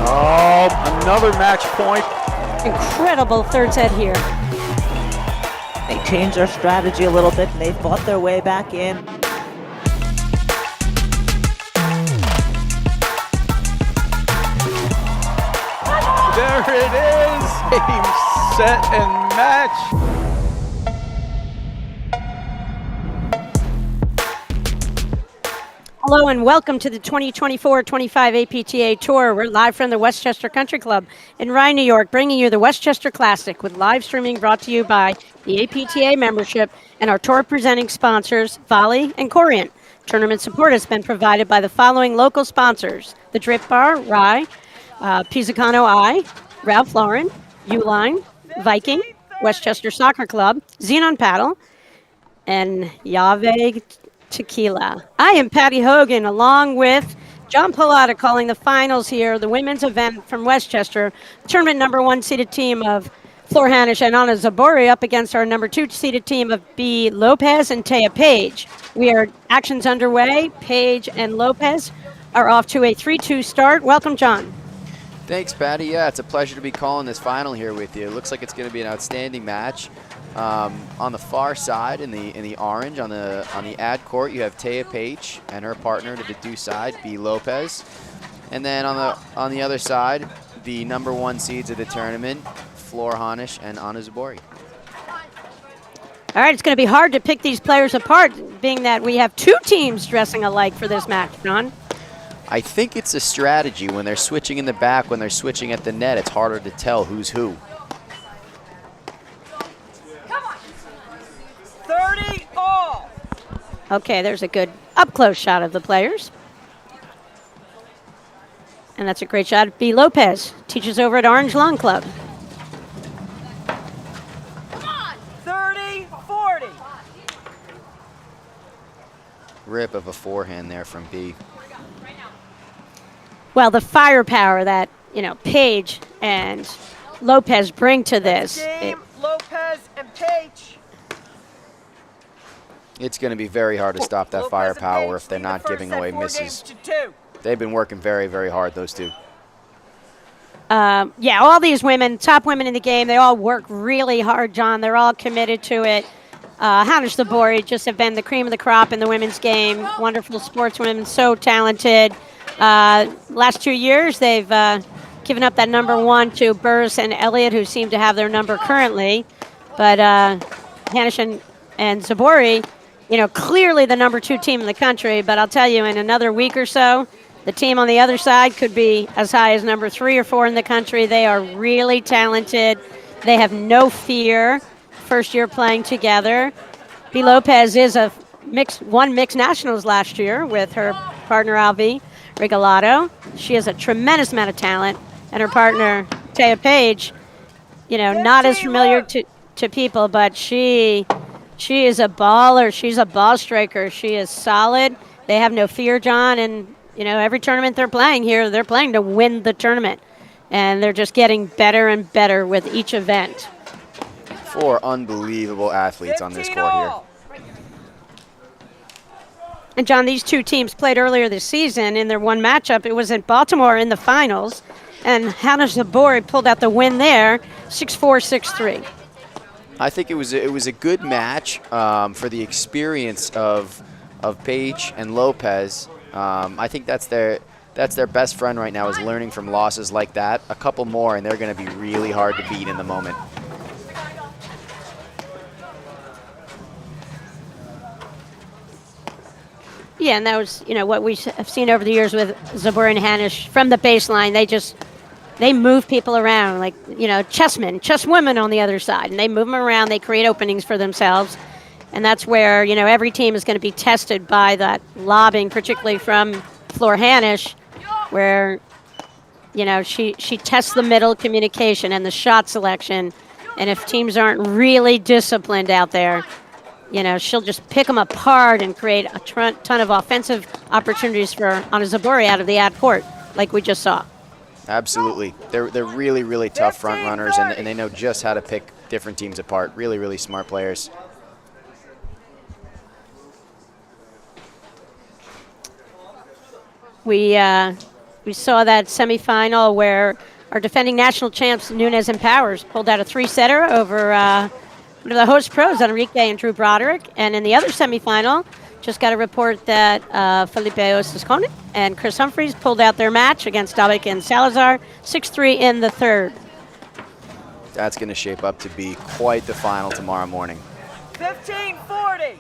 Oh, another match point. Incredible third set here. They changed their strategy a little bit and they fought their way back in. There it is. Game, set, and match. Hello and welcome to the 2024-25 APTA Tour. We're live from the Westchester Country Club in Rye, New York, bringing you the Westchester Classic with live streaming brought to you by the APTA membership and our tour presenting sponsors, Volley and Corient. Tournament support has been provided by the following local sponsors: the Drip Bar, Rye, Pizzicano I, Ralph Lauren, Uline, Viking, Westchester Soccer Club, Xenon Paddle, and Yave Tequila. I am Patty Hogan, along with John Pilata, calling the finals here, the women's event from Westchester. Tournament number 1 seeded team of Flor Hanisch and Anna Zubori up against our number 2 seeded team of B. Lopez and Taya Pejic. We are actions underway. Pejic and Lopez are off to a 3-2 start. Welcome, John. Thanks, Patty. Yeah, it's a pleasure to be calling this final here with you. It looks like it's going to be an outstanding match. On the far side, in the orange, on the ad court, you have Taya Pejic and her partner to the due side, B. Lopez, and then on the other side, the number 1 seeds of the tournament, Flor Hanisch and Anna Zubori. All right, it's going to be hard to pick these players apart, being that we have 2 teams dressing alike for this match, John. I think it's a strategy. When they're switching in the back, when they're switching at the net, it's harder to tell who's who. 30 all. Okay, there's a good up-close shot of the players. And that's a great shot of B. Lopez. Teaches over at Orange Lawn Club. Come on. 30, 40. Rip of a forehand there from B. Well, the firepower that, Pejic and Lopez bring to this. Game, Lopez and Pejic. It's going to be very hard to stop that Lopez firepower and if they're Pejic not lead the giving first away set, 4 misses. games to 2. They've been working very, very hard, those two. Yeah, all these women, top women in the game, they all work really hard, John. They're all committed to it. Hanisch Zubori just have been the cream of the crop in the women's game. Wonderful sportswomen, so talented. Last 2 years, they've given up that number 1 to Burris and Elliott, who seem to have their number currently. But Hanisch and Zubori, clearly the number 2 team in the country. But I'll tell you, in another week or so, the team on the other side could be as high as number 3 or 4 in the country. They are really talented. They have no fear. First year playing together. B. Lopez is won mixed nationals last year with her partner Alvi Rigolato. She has a tremendous amount of talent, and her partner Taya Pejic, not as familiar to people, but she is a baller. She's a ball striker. She is solid. They have no fear, John, and every tournament they're playing here, they're playing to win the tournament, and they're just getting better and better with each event. 4 unbelievable athletes on this court here. And John, these 2 teams played earlier this season in their one matchup. It was in Baltimore in the finals, and Hanisch Zubori pulled out the win there, 6-4, 6-3. I think it was a good match for the experience of Pejic and Lopez. I think that's their best friend right now, is learning from losses like that. A couple more, and they're going to be really hard to beat in the moment. Yeah, and that was, what we have seen over the years with Zubori and Hanisch from the baseline. They move people around, like, chesswomen on the other side, and they move them around. They create openings for themselves, and that's where, every team is going to be tested by that lobbing, particularly from Flor Hanisch, where, she tests the middle communication and the shot selection, and if teams aren't really disciplined out there, she'll just pick them apart and create a ton of offensive opportunities for Anna Zubori out of the ad court, like we just saw. Absolutely. They're really, really tough front runners, and they know just how to pick different teams apart. Really, really smart players. We We saw that semifinal where our defending national champs, Nunes and Powers, pulled out a 3-setter over one of the host pros, Enrique and Drew Broderick. And in the other semifinal, just got a report that Felipe Osascone and Chris Humphreys pulled out their match against Dalbec and Salazar, 6-3 in the third. That's going to shape up to be quite the final tomorrow morning. 15-40.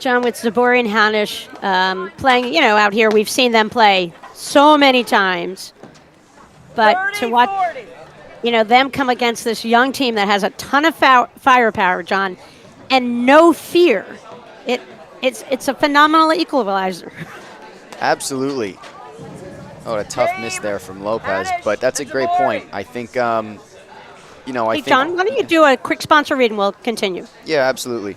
John, with Zubori and Hanisch playing, out here, we've seen them play so many times. But 30, to watch, 40. them come against this young team that has a ton of firepower, John, and no fear, it's a phenomenal equalizer. Absolutely. Oh, a tough miss there from Lopez, but that's a great point. I think, I Hey, think. John, why don't you do a quick sponsor read and we'll continue. Yeah, absolutely.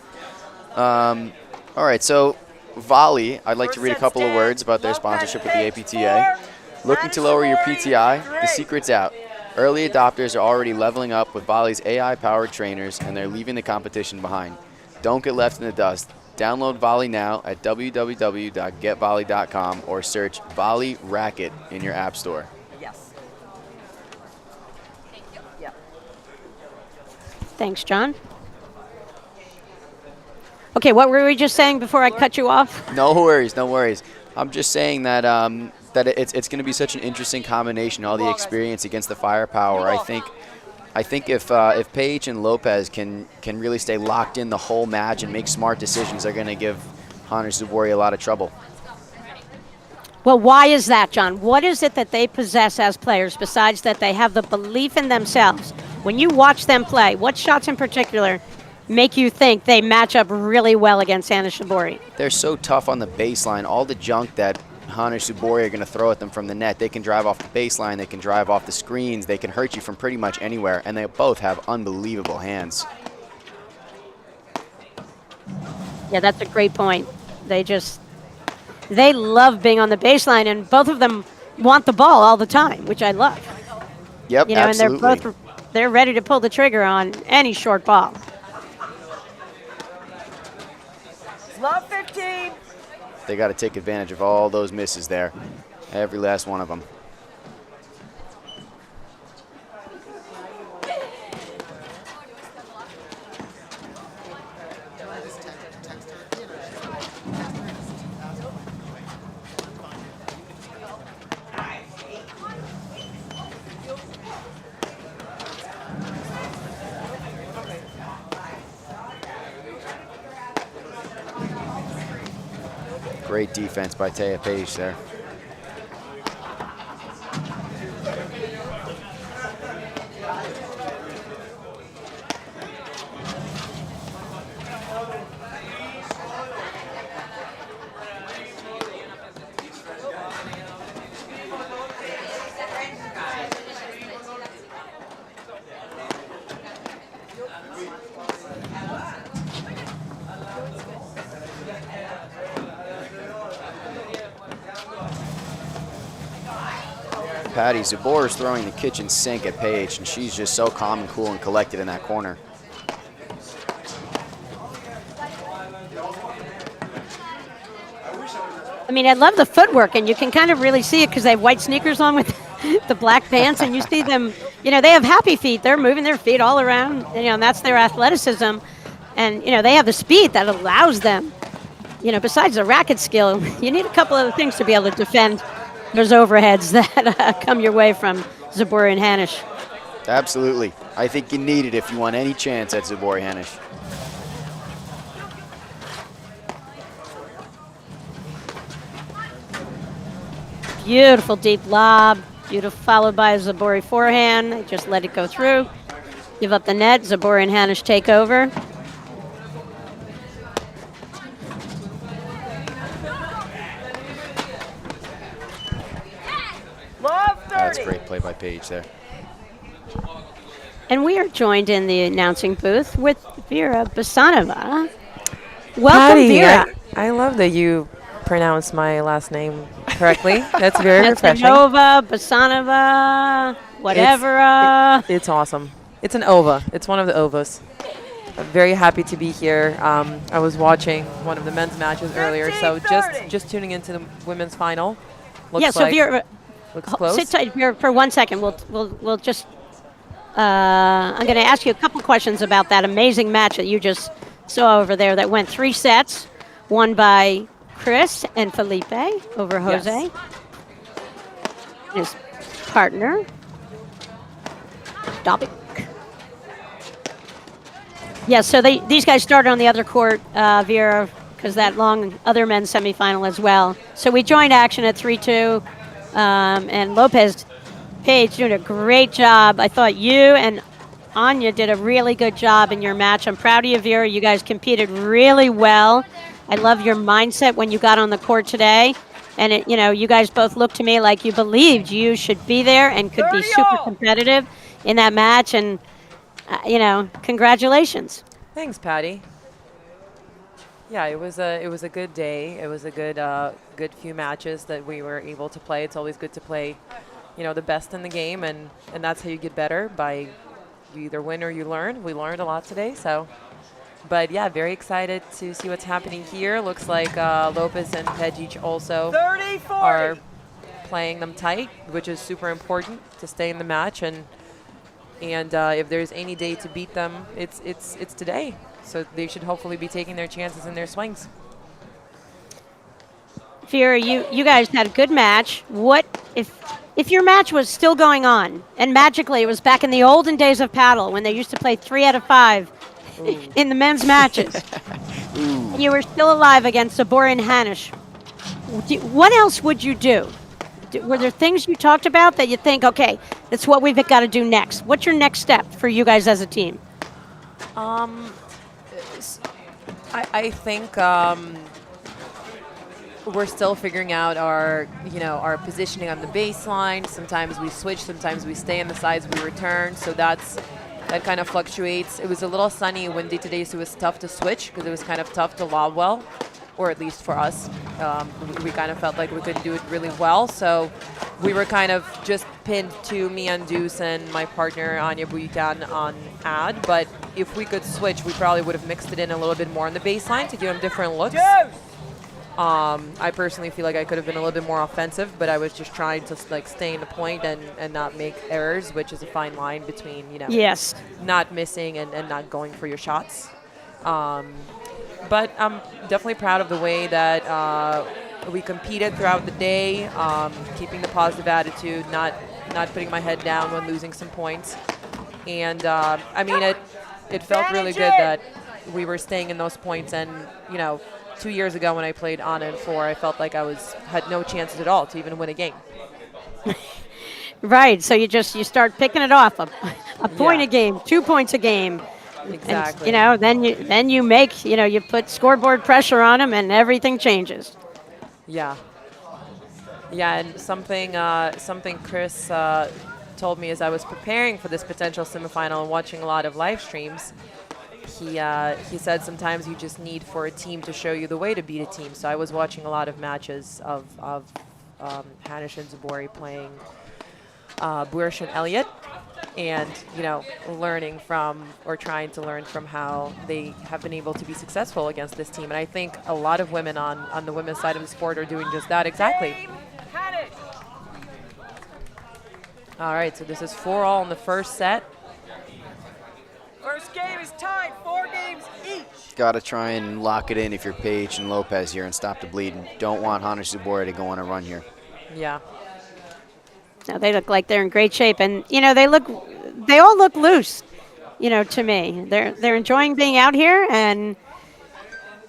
All right, so Volley, I'd like to read a couple of words about their sponsorship with the APTA. Looking to lower your PTI? The secret's out. Early adopters are already leveling up with Volley's AI-powered trainers, and they're leaving the competition behind. Don't get left in the dust. Download Volley now at www.getvolley.com or search Volley Racket in your app store. Yes. Thank you. Yeah. Thanks, John. Okay, what were we just saying before I cut you off? No worries, no worries. I'm just saying that that it's going to be such an interesting combination, all the experience against the firepower. I think if Pejic and Lopez can really stay locked in the whole match and make smart decisions, they're going to give Hanisch Zubori a lot of trouble. Well, why is that, John? What is it that they possess as players besides that they have the belief in themselves? When you watch them play, what shots in particular make you think they match up really well against Hanisch Zubori? They're so tough on the baseline. All the junk that Hanisch Zubori are going to throw at them from the net, they can drive off the baseline, they can drive off the screens, they can hurt you from pretty much anywhere, and they both have unbelievable hands. Yeah, that's a great point. They love being on the baseline, and both of them want the ball all the time, which I love. Yep, absolutely. And they're ready to pull the trigger on any short ball. Love 15. They got to take advantage of all those misses there, every last one of them. Great defense by Pejic there. Patty Zubor is throwing the kitchen sink at Pejic, and she's just so calm and cool and collected in that corner. I mean, I love the footwork, and you can kind of really see it because they have white sneakers on with the black pants, and you see them, they have happy feet. They're moving their feet all around, and that's their athleticism. And, they have the speed that allows them, besides the racket skill, you need a couple other things to be able to defend those overheads that come your way from Zubori and Hanisch. Absolutely. I think you need it if you want any chance at Zubori Hanisch. Beautiful deep lob. Beautiful, followed by a Zubori forehand. They just let it go through. Give up the net. Zubori and Hanisch take over. That's great play by Pejic there. And we are joined in the announcing booth with Vera Basanova. Welcome, Patty, Vera. I love that you pronounce my last name correctly. That's very refreshing. Basanova, Basanova, whatever. It's awesome. It's an ova. It's one of the ovas. I'm very happy to be here. I was watching one of the men's matches earlier, so 15-30. just tuning into the women's final. Looks Yeah, so like Vera, looks close. sit tight Vera for 1 second. We'll just. I'm going to ask you a couple questions about that amazing match that you just saw over there that went 3 sets, won by Chris and Felipe over Jose, his partner, Dobik. Yeah, so these guys started on the other court, Vera, because that long other men's semifinal as well. So we joined action at 3-2, and Lopez Pejic doing a great job. I thought you and Anya did a really good job in your match. I'm proud of you, Vera. You guys competed really well. I love your mindset when you got on the court today. And, you guys both looked to me like you believed you should be there and could be 30 super all. competitive in that match. And, congratulations. Thanks, Patty. Yeah, it was a good day. It was a good few matches that we were able to play. It's always good to play, the best in the game, and that's how you get better, by you either win or you learn. We learned a lot today, so. But yeah, very excited to see what's happening here. Looks like Lopez and Pejic also 30-40. are playing them tight, which is super important to stay in the match. And if there's any day to beat them, it's today. So they should hopefully be taking their chances in their swings. Vera, you guys had a good match. What if your match was still going on and magically it was back in the olden days of paddle when they used to play 3 out of 5 in the men's matches? And you were still alive against Zubori and Hanisch. What else would you do? Were there things you talked about that you think, okay, that's what we've got to do next? What's your next step for you guys as a team? I think we're still figuring out our positioning on the baseline. Sometimes we switch, sometimes we stay on the sides, we return. So that kind of fluctuates. It was a little sunny, windy today, so it was tough to switch because it was kind of tough to lob well, or at least for us. We kind of felt like we couldn't do it really well. So we were kind of just pinned to me on Deuce and my partner Anya Buitan on ad. But if we could switch, we probably would have mixed it in a little bit more on the baseline to give them different looks. Deuce. I personally feel like I could have been a little bit more offensive, but I was just trying to stay in the point and not make errors, which is a fine line between Yes. not missing and not going for your shots. But I'm definitely proud of the way that we competed throughout the day, keeping the positive attitude, not putting my head down when losing some points. And it felt really good that we were staying in those points. And 2 years ago when I played Anna and 4, I felt like I had no chances at all to even win a game. Right. So you start picking it off, a point Yeah. a game, 2 points a game. Exactly. And, then you make, you put scoreboard pressure on them and everything changes. Yeah. Yeah, and something Chris told me as I was preparing for this potential semifinal and watching a lot of live streams, he said sometimes you just need for a team to show you the way to beat a team. So I was watching a lot of matches of Hanisch and Zubori playing Buersch and Elliott, and learning from, or trying to learn from, how they have been able to be successful against this team. And I think a lot of women on the women's side of the sport are doing just that exactly. Game Hanisch. All right, so this is 4-all in the first set. First game is tied, 4 games each. Got to try and lock it in if you're Pejic and Lopez here and stop the bleeding. Don't want Hanisch Zubori to go on a run here. Yeah. Now they look like they're in great shape, and they all look loose. To me, they're enjoying being out here, and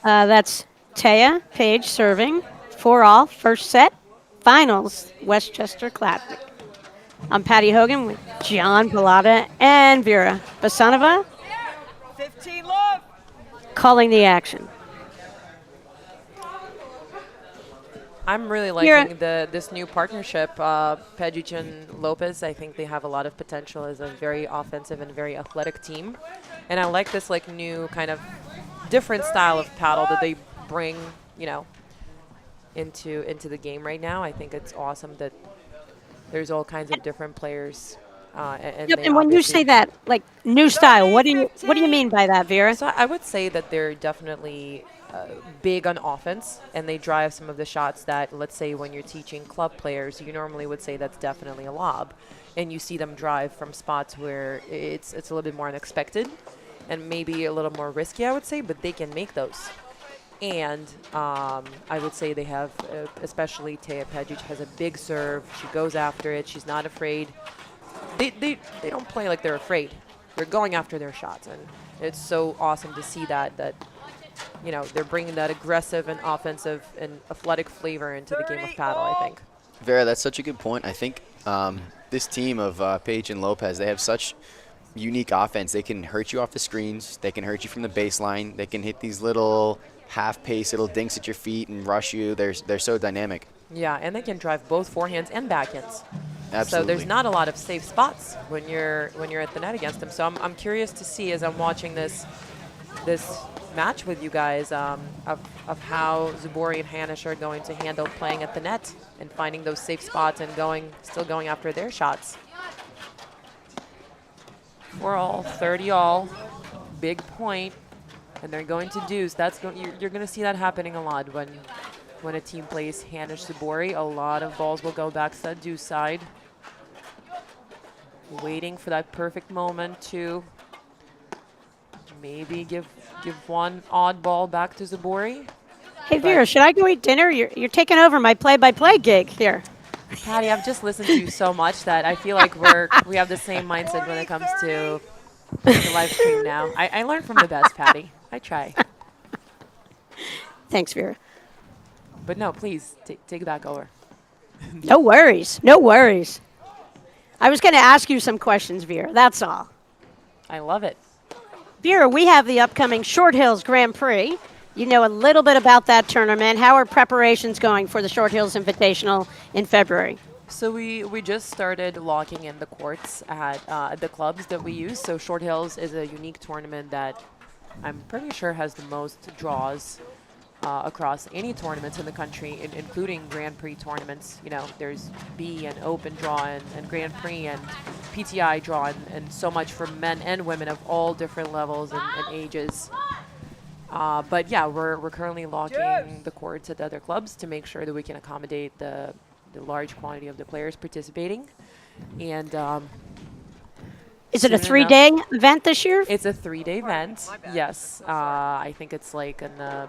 that's Taya Page serving 4-all, first set, finals, Westchester Classic. I'm Patty Hogan with John Pilata and Vera Basanova 15 love. calling the action. I'm really You're- liking this new partnership, Pejic and Lopez. I think they have a lot of potential as a very offensive and very athletic team, and I like this like new kind of different style of paddle that they bring, into the game right now. I think it's awesome that there's all kinds of different players. Yep, they and when you say obviously- that, like new style, what do you mean by that, Vera? So I would say that they're definitely big on offense, and they drive some of the shots that, let's say, when you're teaching club players, you normally would say that's definitely a lob, and you see them drive from spots where it's a little bit more unexpected, and maybe a little more risky, I would say, but they can make those. And I would say they have, especially Taya Pejic has a big serve. She goes after it. She's not afraid. They don't play like they're afraid. They're going after their shots, and it's so awesome to see that they're bringing that aggressive and offensive and athletic flavor into the game of paddle, I think. Vera, that's such a good point. I think this team of Pejic and Lopez, they have such unique offense. They can hurt you off the screens. They can hurt you from the baseline. They can hit these little half-pace little dinks at your feet and rush you. They're so dynamic. Yeah, and they can drive both forehands and backhands. Absolutely. So there's not a lot of safe spots when you're at the net against them. So I'm curious to see, as I'm watching this match with you guys, of how Zubori and Hanisch are going to handle playing at the net and finding those safe spots and still going after their shots. 4-all, 30-all, big point, and they're going to deuce. You're going to see that happening a lot when a team plays Hanisch Zubori. A lot of balls will go back to that deuce side, waiting for that perfect moment to maybe give one odd ball back to Zubori. Hey, Vera, should I go eat dinner? You're taking over my play-by-play gig here. Patty, I've just listened to you so much that I feel like we have the same mindset when it comes to the live stream now. I learn from the best, Patty. I try. Thanks, Vera. But no, please, take it back over. No worries. No worries. I was going to ask you some questions, Vera. That's all. I love it. Vera, we have the upcoming Short Hills Grand Prix. You know a little bit about that tournament. How are preparations going for the Short Hills Invitational in February? So we just started locking in the courts at the clubs that we use. So Short Hills is a unique tournament that I'm pretty sure has the most draws across any tournaments in the country, including Grand Prix tournaments. There's B and Open draw and Grand Prix and PTI draw and so much for men and women of all different levels and ages. But yeah, we're currently locking the courts at the other clubs to make sure that we can accommodate the large quantity of the players participating. And Is it a soon enough- 3-day event this year? It's a 3-day event. Yes, I think it's like in the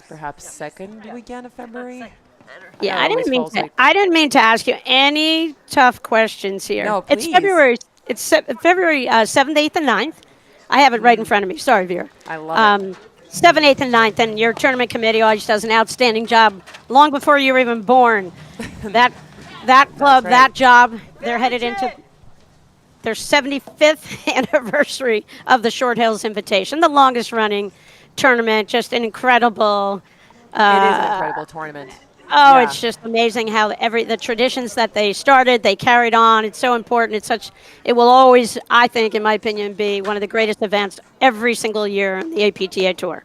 perhaps second weekend of February. Yeah, It always falls like- I didn't mean to ask you any tough questions here. No, It's please. February. It's February 7th, 8th, and 9th. I have it right in front of me. Sorry, Vera. I love it. 7th, 8th, and 9th, and your tournament committee always does an outstanding job long before you were even born. that club, right. that job, they're headed into their 75th anniversary of the Short Hills Invitation, the longest running tournament, just an incredible. It is an incredible tournament. Oh, Yeah. it's just amazing how the traditions that they started, they carried on. It's so important. It will always, I think, in my opinion, be one of the greatest events every single year on the APTA Tour.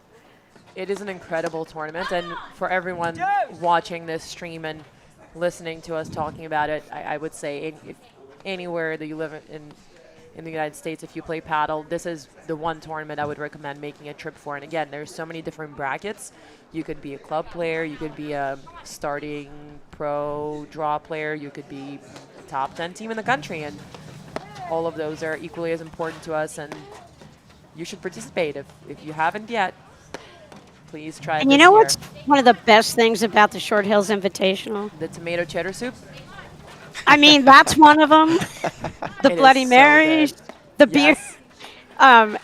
It is an incredible tournament, and for everyone watching this stream and listening to us talking about it, I would say if anywhere that you live in the United States, if you play paddle, this is the one tournament I would recommend making a trip for. And again, there's so many different brackets. You could be a club player, you could be a starting pro draw player, you could be a top 10 team in the country, and all of those are equally as important to us, and you should participate. If you haven't yet, please try it And you this know year. what's one of the best things about the Short Hills Invitational? The tomato cheddar soup? I mean, that's one of them. The It is Bloody so Marys, good. the beer. Yes.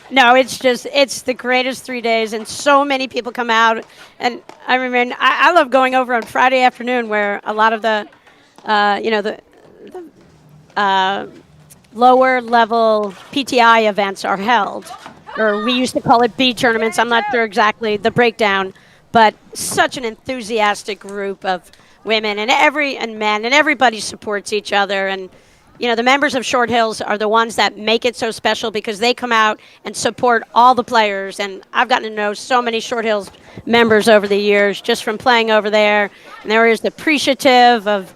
No, it's the greatest 3 days, and so many people come out. And I remember, I love going over on Friday afternoon where a lot of the lower level PTI events are held, or we used to call it B tournaments. I'm not sure exactly the breakdown, but such an enthusiastic group of women and men, and everybody supports each other. And the members of Short Hills are the ones that make it so special because they come out and support all the players. And I've gotten to know so many Short Hills members over the years just from playing over there. And they're always appreciative of,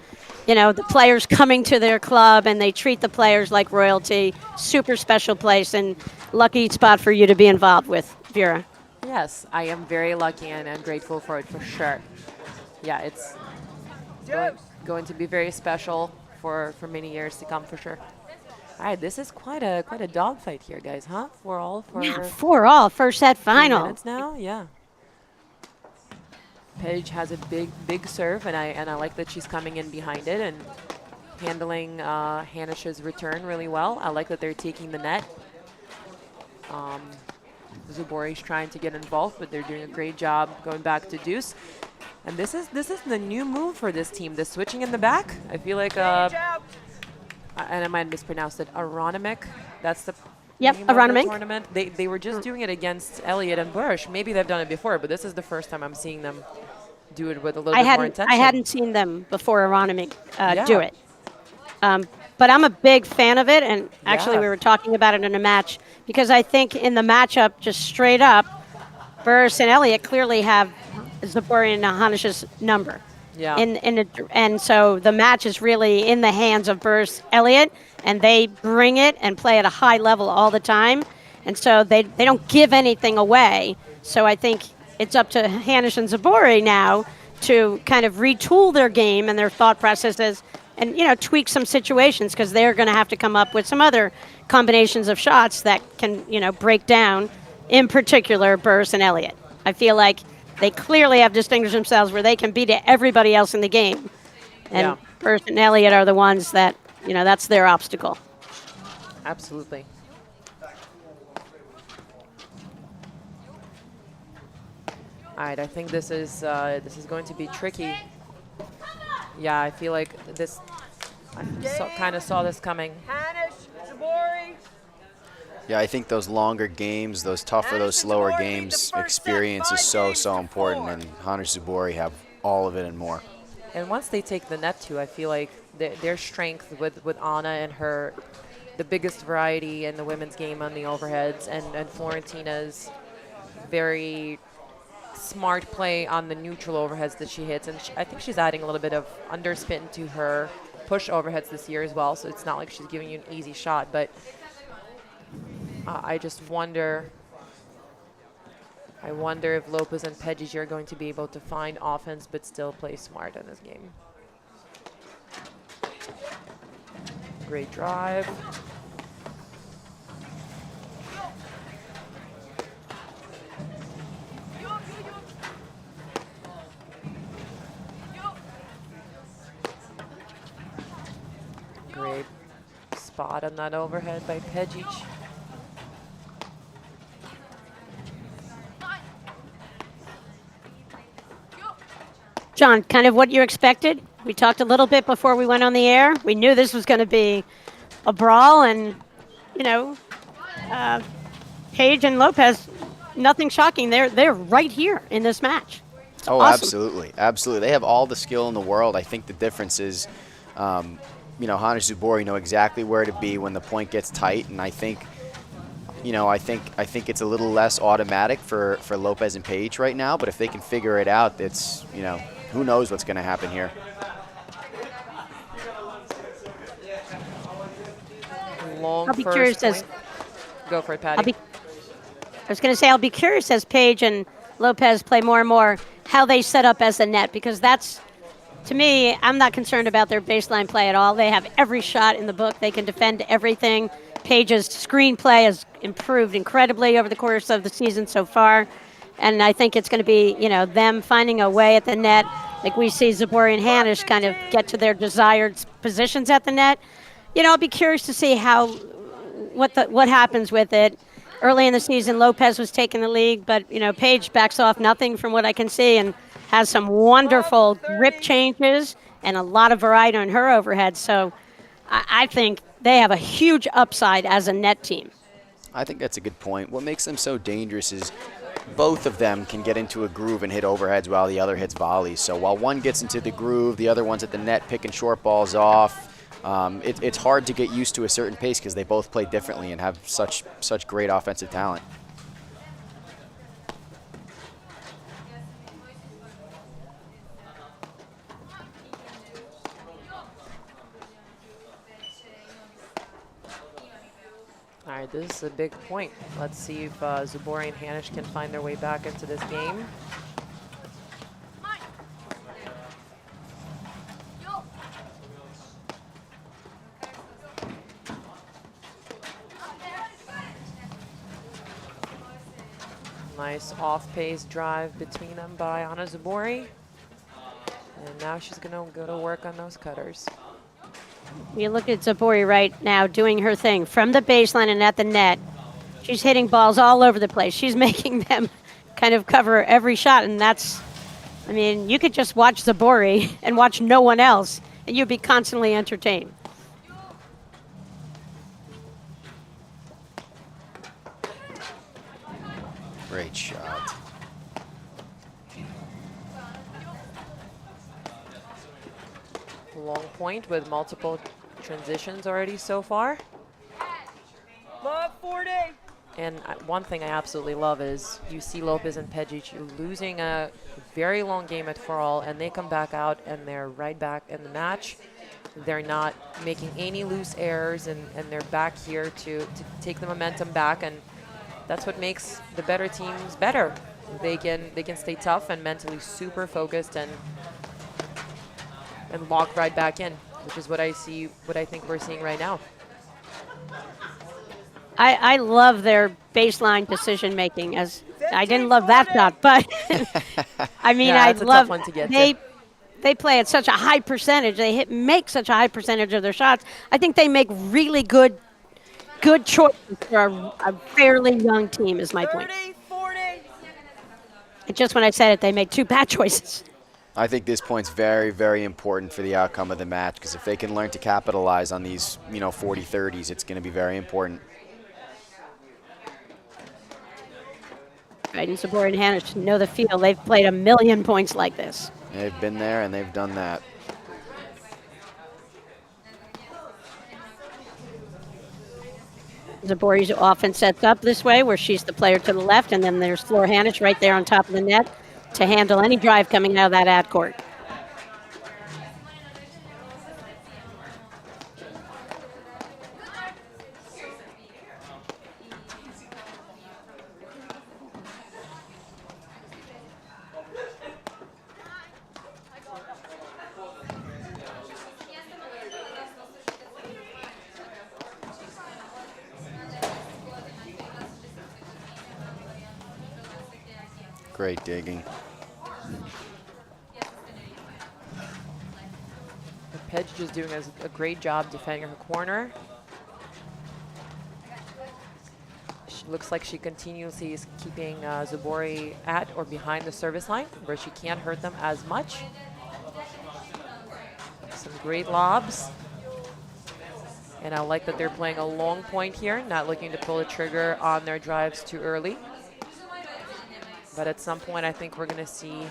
the players coming to their club, and they treat the players like royalty. Super special place, and lucky spot for you to be involved with, Vera. Yes, I am very lucky and I'm grateful for it for sure. Yeah, it's going to be very special for many years to come for sure. All right, this is quite a dogfight here, guys, huh? 4-4 first set final. Minutes now, yeah. Pejic has a big serve, and I like that she's coming in behind it and handling Hanisch's return really well. I like that they're taking the net. Zubori's trying to get involved, but they're doing a great job going back to deuce. And this is the new move for this team, the switching in the back. I feel like, and I might have mispronounced it, Aronimic. That's the Yep, name of the Aronimic. tournament. They were just doing it against Elliott and Bush. Maybe they've done it before, but this is the first time I'm seeing them do it with a little bit more intention. I hadn't seen them before Aronimic do it. But I'm a big fan of it, and actually we were talking about it in a match because I think in the matchup, just straight up, Burris and Elliott clearly have Zubori and Hanisch's number. Yeah. And so the match is really in the hands of Burris Elliott, and they bring it and play at a high level all the time. And so they don't give anything away. So I think it's up to Hanisch and Zubori now to kind of retool their game and their thought processes and, tweak some situations because they're going to have to come up with some other combinations of shots that can, break down, in particular, Burris and Elliott. I feel like they clearly have distinguished themselves where they can beat everybody else in the game. And Burris and Elliott are the ones that, that's their obstacle. Absolutely. All right, I think this is going to be tricky. Yeah, I feel like this. I kind of saw this coming. Hanisch, Zubori. Yeah, I think those longer games, those tougher, those slower games, experience is so important, and Hanisch Zubori have all of it and more. And once they take the net too, I feel like their strength with Anna and her, the biggest variety in the women's game on the overheads, and Florentina's very smart play on the neutral overheads that she hits. And I think she's adding a little bit of underspin to her push overheads this year as well, so it's not like she's giving you an easy shot, but I just wonder if Lopez and Pejic are going to be able to find offense but still play smart in this game. Great drive. Great spot on that overhead by Pejic. John, kind of what you expected. We talked a little bit before we went on the air. We knew this was going to be a brawl, and, Pejic and Lopez, nothing shocking. They're right here in this match. It's Oh, awesome. absolutely. Absolutely. They have all the skill in the world. I think the difference is, Hanisch Zubori know exactly where to be when the point gets tight, and I think it's a little less automatic for Lopez and Pejic right now, but if they can figure it out, it's, who knows what's going to happen here. Long I'll be first curious point. as Go for it, Patty. I was going to say I'll be curious as Pejic and Lopez play more and more how they set up as a net, because that's, to me, I'm not concerned about their baseline play at all. They have every shot in the book. They can defend everything. Paige's screenplay has improved incredibly over the course of the season so far, and I think it's going to be, them finding a way at the net. Like we see Zubori and Hanisch kind of get to their desired positions at the net. I'll be curious to see what happens with it. Early in the season, Lopez was taking the lead, but, Pejic backs off nothing from what I can see and has some wonderful grip changes and a lot of variety on her overhead. So I think they have a huge upside as a net team. I think that's a good point. What makes them so dangerous is both of them can get into a groove and hit overheads while the other hits volleys. So while one gets into the groove, the other one's at the net picking short balls off. It's hard to get used to a certain pace because they both play differently and have such great offensive talent. All right, this is a big point. Let's see if Zubori and Hanisch can find their way back into this game. Nice off-pace drive between them by Anna Zubori. And now she's going to go to work on those cutters. You look at Zubori right now doing her thing from the baseline and at the net. She's hitting balls all over the place. She's making them kind of cover every shot, and that's, I mean, you could just watch Zubori and watch no one else, and you'd be constantly entertained. Great shot. Long point with multiple transitions already so far. Love 40. And one thing I absolutely love is you see Lopez and Pejic losing a very long game at 4-all, and they come back out and they're right back in the match. They're not making any loose errors, and they're back here to take the momentum back, and that's what makes the better teams better. They can stay tough and mentally super focused and lock right back in, which is what I think we're seeing right now. I love their baseline decision making. As I didn't love that shot, but I mean, Yeah, I it's a love tough one to get they play at such a high percentage. They make such a high percentage of their shots. I think they make really good choices for a fairly young team. Is my point. 30, 40. And just when I said it, they make two bad choices. I think this point's very, very important for the outcome of the match, because if they can learn to capitalize on these, 40-30s, it's going to be very important. Right, and Zubori and Hanisch know the field. They've played a million points like this. They've been there and they've done that. Zubori often sets up this way, where she's the player to the left, and then there's Flora Hanisch right there on top of the net to handle any drive coming out of that ad court. Great digging. Pejic is doing a great job defending her corner. She looks like she continuously is keeping Zubori at or behind the service line, where she can't hurt them as much. Some great lobs. And I like that they're playing a long point here, not looking to pull the trigger on their drives too early. But at some point, I think we're gonna see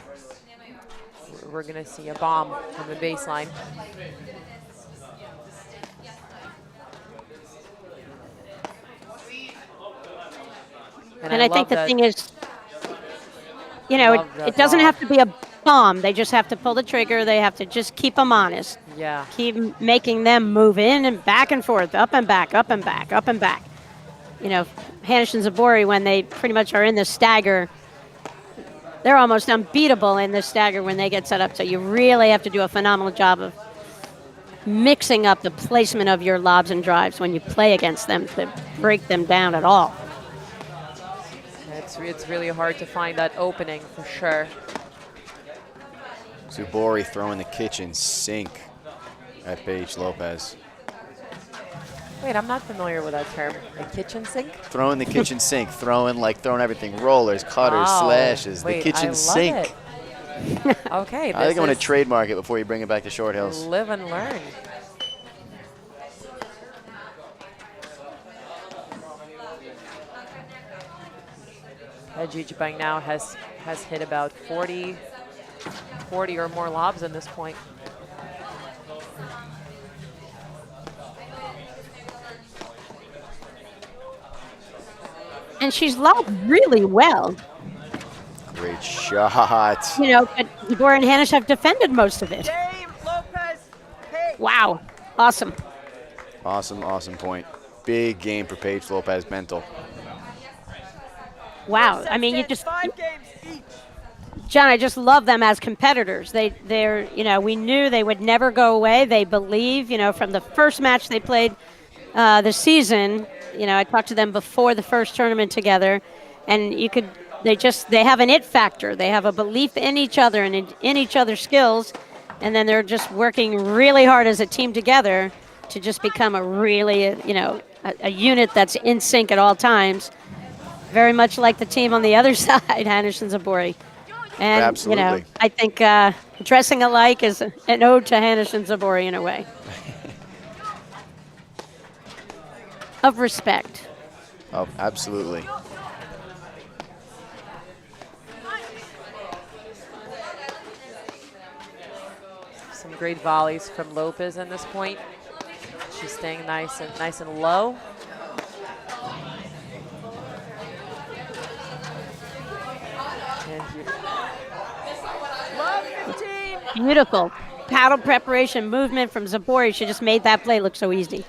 a bomb on the baseline. And I think the thing is, it doesn't have to be a bomb. They just have to pull the trigger. They have to just keep them honest. Yeah. Keep making them move in and back and forth, up and back, up and back, up and back. Hanisch and Zubori, when they pretty much are in the stagger, they're almost unbeatable in the stagger when they get set up. So you really have to do a phenomenal job of mixing up the placement of your lobs and drives when you play against them to break them down at all. It's really hard to find that opening for sure. Zubori throwing the kitchen sink at Paige Lopez. Wait, I'm not familiar with that term. A kitchen sink? Throwing the kitchen sink, throwing everything, rollers, cutters, Wow. slashes, Wait, the kitchen I love sink. it. Okay, I think I'm going to is trademark it before you bring it back to Short Hills. live and learn. Pejic by now has hit about 40 or more lobs at this point. And she's lobbed really well. Great shot. You know, but Zubori and Hanisch have defended most of it. Game, Lopez. Hey. Wow. Awesome. Awesome point. Big game for Paige Lopez mental. Wow. I mean, you just, 5 games each. John, I just love them as competitors. They're, you know, we knew they would never go away. They believe, you know, from the first match they played this season. You know, I talked to them before the first tournament together, and they have an it factor. They have a belief in each other and in each other's skills, and then they're just working really hard as a team together to just become a really, you know, a unit that's in sync at all times. Very much like the team on the other side, Hanisch and Zubori. And, Absolutely. you know, I think dressing alike is an ode to Hanisch and Zubori in a way. Of respect. Oh, absolutely. Some great volleys from Lopez at this point. She's staying nice and low. And here. Love 15. Beautiful. Paddle preparation movement from Zubori. She just made that play look so easy.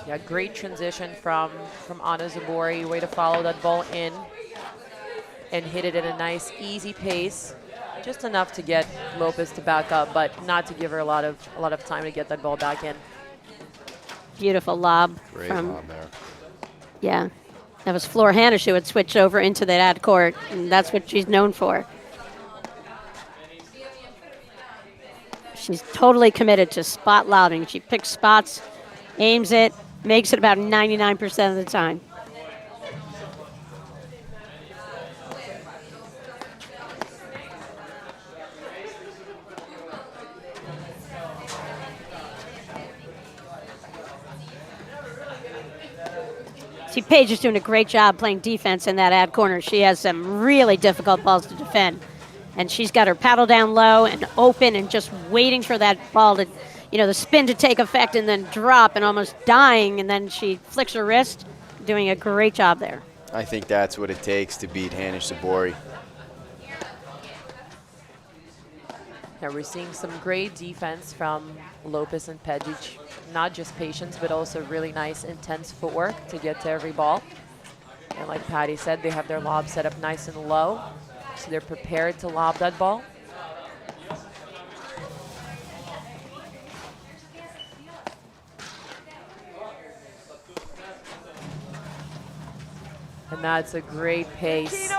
Yeah, great transition from Anna Zubori. Way to follow that ball in and hit it at a nice, easy pace. Just enough to get Lopez to back up, but not to give her a lot of time to get that ball back in. Beautiful lob. Great from, lob there. Yeah. That was Flor Hanisch who had switched over into the ad court, and that's what she's known for. She's totally committed to spot lobbing. She picks spots, aims it, makes it about 99% of the time. See, Paige is doing a great job playing defense in that ad corner. She has some really difficult balls to defend. And she's got her paddle down low and open and just waiting for that ball to, you know, the spin to take effect and then drop and almost dying. And then she flicks her wrist, doing a great job there. I think that's what it takes to beat Hanisch Zubori. Now we're seeing some great defense from Lopez and Pejic. Not just patience, but also really nice, intense footwork to get to every ball. And like Patty said, they have their lob set up nice and low, so they're prepared to lob that ball. And that's a great pace.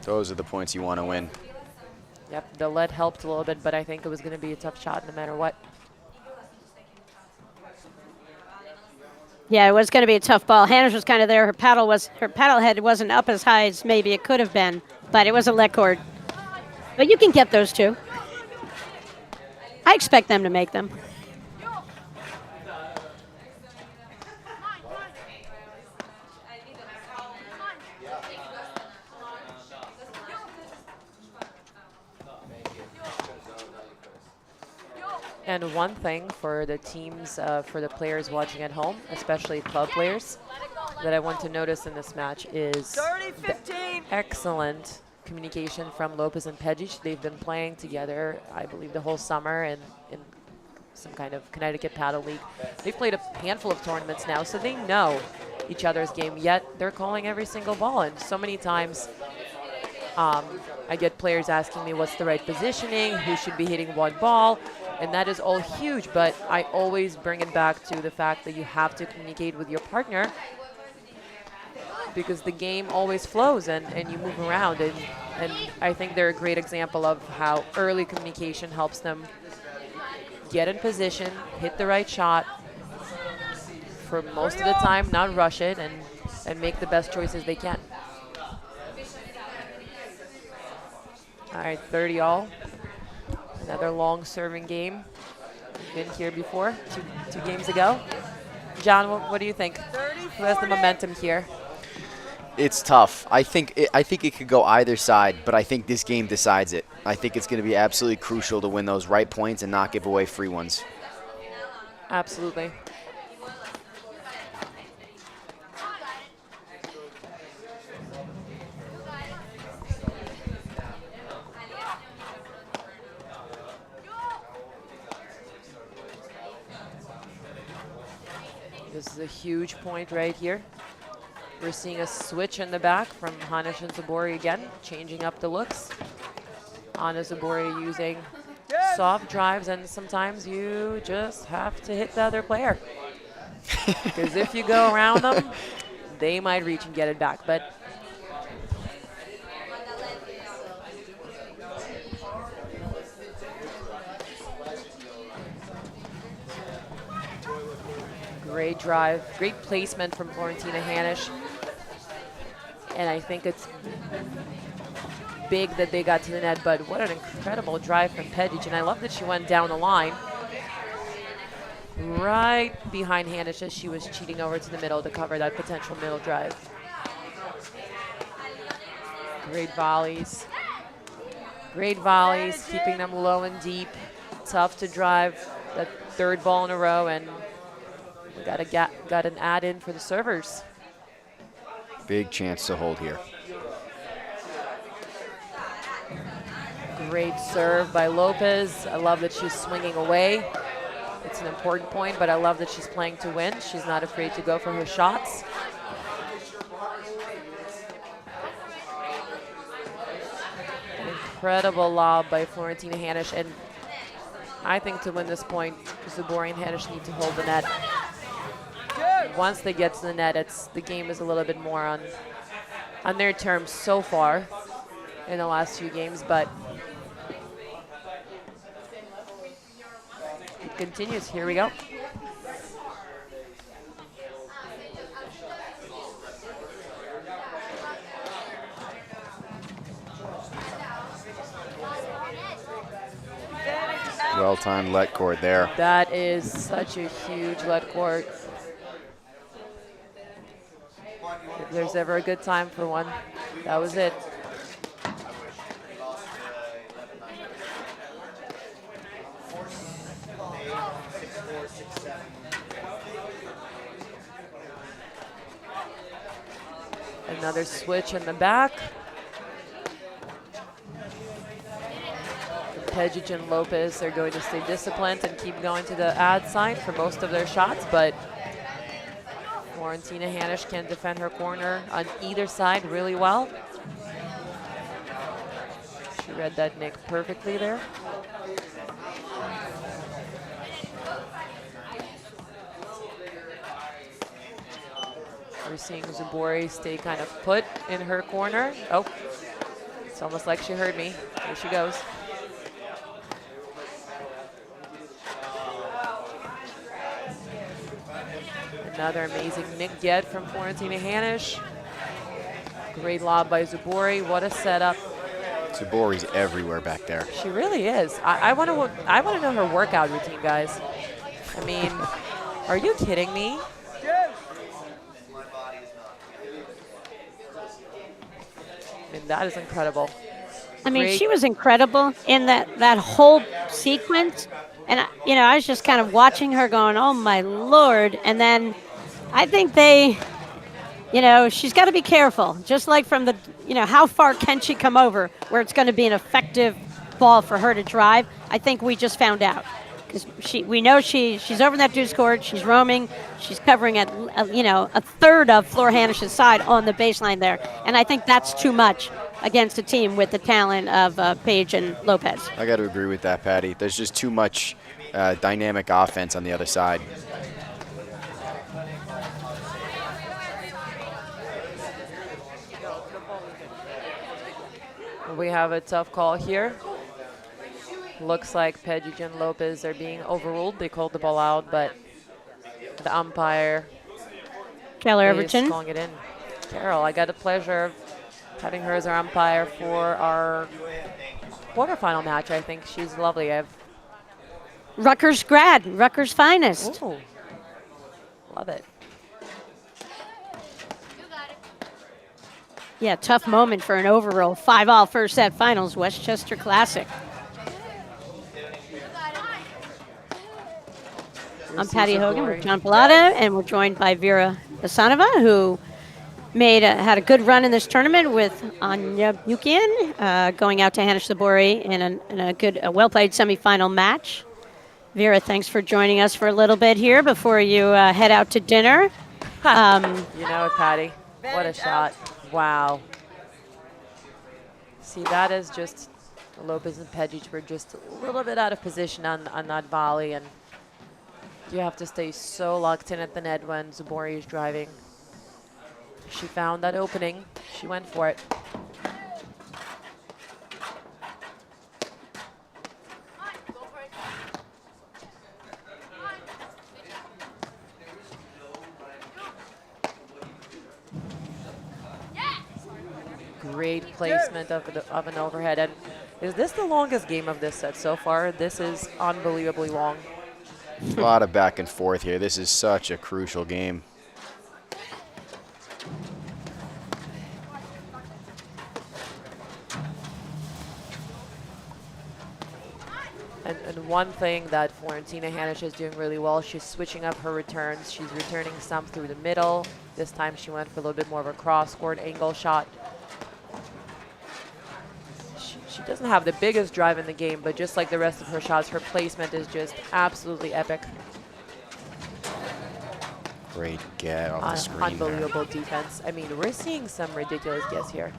Those are the points you want to win. Yep, the lead helped a little bit, but I think it was going to be a tough shot no matter what. Yeah, it was going to be a tough ball. Hanisch was kind of there. Her paddle head wasn't up as high as maybe it could have been, but it was a let cord. But you can get those two. I expect them to make them. And one thing for the teams, for the players watching at home, especially club players, that I want to notice in this match is the excellent communication from Lopez and Pejic. They've been playing together, I believe, the whole summer in some kind of Connecticut Paddle League. They've played a handful of tournaments now, so they know each other's game, yet they're calling every single ball. And so many times I get players asking me what's the right positioning, who should be hitting what ball, and that is all huge, but I always bring it back to the fact that you have to communicate with your partner because the game always flows and you move around, and I think they're a great example of how early communication helps them get in position, hit the right shot for most of the time, not rush it, and make the best choices they can. All right, 30 all. Another long serving game. Been here before, two games ago. John, what do you think? Who has the momentum here? It's tough. I think it could go either side, but I think this game decides it. I think it's going to be absolutely crucial to win those right points and not give away free ones. Absolutely. This is a huge point right here. We're seeing a switch in the back from Hanisch and Zubori again, changing up the looks. Anna Zubori using soft drives, and sometimes you just have to hit the other player. Because if you go around them, they might reach and get it back. But great drive, great placement from Florentina Hanisch. And I think it's big that they got to the net, but what an incredible drive from Pejic. And I love that she went down the line right behind Hanisch as she was cheating over to the middle to cover that potential middle drive. Great volleys. Great volleys, keeping them low and deep. Tough to drive that third ball in a row, and we got an add in for the servers. Big chance to hold here. Great serve by Lopez. I love that she's swinging away. It's an important point, but I love that she's playing to win. She's not afraid to go for her shots. An incredible lob by Florentina Hanisch, and I think to win this point, Zubori and Hanisch need to hold the net. Once they get to the net, the game is a little bit more on their terms so far in the last few games, but it continues. Here we go. Well-timed let court there. That is such a huge let court. If there's ever a good time for one, that was it. Another switch in the back. Pejic and Lopez are going to stay disciplined and keep going to the ad side for most of their shots, but Florentina Hanisch can defend her corner on either side really well. She read that nick perfectly there. We're seeing Zubori stay kind of put in her corner. Oh, it's almost like she heard me. Here she goes. Another amazing nick get from Florentina Hanisch. Great lob by Zubori. What a setup. Zubori's everywhere back there. She really is. I want to know her workout routine, guys. I mean, are you kidding me? I mean, that is incredible. I mean, Great. she was incredible in that whole sequence. And, I was just kind of watching her going, oh, my Lord. And then I think she's got to be careful. Just like from the, how far can she come over where it's going to be an effective ball for her to drive? I think we just found out. Because we know she's over in that deuce court. She's roaming. She's covering a third of Flor Hanisch's side on the baseline there. And I think that's too much against a team with the talent of Pejic and Lopez. I got to agree with that, Patty. There's just too much dynamic offense on the other side. We have a tough call here. Looks like Pejic and Lopez are being overruled. They called the ball out, but the umpire Keller is Everton. calling it in. Carol, I got the pleasure of having her as our umpire for our quarterfinal match. I think she's lovely. Rutgers grad, Rutgers finest. Ooh, love it. Yeah, tough moment for an overall 5-all first set finals Westchester Classic. I'm Patty Hogan with John Pilata, and we're joined by Vera Basanova, who had a good run in this tournament with Anya Bukian, going out to Hanisch Zubori in a well-played semifinal match. Vera, thanks for joining us for a little bit here before you head out to dinner. You know it, Patty. What a shot. Wow. See, that is just Lopez and Pejic were just a little bit out of position on that volley, and you have to stay so locked in at the net when Zubori is driving. She found that opening. She went for it. Great placement of an overhead. And is this the longest game of this set so far? This is unbelievably long. A lot of back and forth here. This is such a crucial game. And one thing that Florentina Hanisch is doing really well, she's switching up her returns. She's returning some through the middle. This time she went for a little bit more of a cross-court angle shot. She doesn't have the biggest drive in the game, but just like the rest of her shots, her placement is just absolutely epic. Great get off the screen. Unbelievable defense. I mean, we're seeing some ridiculous gets here.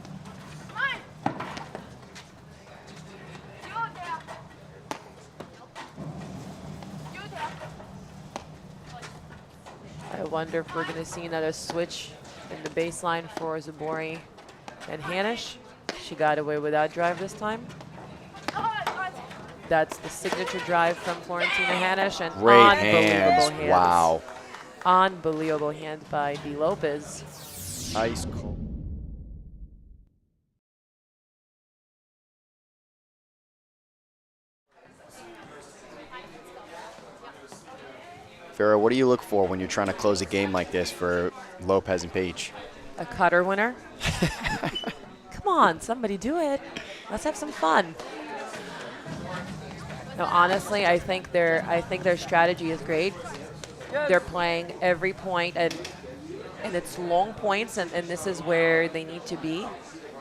I wonder if we're going to see another switch in the baseline for Zubori and Hanisch. She got away with that drive this time. That's the signature drive from Florentina Hanisch, and Great unbelievable hands. Wow. Unbelievable hands by D. Lopez. Ice cold. Vera, what do you look for when you're trying to close a game like this for Lopez and Pejic? A cutter winner. Come on, somebody do it. Let's have some fun. No, honestly, I think their strategy is great. They're playing every point, and it's long points, and this is where they need to be.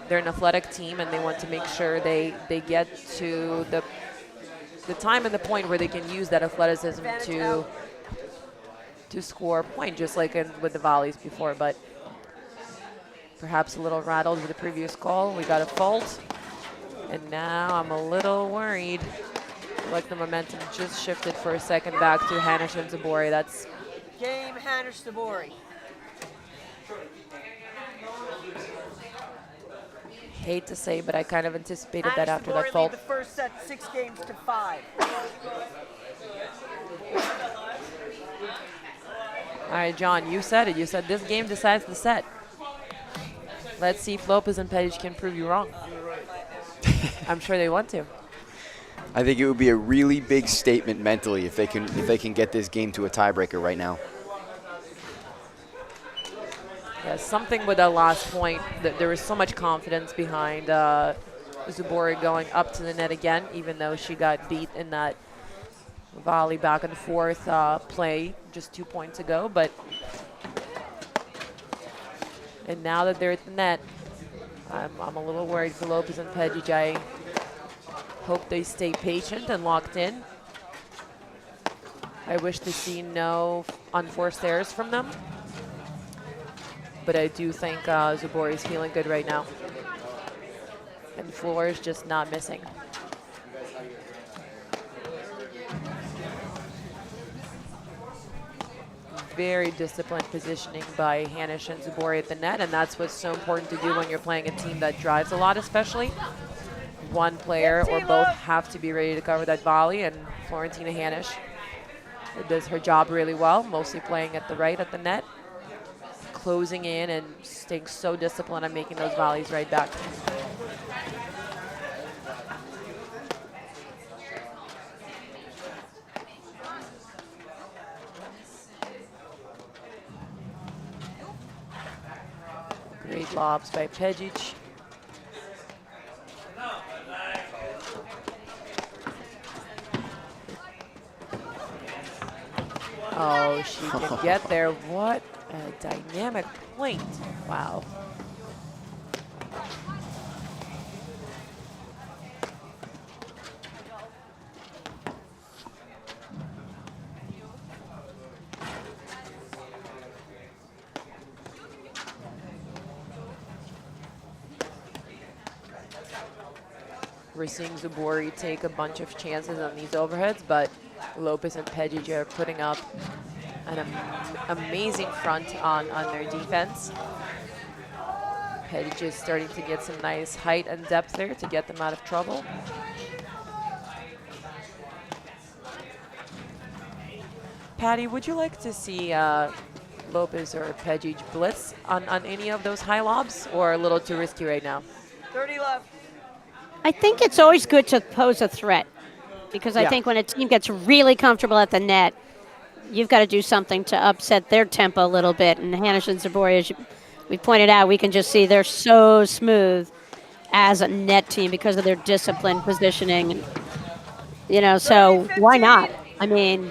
They're an athletic team, and they want to make sure they get to the time and the point where they can use that athleticism to score a point, just like with the volleys before. But perhaps a little rattled with the previous call. We got a fault, and now I'm a little worried. Like the momentum just shifted for a second back to Hanisch and Zubori. That's Game Hanisch Zubori. hate to say, but I kind of anticipated that after that Zubori fault. lead the first set 6-5. All right, John, you said it. You said this game decides the set. Let's see if Lopez and Pejic can prove you wrong. I'm sure they want to. I think it would be a really big statement mentally if they can get this game to a tiebreaker right now. Yeah, something with that last point, that there was so much confidence behind Zubori going up to the net again, even though she got beat in that volley back and forth play just 2 points ago. And now that they're at the net, I'm a little worried for Lopez and Pejic. I hope they stay patient and locked in. I wish to see no unforced errors from them. But I do think Zubori is feeling good right now. And the floor is just not missing. Very disciplined positioning by Hanisch and Zubori at the net, and that's what's so important to do when you're playing a team that drives a lot, especially. One player or both have to be ready to cover that volley, and Florentina Hanisch does her job really well, mostly playing at the right at the net, closing in and staying so disciplined on making those volleys right back. Great Great lobs by Pejic. Oh, she can get there. What a dynamic point. Wow. We're seeing Zubori take a bunch of chances on these overheads, but Lopez and Pejic are putting up an amazing front on their defense. Pejic is starting to get some nice height and depth there to get them out of trouble. Patty, would you like to see Lopez or Pejic blitz on any of those high lobs, or a little too risky right now? 30 left. I think it's always good to pose a threat because I Yeah. think when a team gets really comfortable at the net, you've got to do something to upset their tempo a little bit. And Hanisch and Zubori, as we pointed out, we can just see they're so smooth as a net team because of their disciplined positioning. You know, so why not? I mean,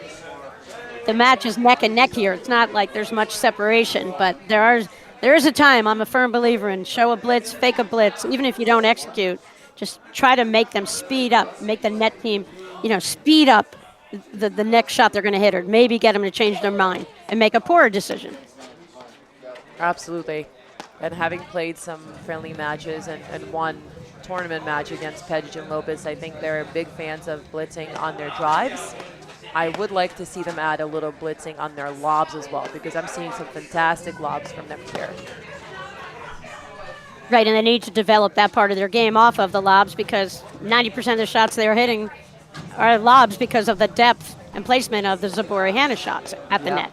the match is neck and neck here. It's not like there's much separation, but there is a time, I'm a firm believer in, show a blitz, fake a blitz, even if you don't execute. Just try to make them speed up, make the net team, speed up the next shot they're going to hit, or maybe get them to change their mind and make a poorer decision. Absolutely. And having played some friendly matches and one tournament match against Pejic and Lopez, I think they're big fans of blitzing on their drives. I would like to see them add a little blitzing on their lobs as well, because I'm seeing some fantastic lobs from them here. Right, and they need to develop that part of their game off of the lobs, because 90% of the shots they're hitting are lobs because of the depth and placement of the Zubori Hanisch shots at the net.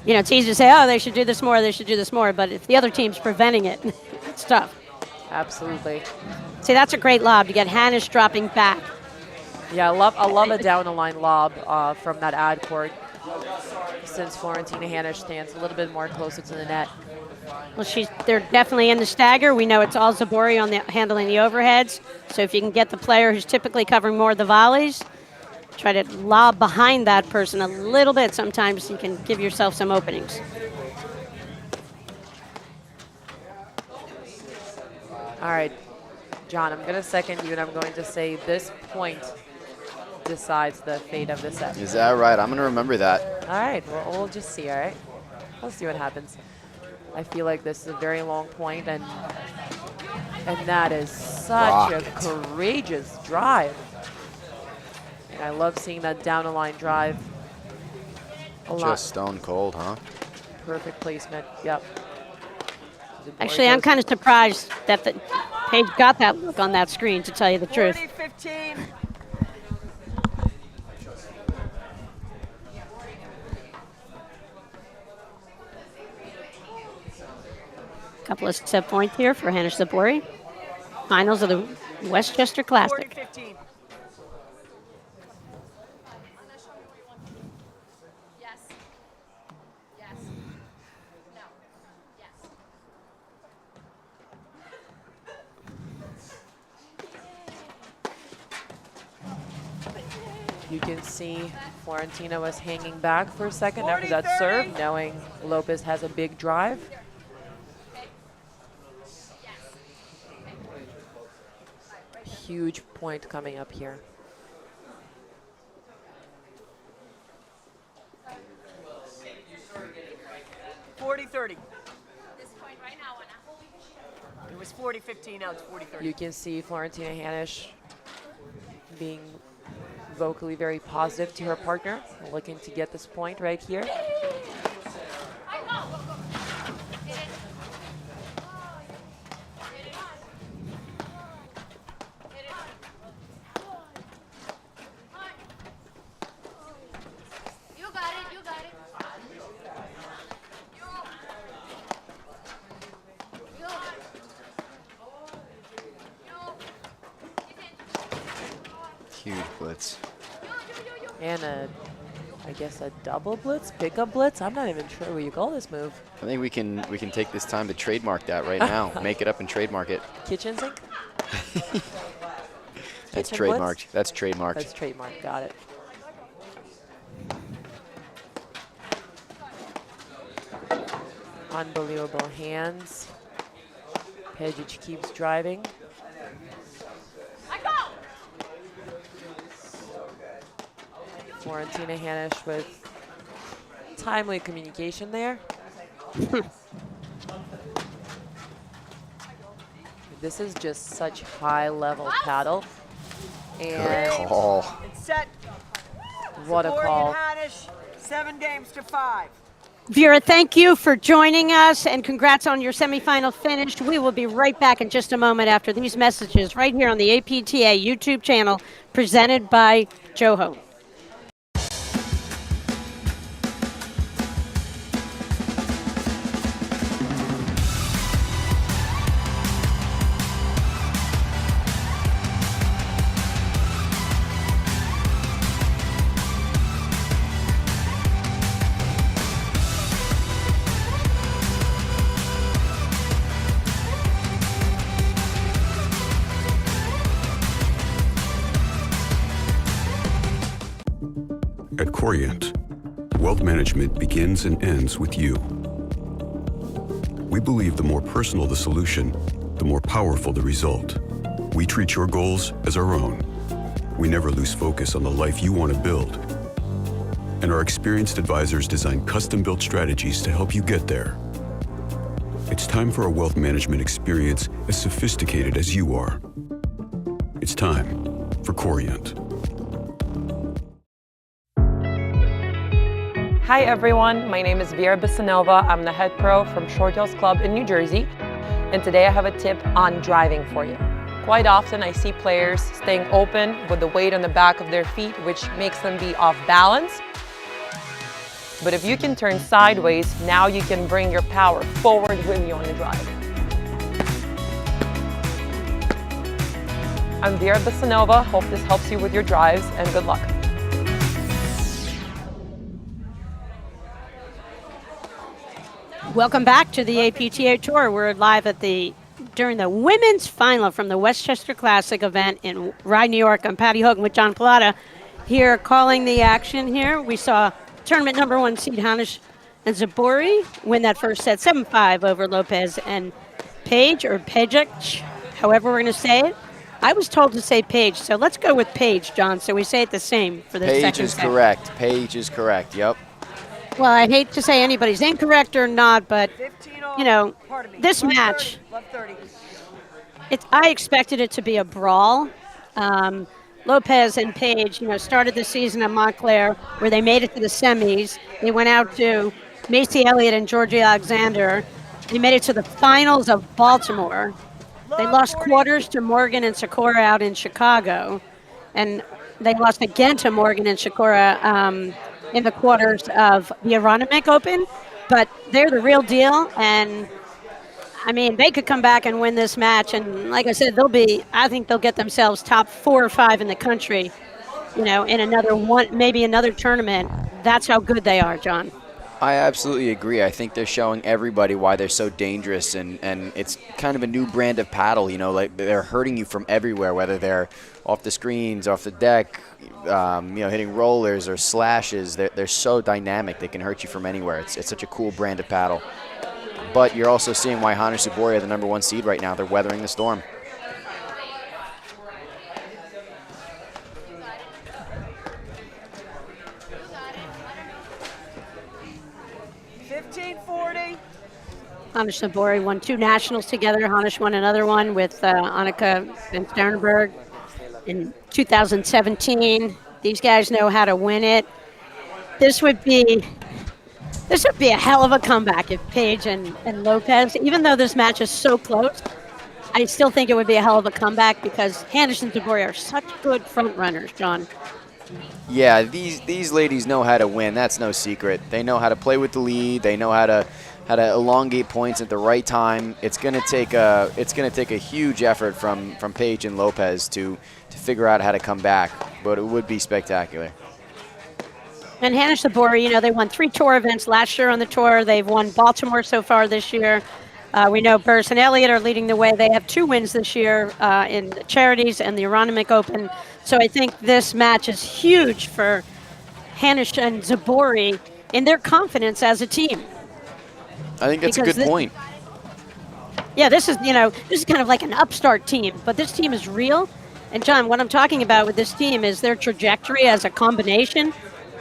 It's easy to say, oh, they should do this more, but if the other team's preventing it, it's tough. Absolutely. See, that's a great lob to get Hanisch dropping back. Yeah, I love a down the line lob from that ad court, since Florentina Hanisch stands a little bit more closer to the net. Well, they're definitely in the stagger. We know it's all Zubori on handling the overheads. So if you can get the player who's typically covering more of the volleys, try to lob behind that person a little bit. Sometimes you can give yourself some openings. All right, John, I'm going to second you, and I'm going to say this point decides the fate of the set. Is that right? I'm going to remember that. All right, well, we'll just see, all right? We'll see what happens. I feel like this is a very long point, and that is such a courageous drive. And I love seeing that down the line drive. Just stone cold, huh? Perfect placement, yep. Actually, I'm kind of surprised that the Paige got that look on that screen, to tell you the truth. 40-15. Couple of set points here for Hanisch Zubori. Finals of the Westchester Classic. 40-15. You can see Florentina was hanging back for a second after that serve, knowing Lopez has a big drive. Huge point coming up here. $40-30. It was 40-15, now it's 40-30. You can see Florentina Hanisch being vocally very positive to her partner, looking to get this point right here. Huge blitz. And a I guess a double blitz, pickup blitz. I'm not even sure what you call this move. I think we can take this time to trademark that right now. Make it up and trademark it. Kitchen sink? That's Kitchen trademarked. blitz? That's trademarked. That's trademark. Got it. Unbelievable hands. Pejic keeps driving. Florentina Hanisch with timely communication there. This is just such high-level paddle. Good And call. It's set. what a Zubori call. and Hanisch, 7 games to 5. Vera, thank you for joining us, and congrats on your semifinal finish. We will be right back in just a moment after these messages right here on the APTA YouTube channel presented by Joho. At Corient, wealth management begins and ends with you. We believe the more personal the solution, the more powerful the result. We treat your goals as our own. We never lose focus on the life you want to build. And our experienced advisors design custom-built strategies to help you get there. It's time for a wealth management experience as sophisticated as you are. It's time for Corient. Hi everyone, my name is Vera Bisanova. I'm the head pro from Short Hills Club in New Jersey. And today I have a tip on driving for you. Quite often I see players staying open with the weight on the back of their feet, which makes them be off balance. But if you can turn sideways, now you can bring your power forward with you on the drive. I'm Vera Bisanova. Hope this helps you with your drives, and good luck. Welcome back to the APTA Tour. We're live during the women's final from the Westchester Classic event in Rye, New York. I'm Patty Hogan with John Plata here calling the action here. We saw tournament number 1 seed Hanisch and Zubori win that first set 7-5 over Lopez and Page, or Pejic, however we're going to say it. I was told to say Page, so let's go with Page, John, so we say it the same for the Page second is set. correct. Page is correct. Yep. Well, I hate to say anybody's incorrect or not, but 15 all. you know, Pardon me. this Love match, 30, love 30. I expected it to be a brawl. Lopez and Page, started the season at Montclair where they made it to the semis. They went out to Macy Elliott and Georgie Alexander. They made it to the finals of Baltimore. They lost quarters to Morgan and Sakura out in Chicago. And they lost again to Morgan and Sakura in the quarters of the Aronimink Open. But they're the real deal. And I mean, they could come back and win this match, and like I said, I think they'll get themselves top 4 or 5 in the country, in another one, maybe another tournament. That's how good they are, John. I absolutely agree. I think they're showing everybody why they're so dangerous, and it's kind of a new brand of paddle, like they're hurting you from everywhere, whether they're off the screens, off the deck, hitting rollers or slashes. They're so dynamic, they can hurt you from anywhere. It's such a cool brand of paddle. But you're also seeing why Hanisch and Zubori are the number 1 seed right now. They're weathering the storm. $15.40. Hanisch and Zubori won 2 nationals together. Hanisch won another one with Annika van Sternberg in 2017. These guys know how to win it. This would be a hell of a comeback if Page and Lopez, even though this match is so close, I still think it would be a hell of a comeback because Hanisch and Zubori are such good front runners, John. Yeah, these ladies know how to win. That's no secret. They know how to play with the lead. They know how to elongate points at the right time. It's going to take a huge effort from Page and Lopez to figure out how to come back, but it would be spectacular. And Hanisch, Zubori, they won 3 tour events last year on the tour. They've won Baltimore so far this year. We know Burris and Elliott are leading the way. They have 2 wins this year in the Charities and the Aronimink Open. So I think this match is huge for Hanisch and Zubori in their confidence as a team. I think that's a good point. Yeah, this is kind of like an upstart team, but this team is real. And John, what I'm talking about with this team is their trajectory as a combination,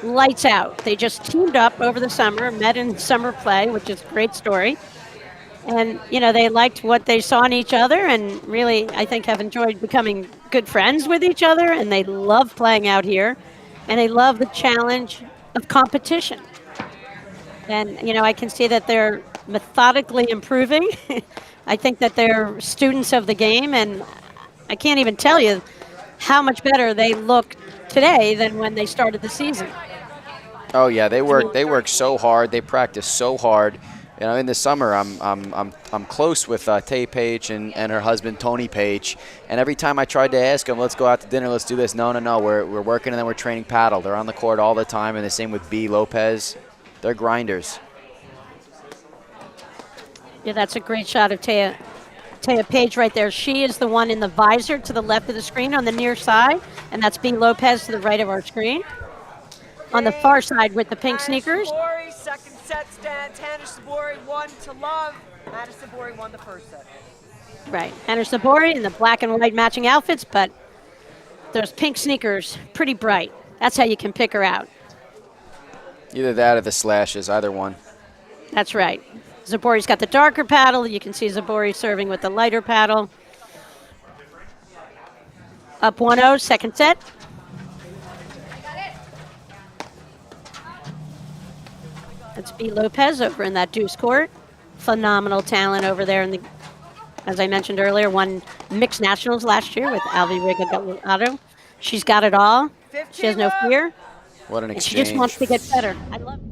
lights out. They just teamed up over the summer, met in summer play, which is a great story. And, they liked what they saw in each other and really, I think, have enjoyed becoming good friends with each other. And they love playing out here. And they love the challenge of competition. And, I can see that they're methodically improving. I think that they're students of the game. And I can't even tell you how much better they look today than when they started the season. Oh yeah, they work so hard. They practice so hard. In the summer, I'm close with Tay Pejic and her husband Tony Pejic. And every time I tried to ask them, let's go out to dinner, let's do this. No, we're working and then we're training paddle. They're on the court all the time, and the same with Lopez. They're grinders. Yeah, that's a great shot of Taya Pejic right there. She is the one in the visor to the left of the screen on the near side, and that's Lopez to the right of our screen. On the far side with the pink sneakers. Zubori, second set stands. Hanisch Zubori 1-love. Hanisch Zubori won the first set. Right. Hanisch Zubori in the black and white matching outfits, but those pink sneakers, pretty bright. That's how you can pick her out. Either that or the slashes, either one. That's right. Zubori's got the darker paddle. You can see Zubori serving with the lighter paddle. Up 1-0, second set. That's Lopez over in that deuce court. Phenomenal talent over there. As I mentioned earlier, won mixed nationals last year with Alvi Regalado. She's got it all. She has no fear. What an exchange. exchange. She just wants to get better. I love it.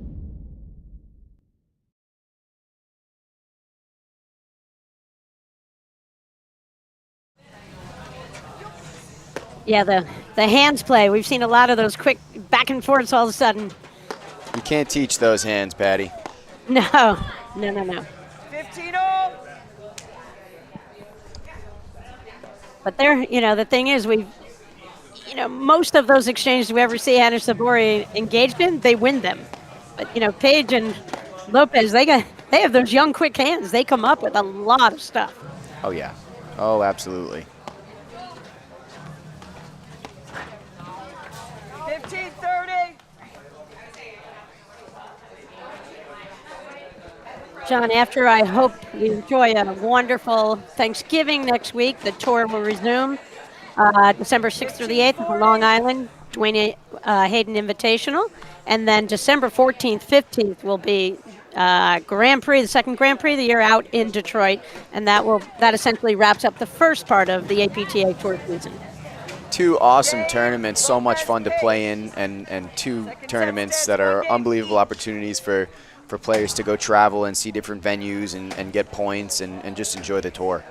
Yeah, the hands play. We've seen a lot of those quick back and forths all of a sudden. You can't teach those hands, Patty. No. 15-0. But the thing is, most of those exchanges we ever see Hanisch Zubori engaged in, they win them. But, Pejic and Lopez, they have those young, quick hands. They come up with a lot of stuff. Oh, yeah. Oh, absolutely. 15-30. John, after I hope you enjoy a wonderful Thanksgiving next week, the tour will resume December 6th through the 8th at the Long Island Dwayne Hayden Invitational. And then December 14th, 15th will be Grand Prix, the second Grand Prix of the year out in Detroit. And that essentially wraps up the first part of the APTA Tour season. 2 awesome tournaments, so much fun to play in, and 2 tournaments that are unbelievable opportunities for players to go travel and see different venues and get points and just enjoy the tour.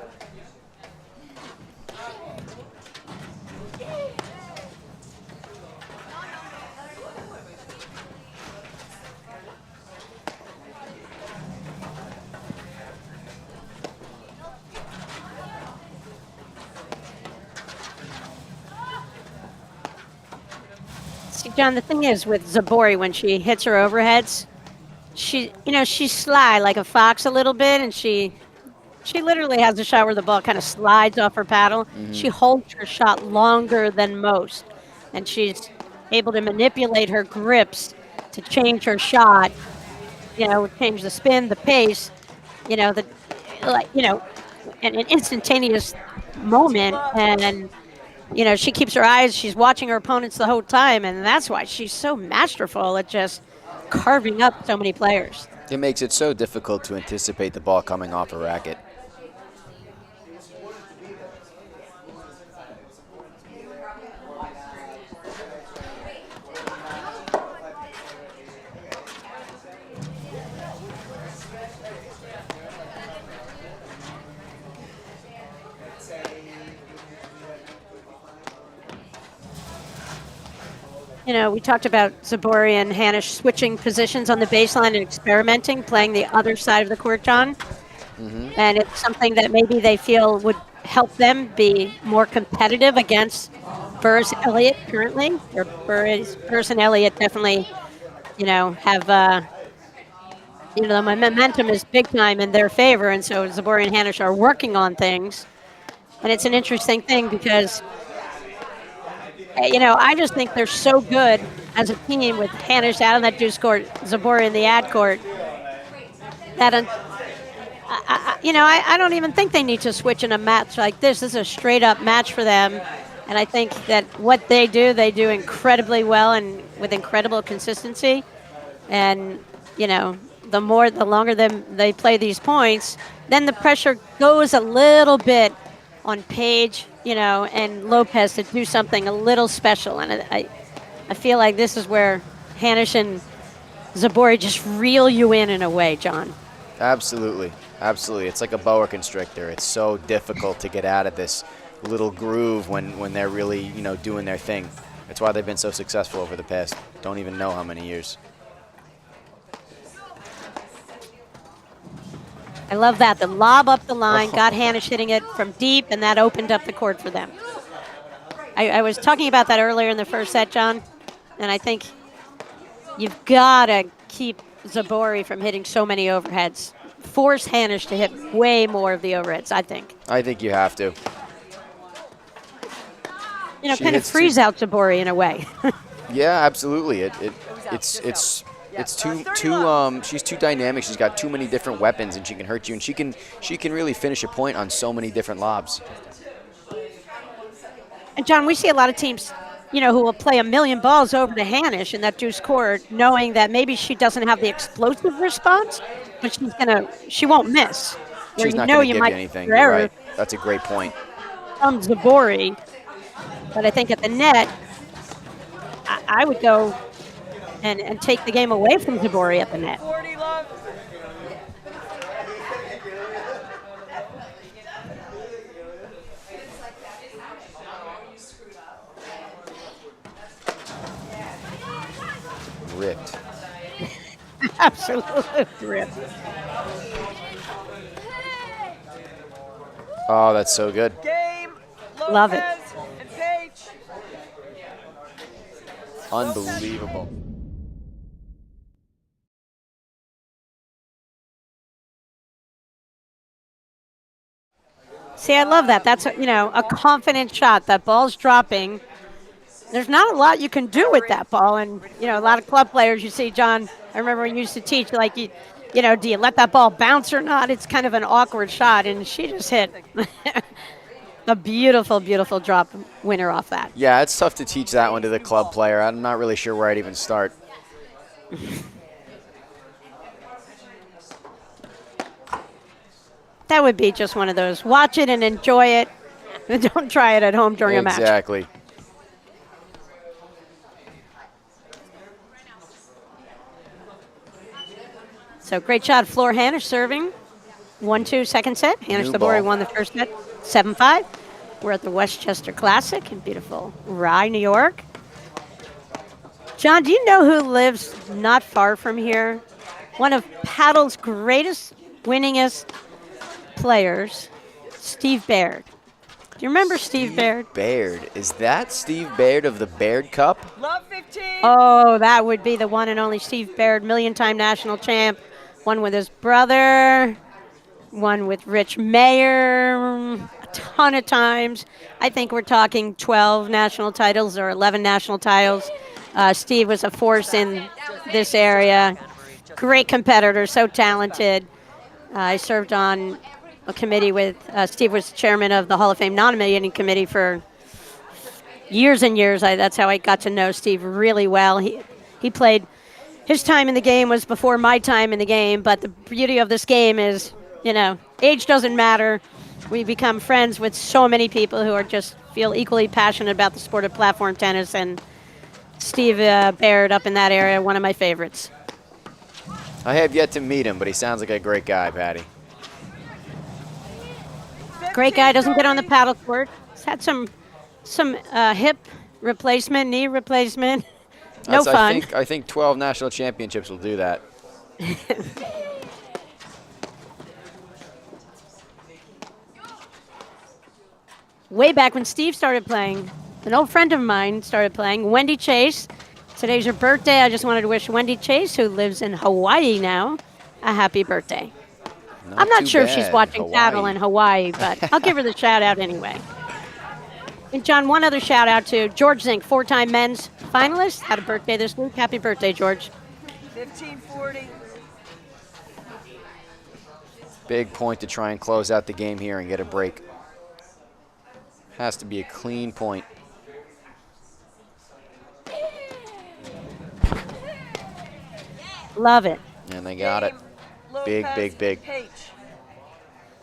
See, John, the thing is with Zubori, when she hits her overheads, she's sly like a fox a little bit, and she literally has a shot where the ball kind of slides off her paddle. Mm-hmm. She holds her shot longer than most, and she's able to manipulate her grips to change her shot, change the spin, the pace, in an instantaneous moment. And, she keeps her eyes, she's watching her opponents the whole time, and that's why she's so masterful at just carving up so many players. It makes it so difficult to anticipate the ball coming off a racket. You know, we talked about Zubori and Hanisch switching positions on the baseline and experimenting, playing the other side of the court, John. And it's something that maybe they feel would help them be more competitive against Burrs Elliott currently. Or Burrs and Elliott definitely, you know, have, you know, the momentum is big time in their favor. And so Zubori and Hanisch are working on things. And it's an interesting thing because, you know, I just think they're so good as a team with Hanisch out on that deuce court, Zubori in the ad court, that, you know, I don't even think they need to switch in a match like this. This is a straight up match for them. And I think that what they do incredibly well and with incredible consistency. And, you know, the longer they play these points, then the pressure goes a little bit on Pejic, you know, and Lopez to do something a little special. And I feel like this is where Hanisch and Zubori just reel you in a way, John. Absolutely. Absolutely. It's like a boa constrictor. It's so difficult to get out of this little groove when they're really, you know, doing their thing. That's why they've been so successful over the past don't even know how many years. I love that. The lob up the line, got Hanisch hitting it from deep, and that opened up the court for them. I was talking about that earlier in the first set, John, and I think you've got to keep Zubori from hitting so many overheads. Force Hanisch to hit way more of the overheads, I think. I think you have to. You know, She kind of hits freeze out Zubori in a way. Yeah, absolutely. It's she's too dynamic. She's got too many different weapons, and she can hurt you. And she can really finish a point on so many different lobs. And John, we see a lot of teams, you know, who will play a million balls over to Hanisch in that deuce court, knowing that maybe she doesn't have the explosive response, but she won't miss. She's not going to give you anything. You're right. That's a great point. From Zubori, but I think at the net, I would go and take the game away from Zubori at the net. 40 love. Ripped. Absolutely ripped. Oh, that's so good. Game. Lopez Love it. And Pejic. Unbelievable. See, I love that. That's, you know, a confident shot. That ball's dropping. There's not a lot you can do with that ball. And, you know, a lot of club players you see, John, I remember when you used to teach, like, you know, do you let that ball bounce or not? It's kind of an awkward shot. And she just hit a beautiful, beautiful drop winner off that. Yeah, it's tough to teach that one to the club player. I'm not really sure where I'd even start. That would be just one of those. Watch it and enjoy it. Don't try it at home during a match. Exactly. So great shot, Floor Hanisch serving. 1-2 second set. Hanisch Zubori won the first set, 7-5. We're at the Westchester Classic in beautiful Rye, New York. John, do you know who lives not far from here? One of paddle's greatest, winningest players, Steve Baird. Do you remember Steve Baird? Baird. Is that Steve Baird of the Baird Cup? Love 15. Oh, that would be the one and only Steve Baird, million-time national champ. One with his brother, one with Rich Mayer, a ton of times. I think we're talking 12 national titles or 11 national titles. Steve was a force in this area. Great competitor, so talented. I served on a committee with, Steve was chairman of the Hall of Fame nominating committee for years and years. That's how I got to know Steve really well. He played, his time in the game was before my time in the game, but the beauty of this game is, you know, age doesn't matter. We become friends with so many people who are just feel equally passionate about the sport of platform tennis, and Steve Baird up in that area, one of my favorites. I have yet to meet him, but he sounds like a great guy, Patty. Great guy, doesn't get on the paddle court. He's had some hip replacement, knee replacement. No fun. I think 12 national championships will do that. Way back when Steve started playing, an old friend of mine started playing, Wendy Chase. Today's her birthday. I just wanted to wish Wendy Chase, who lives in Hawaii now, a happy birthday. I'm not too sure if she's bad. watching paddle in Hawaii, but I'll give her the shout out anyway. And John, one other shout out to George Zink, 4-time men's finalist. Had a birthday this week. Happy birthday, George. 15-40. Big point to try and close out the game here and get a break. Has to be a clean point. Love it. And they got it. Lopez, Big. Pejic.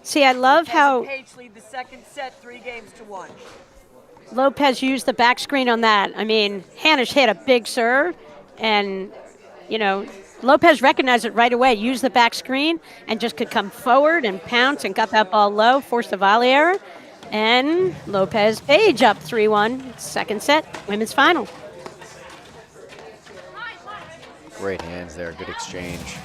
See, I love how Pejic lead the second set 3-1. Lopez used the back screen on that. I mean, Hanisch hit a big serve, and, you know, Lopez recognized it right away, used the back screen, and just could come forward and pounce and got that ball low, forced a volley error. And Lopez Page up 3-1, second set, women's final. Great hands there, good exchange.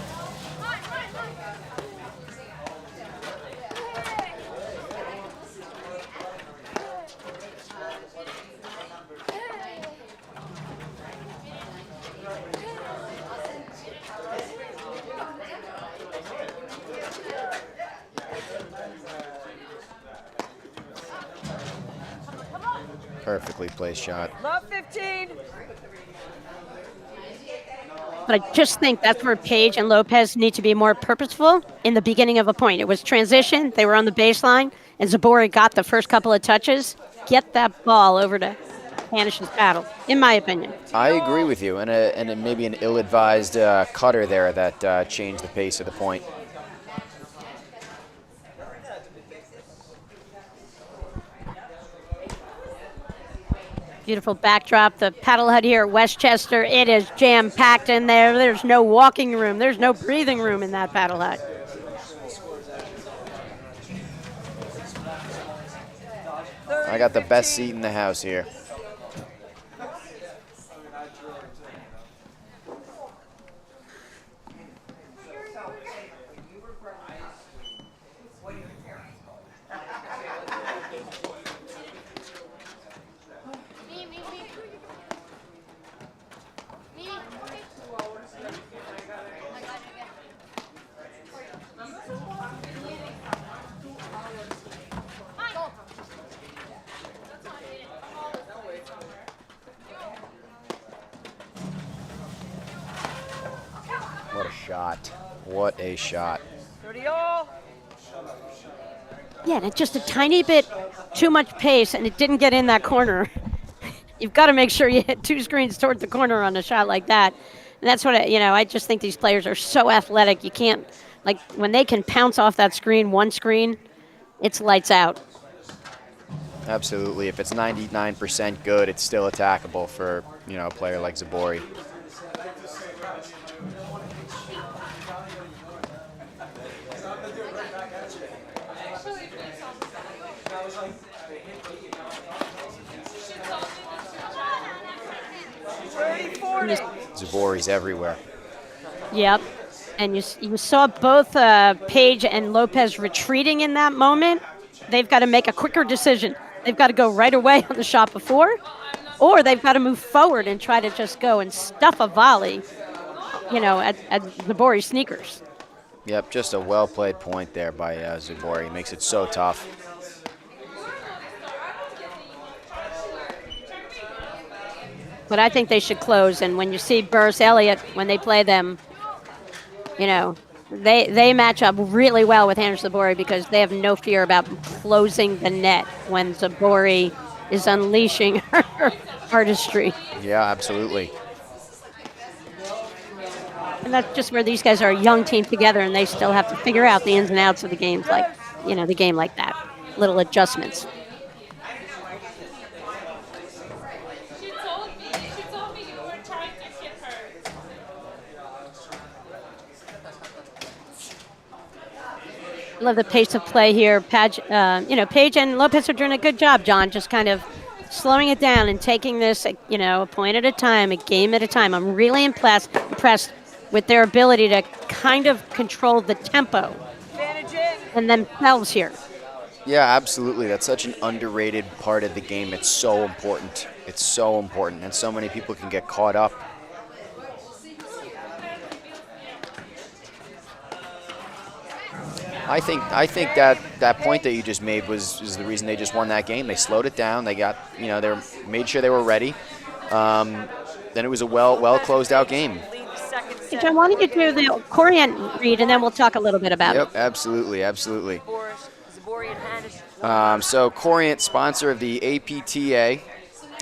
Perfectly placed shot. Love 15. But I just think that's where Page and Lopez need to be more purposeful in the beginning of a point. It was transition, they were on the baseline, and Zubori got the first couple of touches. Get that ball over to Hanisch's paddle, in my opinion. I agree with you, and maybe an ill-advised cutter there that changed the pace of the point. Beautiful backdrop. The paddle hut here at Westchester, it is jam-packed in there. There's no walking room. There's no breathing room in that paddle hut. I got the best seat in the house here. What a shot. What a shot. 30-all. Yeah, and it's just a tiny bit too much pace, and it didn't get in that corner. You've got to make sure you hit two screens toward the corner on a shot like that. And that's what, I just think these players are so athletic. You can't, when they can pounce off that screen, one screen, it's lights out. Absolutely. If it's 99% good, it's still attackable for, a player like Zubori. Zubori's everywhere. Yep. And you saw both Page and Lopez retreating in that moment. They've got to make a quicker decision. They've got to go right away on the shot before, or they've got to move forward and try to just go and stuff a volley, at Zubori's sneakers. Yep, just a well-played point there by Zubori. He makes it so tough. But I think they should close. And when you see Burris Elliott, when they play them, they match up really well with Hanisch Zubori because they have no fear about closing the net when Zubori is unleashing her artistry. Yeah, absolutely. And that's just where these guys are a young team together, and they still have to figure out the ins and outs of the games, the game like that, little adjustments. Love the pace of play here. Page and Lopez are doing a good job, John, just kind of slowing it down and taking this, you know, a point at a time, a game at a time. I'm really impressed with their ability to kind of control the tempo Advantage in. and themselves here. Yeah, absolutely. That's such an underrated part of the game. It's so important. It's so important, and so many people can get caught up. I think that point that you just made is the reason they just won that game. They slowed it down. They got, you know, they made sure they were ready. Then it was a well closed out game. Lead the second Hey, set. John, why don't you do the Corian read, and then we'll talk a little bit about it. Yep, absolutely, absolutely. Boris, Zubori, and Hanisch. So Corient, sponsor of the APTA.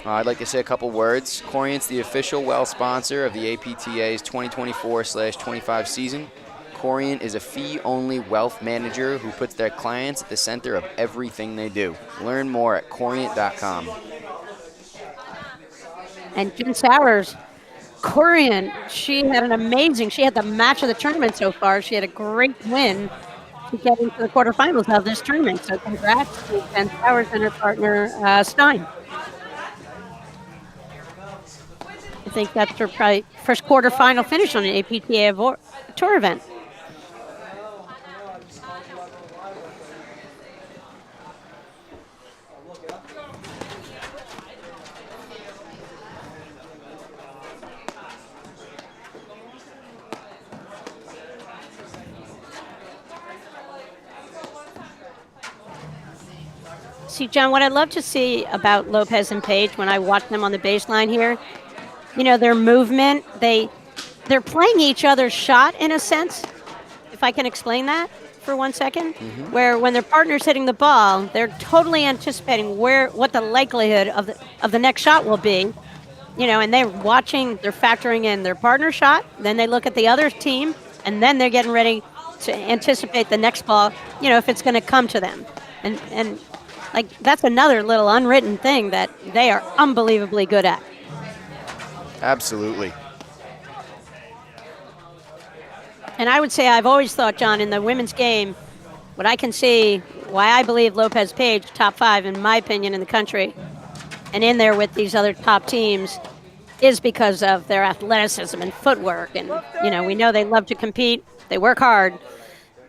I'd like to say a couple words. Corient's the official well sponsor of the APTA's 2024/25 season. Corient is a fee-only wealth manager who puts their clients at the center of everything they do. Learn more at corient.com. And Jen Sowers, Corian, she had the match of the tournament so far. She had a great win to get into the quarterfinals of this tournament. So congrats to Jen Sowers and her partner, Stein. I think that's her probably first quarterfinal finish on an APTA tour event. See, John, what I'd love to see about Lopez and Pejic when I watch them on the baseline here, you know, their movement, they're playing each other's shot in a sense, if I can explain that for 1 second, where when their partner's hitting the ball, they're totally anticipating what the likelihood of the next shot will be, you know, and they're factoring in their partner shot, then they look at the other team, and then they're getting ready to anticipate the next ball, you know, if it's going to come to them. And like, that's another little unwritten thing that they are unbelievably good at. Absolutely. And I would say I've always thought, John, in the women's game, what I can see, why I believe Lopez Pejic, top 5, in my opinion, in the country, and in there with these other top teams, is because of their athleticism and footwork. And, you know, we know they love to compete. They work hard.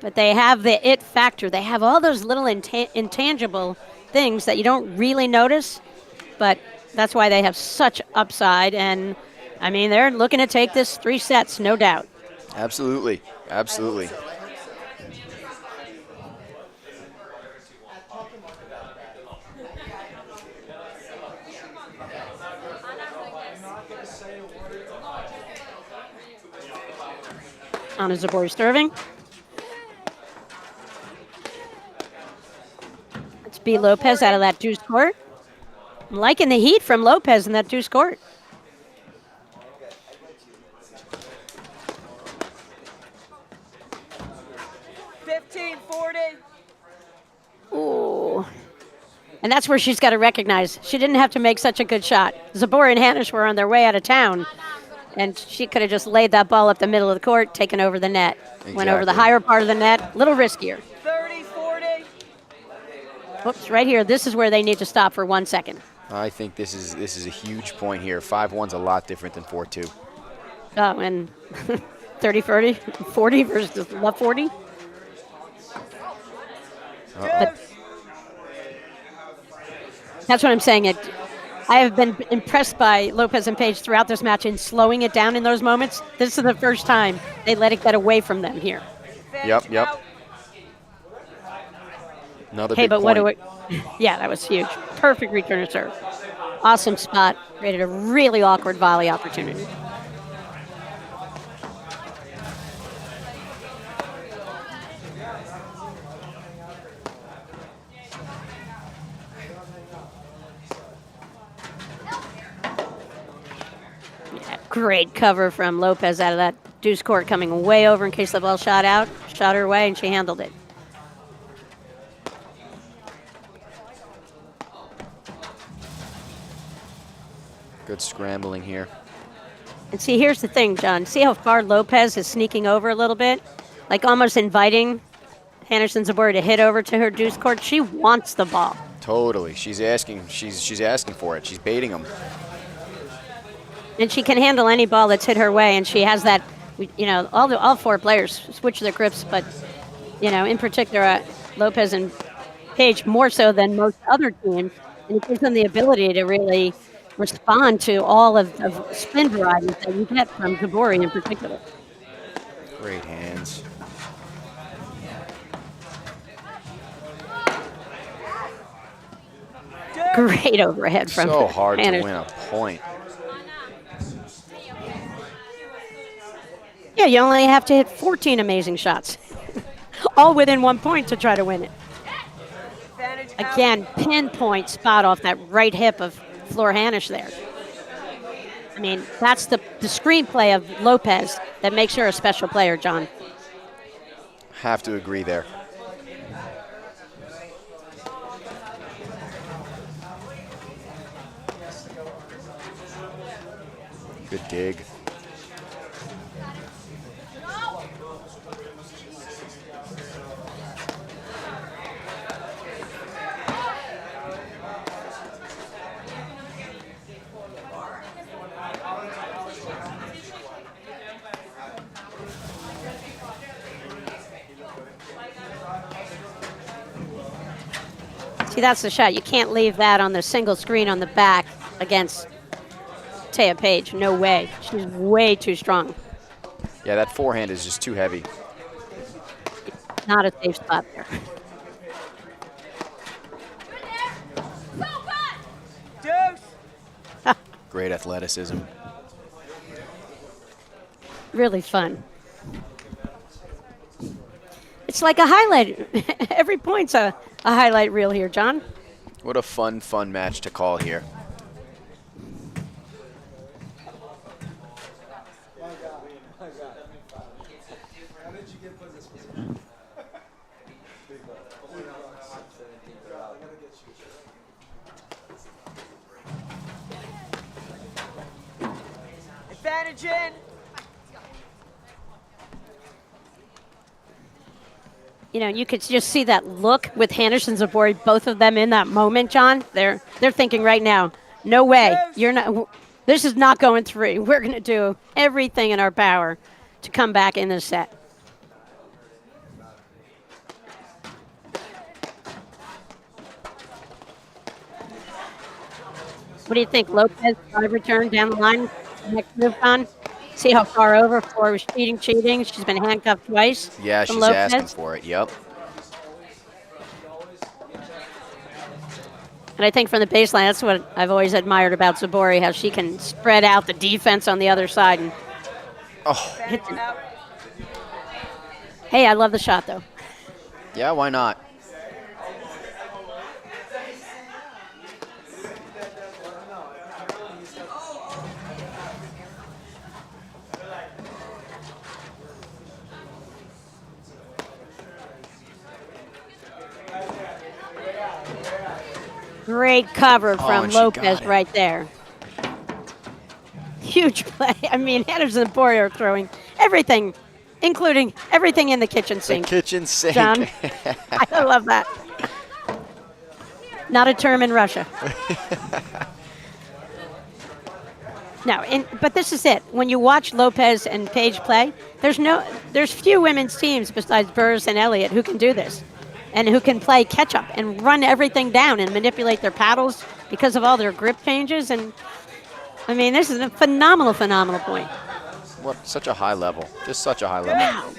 But they have the it factor. They have all those little intangible things that you don't really notice. But that's why they have such upside. And, I mean, they're looking to take this 3 sets, no doubt. Absolutely. Absolutely. On is Zubori serving. Let's be Lopez out of that deuce court. I'm liking the heat from Lopez in that deuce court. Ooh. And that's where she's got to recognize she didn't have to make such a good shot. Zubori and Hanisch were on their way out of town, and she could have just laid that ball up the middle of the court, taken over the net. Went over the higher part of the net, a little riskier. 30-40. Oops, right here. This is where they need to stop for 1 second. I think this is a huge point here. 5-1's a lot different than 4-2. Oh, and 30-40, 40 versus love 40. But that's what I'm saying. I have been impressed by Lopez and Pejic throughout this match in slowing it down in those moments. This is the first time they let it get away from them here. Yep. Another Hey, big but point. what do we? Yeah, that was huge. Perfect return to serve. Awesome spot. Created a really awkward volley opportunity. Yeah, great cover from Lopez out of that deuce court, coming way over in case the ball shot her way, and she handled it. Good scrambling here. And see, here's the thing, John. See how far Lopez is sneaking over a little bit? Like almost inviting Hanisch and Zubori to hit over to her deuce court. She wants the ball. Totally. She's asking for it. She's baiting him. And she can handle any ball that's hit her way, and she has that. You know, all 4 players switch their grips, but you know, in particular, Lopez and Pejic more so than most other teams, and it gives them the ability to really respond to all of spin varieties that you get from Zubori in particular. Great hands. Great overhead from So hard Hanisch. to win a point. Yeah, you only have to hit 14 amazing shots, all within 1 point to try to win it. Advantage out. Again, pinpoint spot off that right hip of Floor Hanisch there. I mean, that's the screenplay of Lopez that makes her a special player, John. Have to agree there. Good dig. See, that's the shot. You can't leave that on the single screen on the back against Pejic. No way. She's way too strong. Yeah, that forehand is just too heavy. Not a safe spot there. Deuce. Great athleticism. Really fun. It's like a highlight. Every point's a highlight reel here, John. What a fun match to call here. Advantage in. You know, you could just see that look with Hanisch and Zubori, both of them in that moment, John. They're thinking right now, no way, you're not. This is not going through. We're going to do everything in our power to come back in this set. What do you think, Lopez drive return down the line, next move on? See how far over? Floor was cheating. She's been handcuffed twice. Yeah, from she's Lopez. asking for it. Yep. And I think from the baseline, that's what I've always admired about Zubori, how she can spread out the defense on the other side. And Oh, Advantage out. hey, I love the shot, though. yeah, why not? Great cover from and she got Lopez it. right there. Huge play. I mean, Hanisch and Zubori are throwing everything, including everything in the kitchen The sink. kitchen sink. John, I love that. Not a term in Russia. No, but this is it. When you watch Lopez and Pejic play, there's few women's teams besides Burrs and Elliott who can do this, and who can play catch up and run everything down and manipulate their paddles because of all their grip changes. And I mean, this is a phenomenal point. What? Such a high level. Just such a high level. Wow.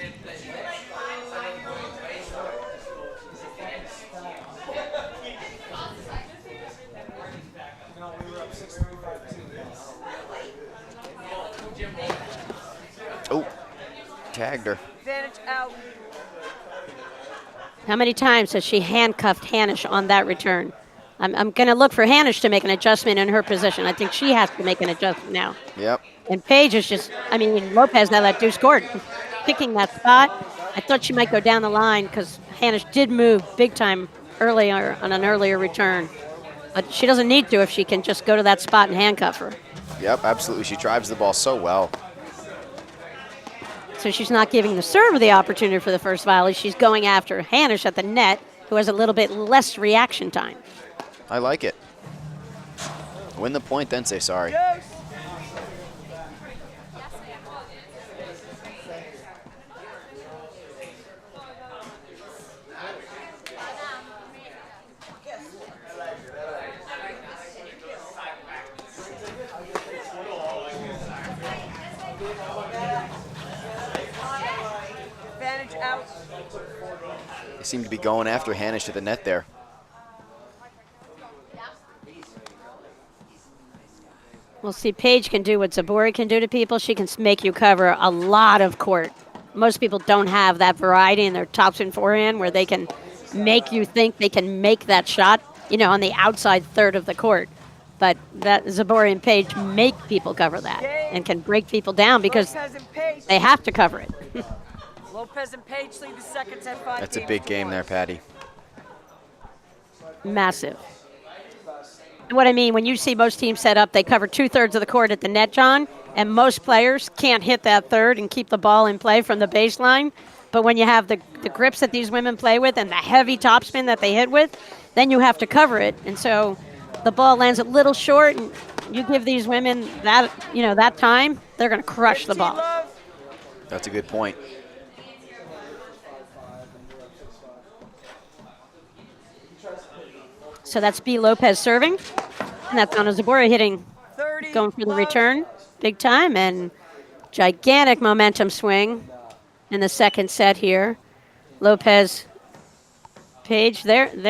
Oh, tagged her. Advantage out. How many times has she handcuffed Hanisch on that return? I'm going to look for Hanisch to make an adjustment in her position. I think she has to make an adjustment now. Yep. And Pejic is just, I mean, Lopez now that deuce scored, picking that spot. I thought she might go down the line because Hanisch did move big time earlier on an earlier return. But she doesn't need to if she can just go to that spot and handcuff her. Yep, absolutely. She drives the ball so well. So she's not giving the server the opportunity for the first volley. She's going after Hanisch at the net, who has a little bit less reaction time. I like it. Win the point, then say sorry. Deuce. Advantage out. They seem to be going after Hanisch to the net there. We'll see. Pejic can do what Zubori can do to people. She can make you cover a lot of court. Most people don't have that variety in their topspin forehand where they can make you think they can make that shot, you know, on the outside third of the court. But that Zubori and Pejic make people cover that and can break people down because Lopez and Pejic. they have to cover it. Lopez and Pejic lead the second set 5 That's a games big to game 1. there, Patty. Massive. What I mean, when you see most teams set up, they cover 2/3 of the court at the net, John, and most players can't hit that third and keep the ball in play from the baseline. But when you have the grips that these women play with and the heavy topspin that they hit with, then you have to cover it. And so the ball lands a little short, and you give these women that, you know, that time, they're going to crush the ball. Love. That's a good point. So that's B. Lopez serving, and that's Anna Zubori hitting, 30. going for the love. return big time, and gigantic momentum swing in the second set here. Lopez, Pejic,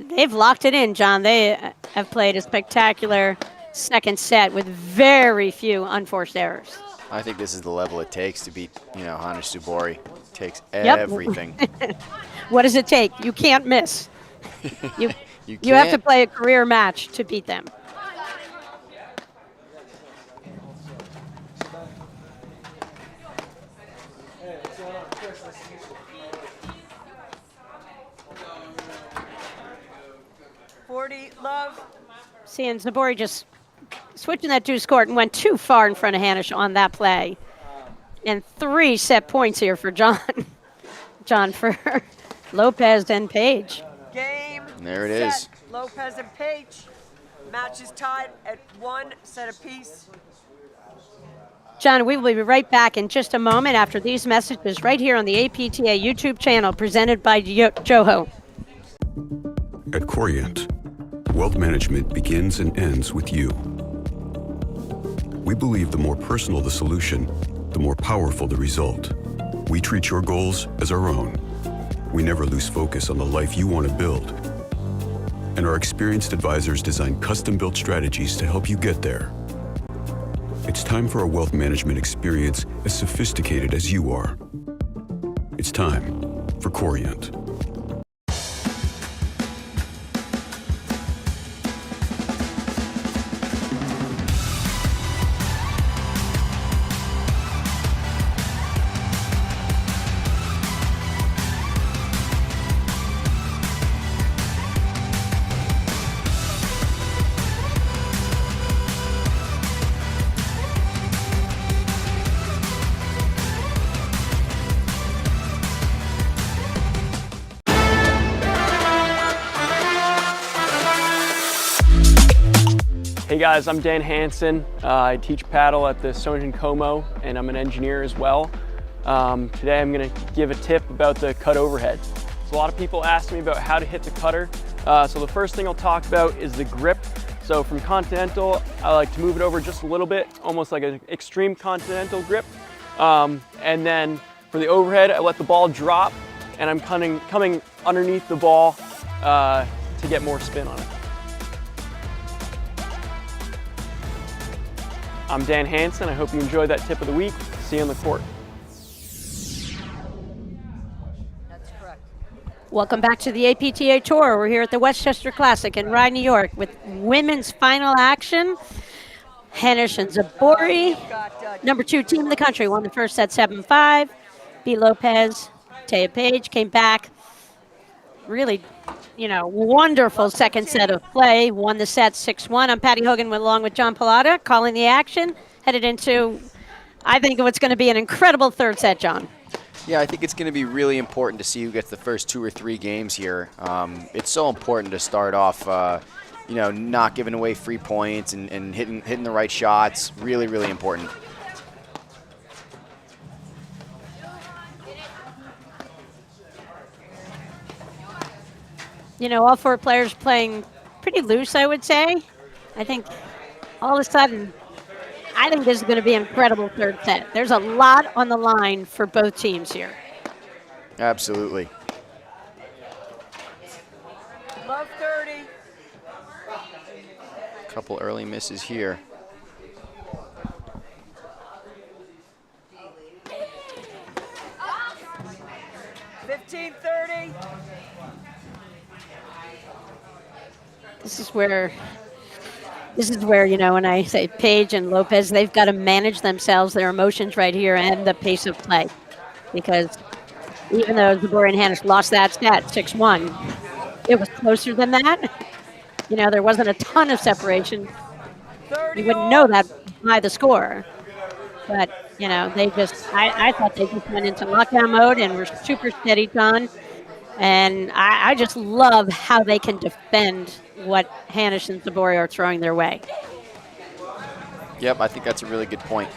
they've locked it in, John. They have played a spectacular second set with very few unforced errors. I think this is the level it takes to beat, you know, Hanisch Zubori. Takes Yep. everything. What does it take? You can't miss. You You have to can't. play a career match to beat them. Love. See, and Zubori just switching that deuce court and went too far in front of Hanisch on that play. And 3 set points here for John. John for Lopez and Pejic. Game. There it is. set. Lopez and Pejic. Match is tied at 1 set apiece. John, we will be right back in just a moment after these messages right here on the APTA YouTube channel presented by Joho. At Corient, wealth management begins and ends with you. We believe the more personal the solution, the more powerful the result. We treat your goals as our own. We never lose focus on the life you want to build. And our experienced advisors design custom-built strategies to help you get there. It's time for a wealth management experience as sophisticated as you are. It's time for Corient. Hey guys, I'm Dan Hansen. I teach paddle at the Sonjin Como, and I'm an engineer as well. Today I'm going to give a tip about the cut overhead. So a lot of people ask me about how to hit the cutter. So the first thing I'll talk about is the grip. So from continental, I like to move it over just a little bit, almost like an extreme continental grip. And then for the overhead, I let the ball drop, and I'm coming underneath the ball to get more spin on it. I'm Dan Hansen. I hope you enjoyed that tip of the week. See you on the court. That's correct. Welcome back to the APTA Tour. We're here at the Westchester Classic in Rye, New York with women's final action. Hanisch and Zubori, number 2 team in the country, won the first set 7-5. B. Lopez, Pejic came back. Really, wonderful second set of play. Won the set 6-1. I'm Patty Hogan along with John Pallotta calling the action. Headed into, I think, what's going to be an incredible third set, John. Yeah, I think it's going to be really important to see who gets the first 2 or 3 games here. It's so important to start off, you know, not giving away free points and hitting the right shots. Really, really important. You know, all 4 players playing pretty loose, I would say. I think all of a sudden, I think this is going to be an incredible third set. There's a lot on the line for both teams here. Absolutely. Love 30. Couple early misses here. $15, $30. This is where, you know, when I say Pejic and Lopez, they've got to manage themselves, their emotions right here, and the pace of play. Because even though Zubori and Hanisch lost that stat 6-1, it was closer than that. You know, there wasn't a ton of separation. You wouldn't know that by the score. But, you know, they just, I thought they just went into lockdown mode and were super steady on. And I just love how they can defend what Hanisch and Zubori are throwing their way. Yep, I think that's a really good point.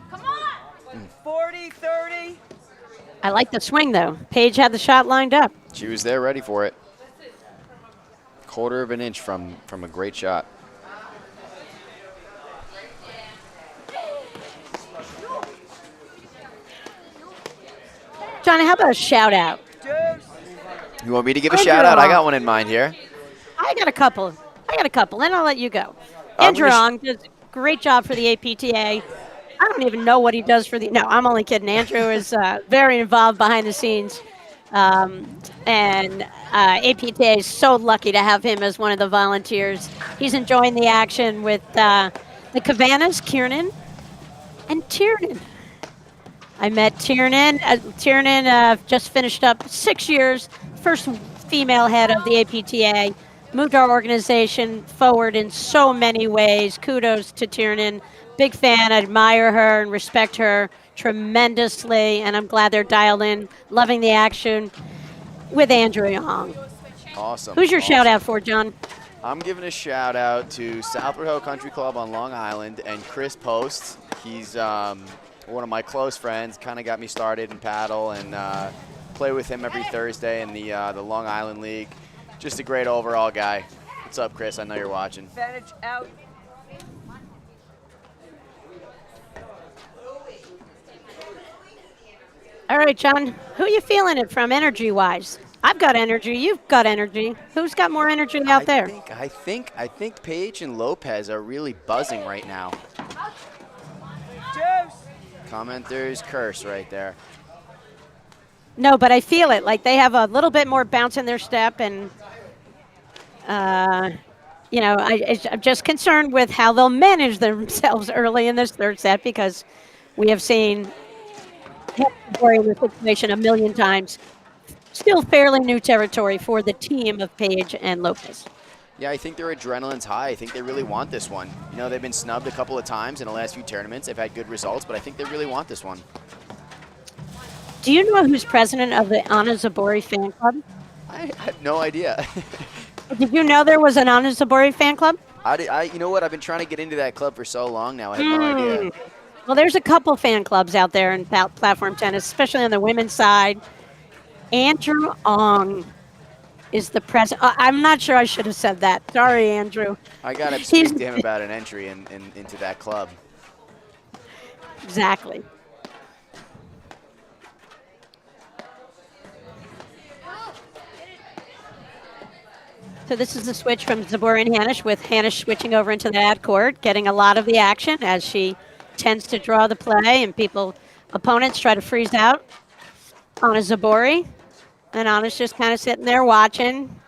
Come on. 40, 30. I like the swing, though. Pejic had the shot lined up. She was there ready for it. Quarter of an inch from a great shot. Johnny, how about a shout out? You want me to give a shout out? I got one in mind here. I got a couple, then I'll let you go. I'm Andrew gonna Ong does a great job for the APTA. I don't even know what he does for the. No, I'm only kidding. Andrew is very involved behind the scenes. And APTA is so lucky to have him as one of the volunteers. He's enjoying the action with the Cavanas, Kiernan, and Tiernan. I met Tiernan. Tiernan just finished up 6 years, first female head of the APTA, moved our organization forward in so many ways. Kudos to Tiernan. Big fan. I admire her and respect her tremendously, and I'm glad they're dialed in, loving the action with Andrew Young. Awesome. Who's your awesome. shout out for, John? I'm giving a shout out to Southwood Hill Country Club on Long Island and Chris Post. He's one of my close friends, kind of got me started in paddle, and play with him every Thursday in the Long Island League. Just a great overall guy. What's up, Chris? I know you're watching. Advantage out. All right, John, who are you feeling it from energy-wise? I've got energy. You've got energy. Who's got more energy out there? I think Pejic and Lopez are really buzzing right now. Juice. Commenter's curse right there. No, but I feel it. Like they have a little bit more bounce in their step, and you know, I'm just concerned with how they'll manage themselves early in this third set, because we have seen Zubori in this situation a million times. Still fairly new territory for the team of Pejic and Lopez. Yeah, I think their adrenaline's high. I think they really want this one. You know, they've been snubbed a couple of times in the last few tournaments. They've had good results, but I think they really want this one. Do you know who's president of the Anna Zubori fan club? I have no idea. Did you know there was an Anna Zubori fan club? You know what? I've been trying to get into that club for so long now. I have no idea. Well, there's a couple fan clubs out there in platform tennis, especially on the women's side. Andrew Ong is the president. I'm not sure I should have said that. Sorry, Andrew. I got to speak to him about an entry into that club. Exactly. So this is the switch from Zubori and Hanisch, with Hanisch switching over into the ad court, getting a lot of the action as she tends to draw the play, and opponents try to freeze out on a Zubori. And Anna's just kind of sitting there watching.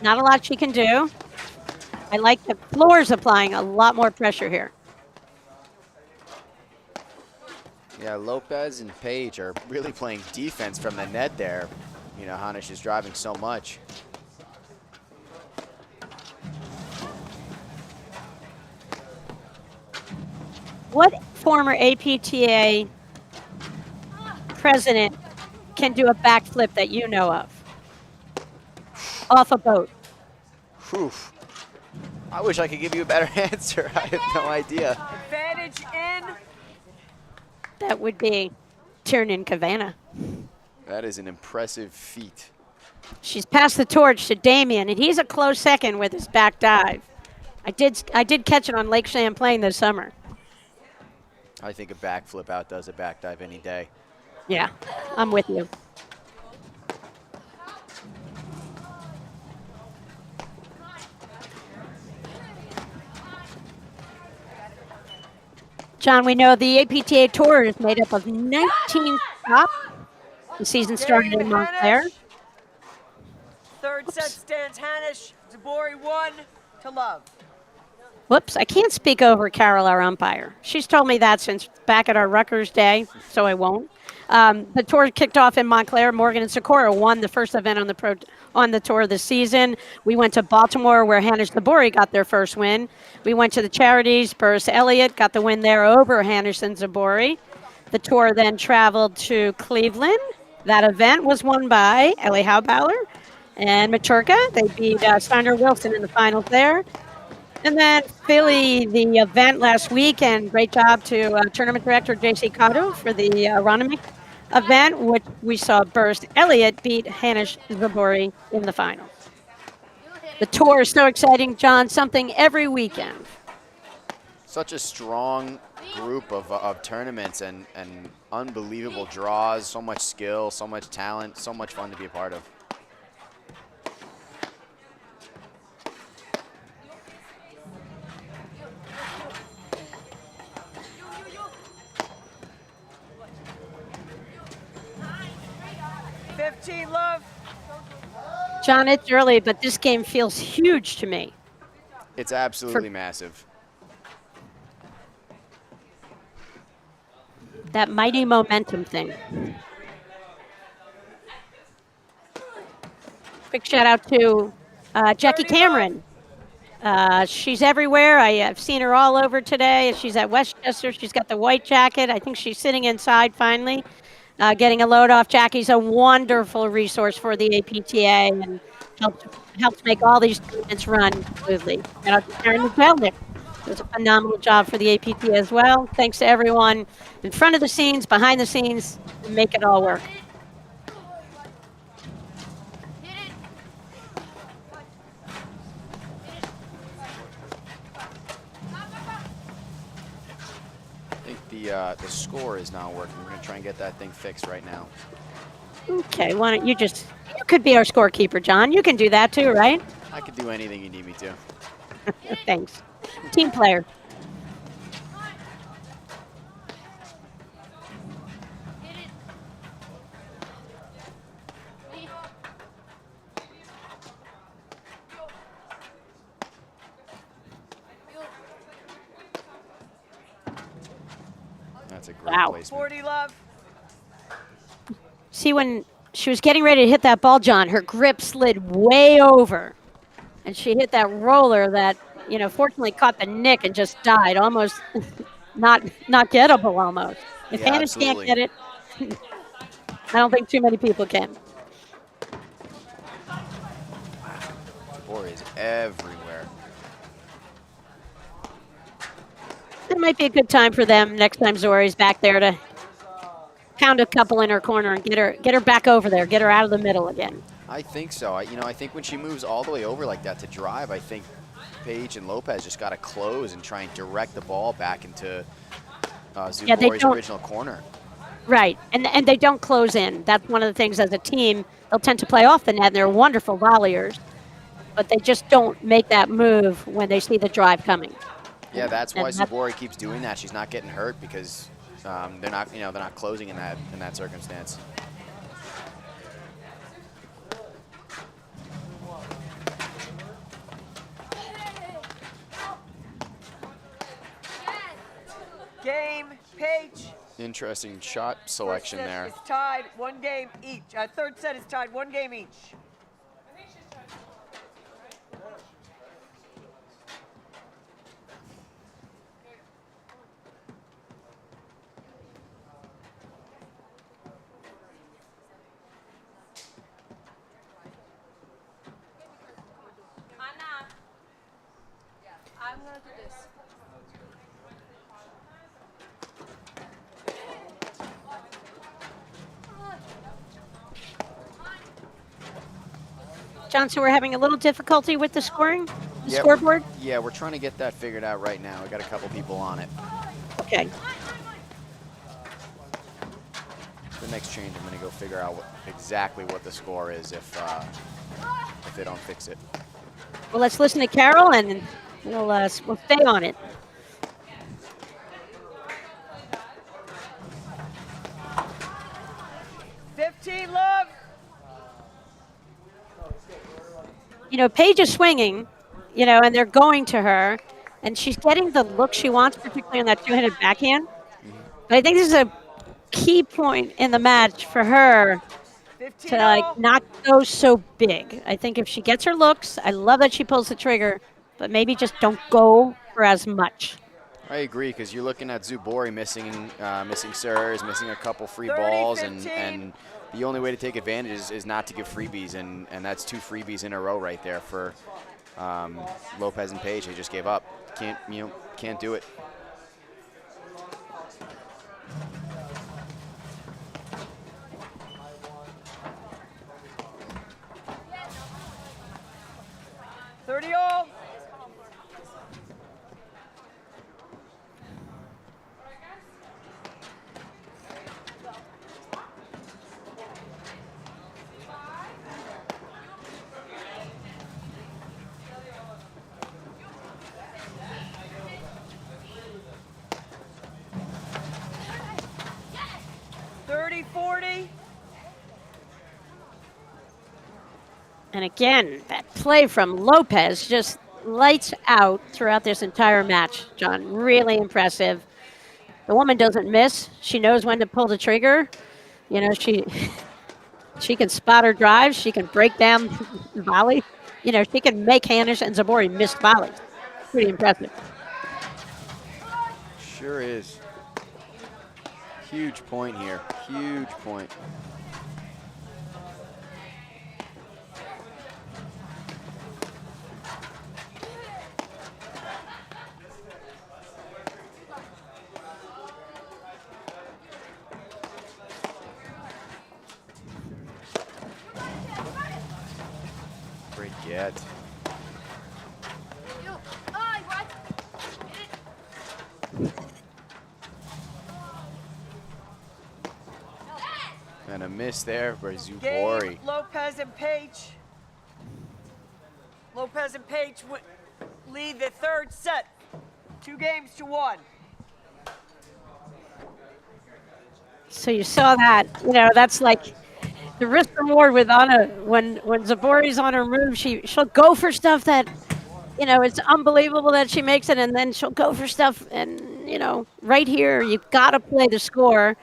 Not a lot she can do. I like the floor's applying a lot more pressure here. Yeah, Lopez and Pejic are really playing defense from the net there. You know, Hanisch is driving so much. What former APTA president can do a backflip that you know of? Off a boat. Whew. I wish I could give you a better answer. I have no idea. Advantage in. That would be Tiernan Cavana. That is an impressive feat. She's passed the torch to Damien, and he's a close second with his back dive. I did catch it on Lake Champlain this summer. I think a backflip outdoes a back dive any day. Yeah, I'm with you. John, we know the APTA Tour is made up of 19 stops. The season started in Montclair. Third set stands Hanisch. Zubori 1 to love. Whoops, I can't speak over Carol, our umpire. She's told me that since back at our Rutgers day, so I won't. The tour kicked off in Montclair. Morgan and Sikora won the first event on the tour this season. We went to Baltimore, where Hanisch Zubori got their first win. We went to the Charities. Burris Elliott got the win there over Hanisch and Zubori. The tour then traveled to Cleveland. That event was won by Ellie Haubauer and Maturka. They beat Steiner Wilson in the finals there. And then Philly, the event last week, and great job to tournament director J.C. Cotto for the Aronimink event, which we saw Burst Elliott beat Hanisch Zubori in the finals. The tour is so exciting, John, something every weekend. Such a strong group of tournaments and unbelievable draws, so much skill, so much talent, so much fun to be a part of. Love. John, it's early, but this game feels huge to me. It's absolutely massive. That mighty momentum thing. Quick shout out to Jackie Cameron. She's everywhere. I've seen her all over today. She's at Westchester. She's got the white jacket. I think she's sitting inside finally. Getting a load off. Jackie's a wonderful resource for the APTA and helps make all these tournaments run smoothly. And out to Karen McDelnick does a phenomenal job for the APTA as well. Thanks to everyone in front of the scenes, behind the scenes, to make it all work. The score is not working. We're going to try and get that thing fixed right now. Okay, why don't you could be our scorekeeper, John. You can do that too, right? I could do anything you need me to. Thanks. Team player. That's a great placement. 40 love. See, when she was getting ready to hit that ball, John, her grip slid way over. And she hit that roller that, fortunately caught the nick and just died. Almost not gettable almost. If Yeah, Hanisch can't absolutely. get it, I don't think too many people can. Zubori is everywhere. It might be a good time for them next time Zori's back there to pound a couple in her corner and get her back over there, get her out of the middle again. I think so. I think when she moves all the way over like that to drive, I think Pejic and Lopez just got to close and try and direct the ball back into Zubori's original corner. Right, and they don't close in. That's one of the things as a team, they'll tend to play off the net, and they're wonderful volleyers, but they just don't make that move when they see the drive coming. Yeah, that's why Zubori keeps doing that. She's not getting hurt because they're not closing in that circumstance. Page. Interesting shot First selection set there. is tied 1 game each. Third set is tied 1 game each. I'm gonna do this. John, so we're having a little difficulty with the scoring, the Yep. scoreboard? Yeah, we're trying to get that figured out right now. We got a couple people on it. Okay. The next change, I'm going to go figure out exactly what the score is if they don't fix it. Well, let's listen to Carol, and we'll stay on it. Love. You know, Paige is swinging, you know, and they're going to her, and she's getting the look she wants, particularly on that two-handed backhand. But I think this is a key point in the match for her 15 to like not go so big. I think if she gets her looks, I love that she pulls the trigger, but maybe just don't go for as much. I agree, because you're looking at Zubori missing serves, missing a couple free 30, balls, 15. and the only way to take advantage is not to give freebies, and that's 2 freebies in a row right there for Lopez and Page. They just gave up. Can't do it. All. And again, that play from Lopez just lights out throughout this entire match, John. Really impressive. The woman doesn't miss. She knows when to pull the trigger. You know, she can spot her drive. She can break down the volley. You know, she can make Hanisch and Zubori miss volleys. Pretty impressive. Sure is. Huge point here. Huge point. Great get. And a miss there for Zubori. Game, Lopez and Page. Lopez and Page lead the third set. 2 games to 1. So you saw that. You know, that's like the risk reward with Anna. When Zubori's on her move, she'll go for stuff that, you know, it's unbelievable that she makes it, and then she'll go for stuff, and, you know, right here, you've got to play the score.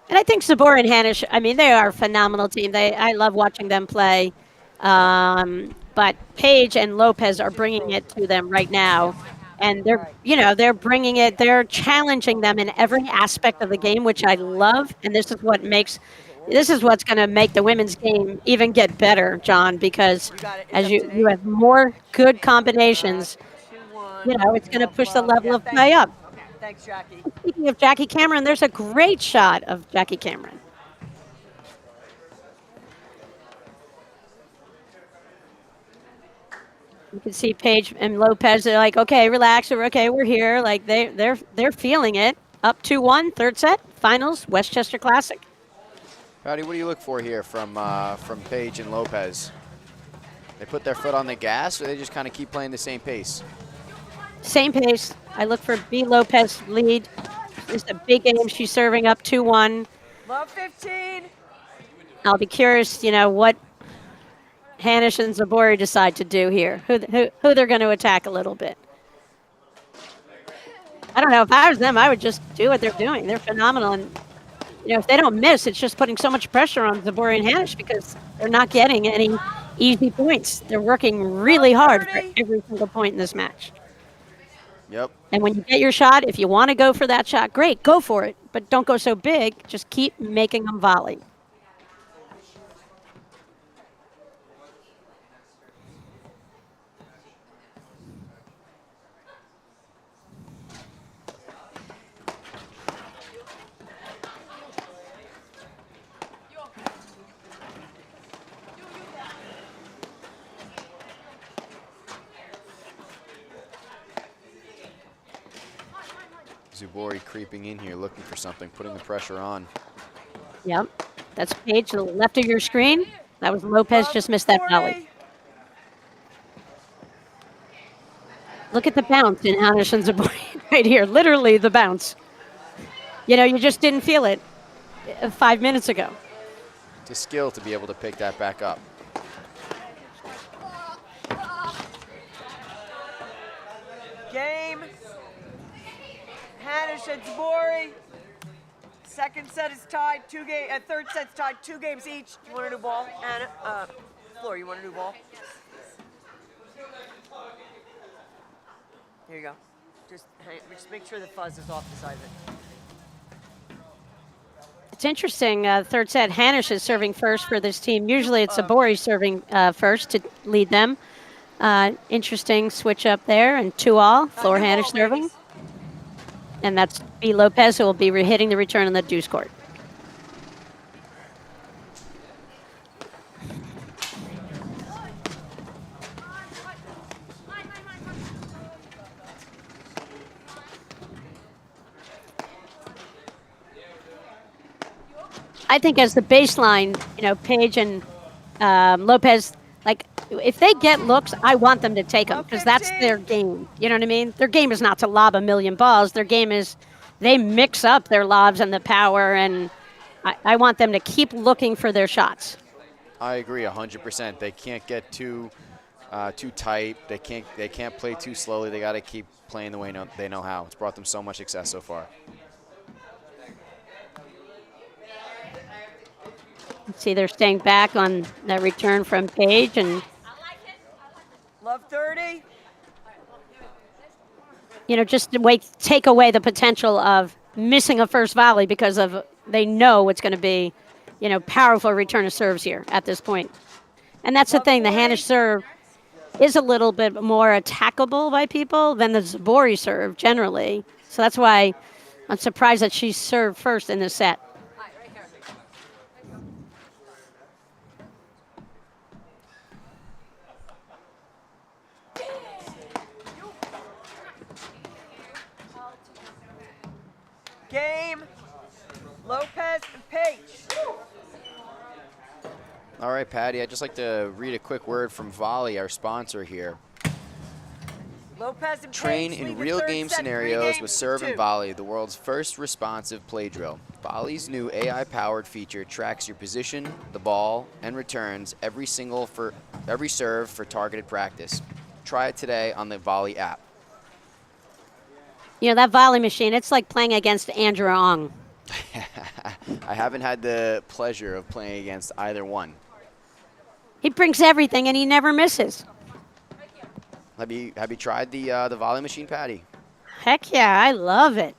And I think Zubori and Hanisch, I mean, they are a phenomenal team. I love watching them play. But Page and Lopez are bringing it to them right now. And they're bringing it, they're challenging them in every aspect of the game, which I love. And this is what's going to make the women's game even get better, John, because as you have more good combinations, you know, it's going to push the level of play up. Thanks, Jackie. Speaking of Jackie Cameron, there's a great shot of Jackie Cameron. You can see Paige and Lopez. They're like, okay, relax. Okay, we're here. Like they're feeling it. Up 2-1, third set, finals, Westchester Classic. Patty, what do you look for here from Page and Lopez? They put their foot on the gas, or they just kind of keep playing the same pace? Same pace. I look for B. Lopez lead. It's a big game. She's serving up 2-1. Love 15. I'll be curious, you know, what Hanisch and Zubori decide to do here. Who they're going to attack a little bit. I don't know. If I was them, I would just do what they're doing. They're phenomenal. And, if they don't miss, it's just putting so much pressure on Zubori and Hanisch because they're not getting any easy points. They're working really hard for every single point in this match. Yep. And when you get your shot, if you want to go for that shot, great, go for it. But don't go so big. Just keep making them volley. Zubori creeping in here, looking for something, putting the pressure on. Yep. That's Pejic to the left of your screen. That was Lopez, just missed that volley. Look at the bounce in Hanisch and Zubori right here. Literally the bounce. You just didn't feel it 5 minutes ago. It's a skill to be able to pick that back up. Game. Hanisch and Zubori. Second set is tied. Third set's tied. 2 games each. You want a new ball? Anna, Floor, you want a new ball? Here you go. Just make sure the fuzz is off the side of it. It's interesting. Third set, Hanisch is serving first for this team. Usually it's Zubori serving first to lead them. Interesting switch up there, and 2-all. Floor Hanisch serving. And that's B. Lopez, who will be hitting the return on the deuce court. I think as the baseline, Pejic and Lopez, if they get looks, I want them to take them because that's their game. You know what I mean? Their game is not to lob a million balls. Their game is they mix up their lobs and the power, and I want them to keep looking for their shots. I agree 100%. They can't get too tight. They can't play too slowly. They got to keep playing the way they know how. It's brought them so much success so far. See, they're staying back on that return from Pejic, and Love 30. Just to take away the potential of missing a first volley because they know it's going to be, powerful return of serves here at this point. And that's the thing, the Hanisch serve is a little bit more attackable by people than the Zubori serve generally. So that's why I'm surprised that she served first in this set. Game. Lopez and Pejic. All right, Patty, I'd just like to read a quick word from Volley, our sponsor here. Lopez and Train Pejic in lead the real third game set, 3 scenarios games with to serve and 2. volley, the world's first responsive play drill. Volley's new AI-powered feature tracks your position, the ball, and returns every serve for targeted practice. Try it today on the Volley app. That volley machine, it's like playing against Andrew Ong. I haven't had the pleasure of playing against either one. He brings everything and he never misses. Have you tried the volley machine, Patty? Heck yeah, I love it.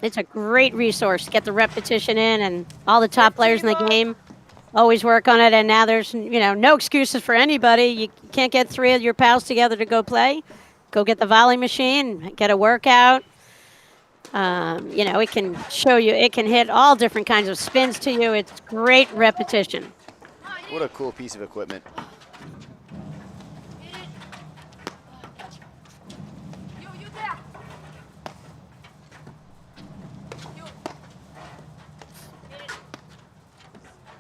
It's a great resource to get the repetition in, and all the top players in the game always work on it, and now there's no excuses for anybody. You can't get 3 of your pals together to go play. Go get the volley machine, get a workout. It can show you, it can hit all different kinds of spins to you. It's great repetition. What a cool piece of equipment.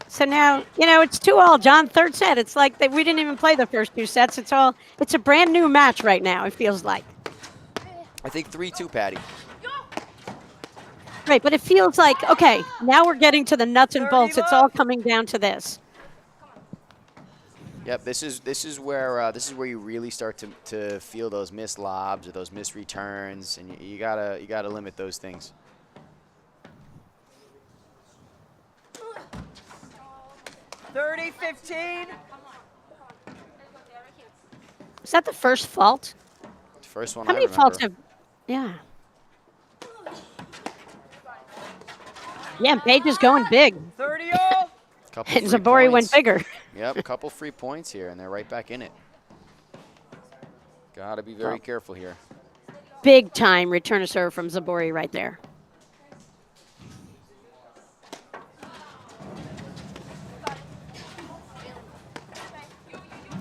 So now, it's 2-all, John, third set. It's like we didn't even play the first 2 sets. It's a brand new match right now, it feels like. I think 3-2, Patty. Right, but it feels like, okay, now we're getting to the nuts and bolts. It's all coming down to this. Yep, this is where you really start to feel those missed lobs or those missed returns, and you gotta limit those things. $30-15. Is that the first fault? First one How I many remember. faults have? Yeah. Yeah, Page is going big. 30-all. Couple And free Zubori went points. bigger. Yep, a couple free points here, and they're right back in it. Gotta be very careful here. Big time return to serve from Zubori right there.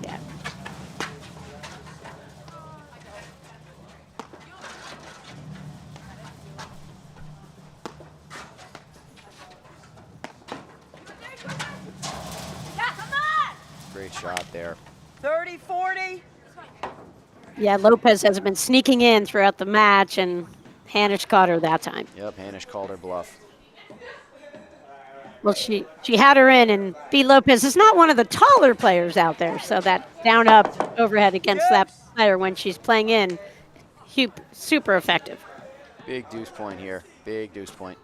Yeah. Great shot there. 30-40. Yeah, Lopez has been sneaking in throughout the match, and Hanisch caught her that time. Yep, Hanisch called her bluff. Well, she had her in, and B. Lopez is not one of the taller players out there, so that down-up overhead against that player when she's playing in, super effective. Big deuce point here. Big deuce point.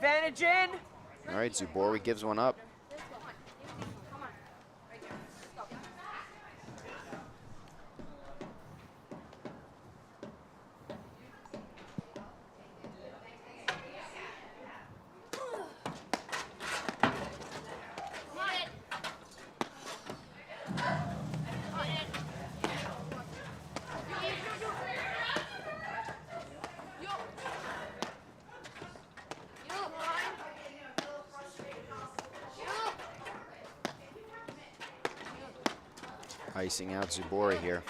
Advantage in. All right, Zubori gives one up. Icing out Zubori here.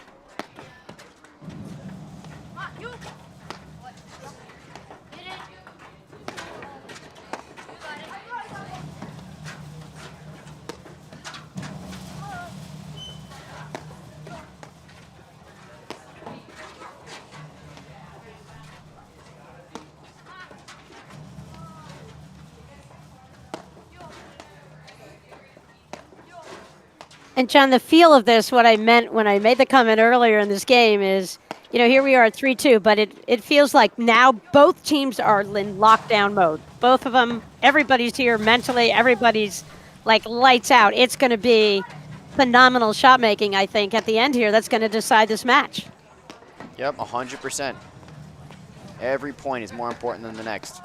And John, the feel of this, what I meant when I made the comment earlier in this game is, here we are at 3-2, but it feels like now both teams are in lockdown mode. Both of them, everybody's here mentally, everybody's like lights out. It's going to be phenomenal shot making, I think, at the end here that's going to decide this match. Yep, 100%. Every point is more important than the next.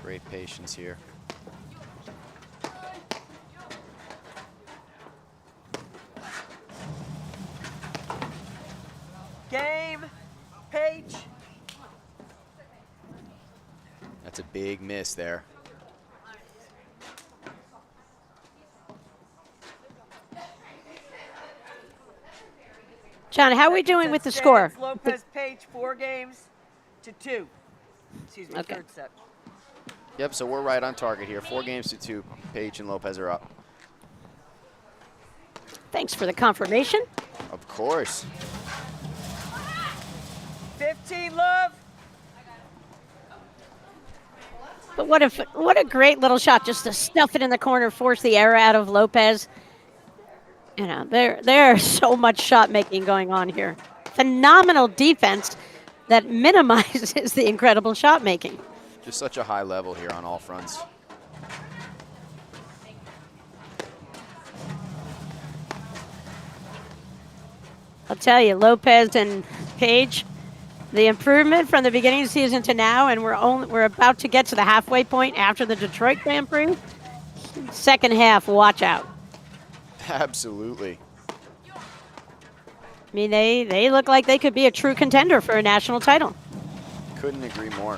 Great patience here. Game. Page. That's a big miss there. John, how are we doing with the score? Lopez Page 4-2. Excuse me, Okay. third set. Yep, so we're right on target here. 4-2. Page and Lopez are up. Thanks for the confirmation. Of course. 15 love. But what a great little shot, just to stuff it in the corner, force the error out of Lopez. There's so much shot making going on here. Phenomenal defense that minimizes the incredible shot making. Just such a high level here on all fronts. I'll tell you, Lopez and Page, the improvement from the beginning of the season to now, and we're about to get to the halfway point after the Detroit Grand Prix. Second half, watch out. Absolutely. I mean, they look like they could be a true contender for a national title. Couldn't agree more.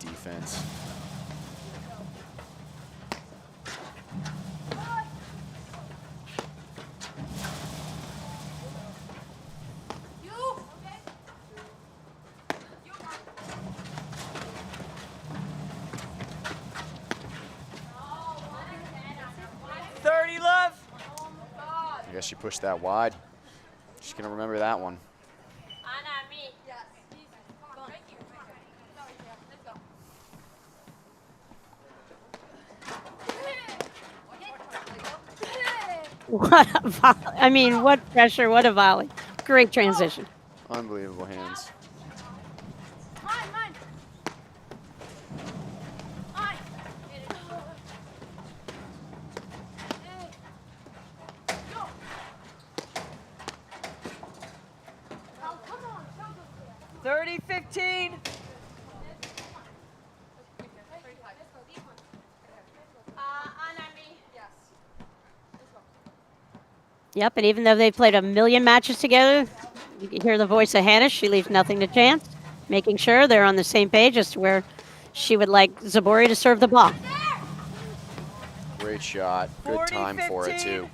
defense. I guess she pushed that wide. She's gonna remember that one. What a volley. I mean, what pressure, what a volley. Great transition. Unbelievable hands. Yep, and even though they've played a million matches together, you can hear the voice of Hanisch. She leaves nothing to chance, making sure they're on the same page as to where she would like Zubori to serve the ball. Great shot. Good time for it, too.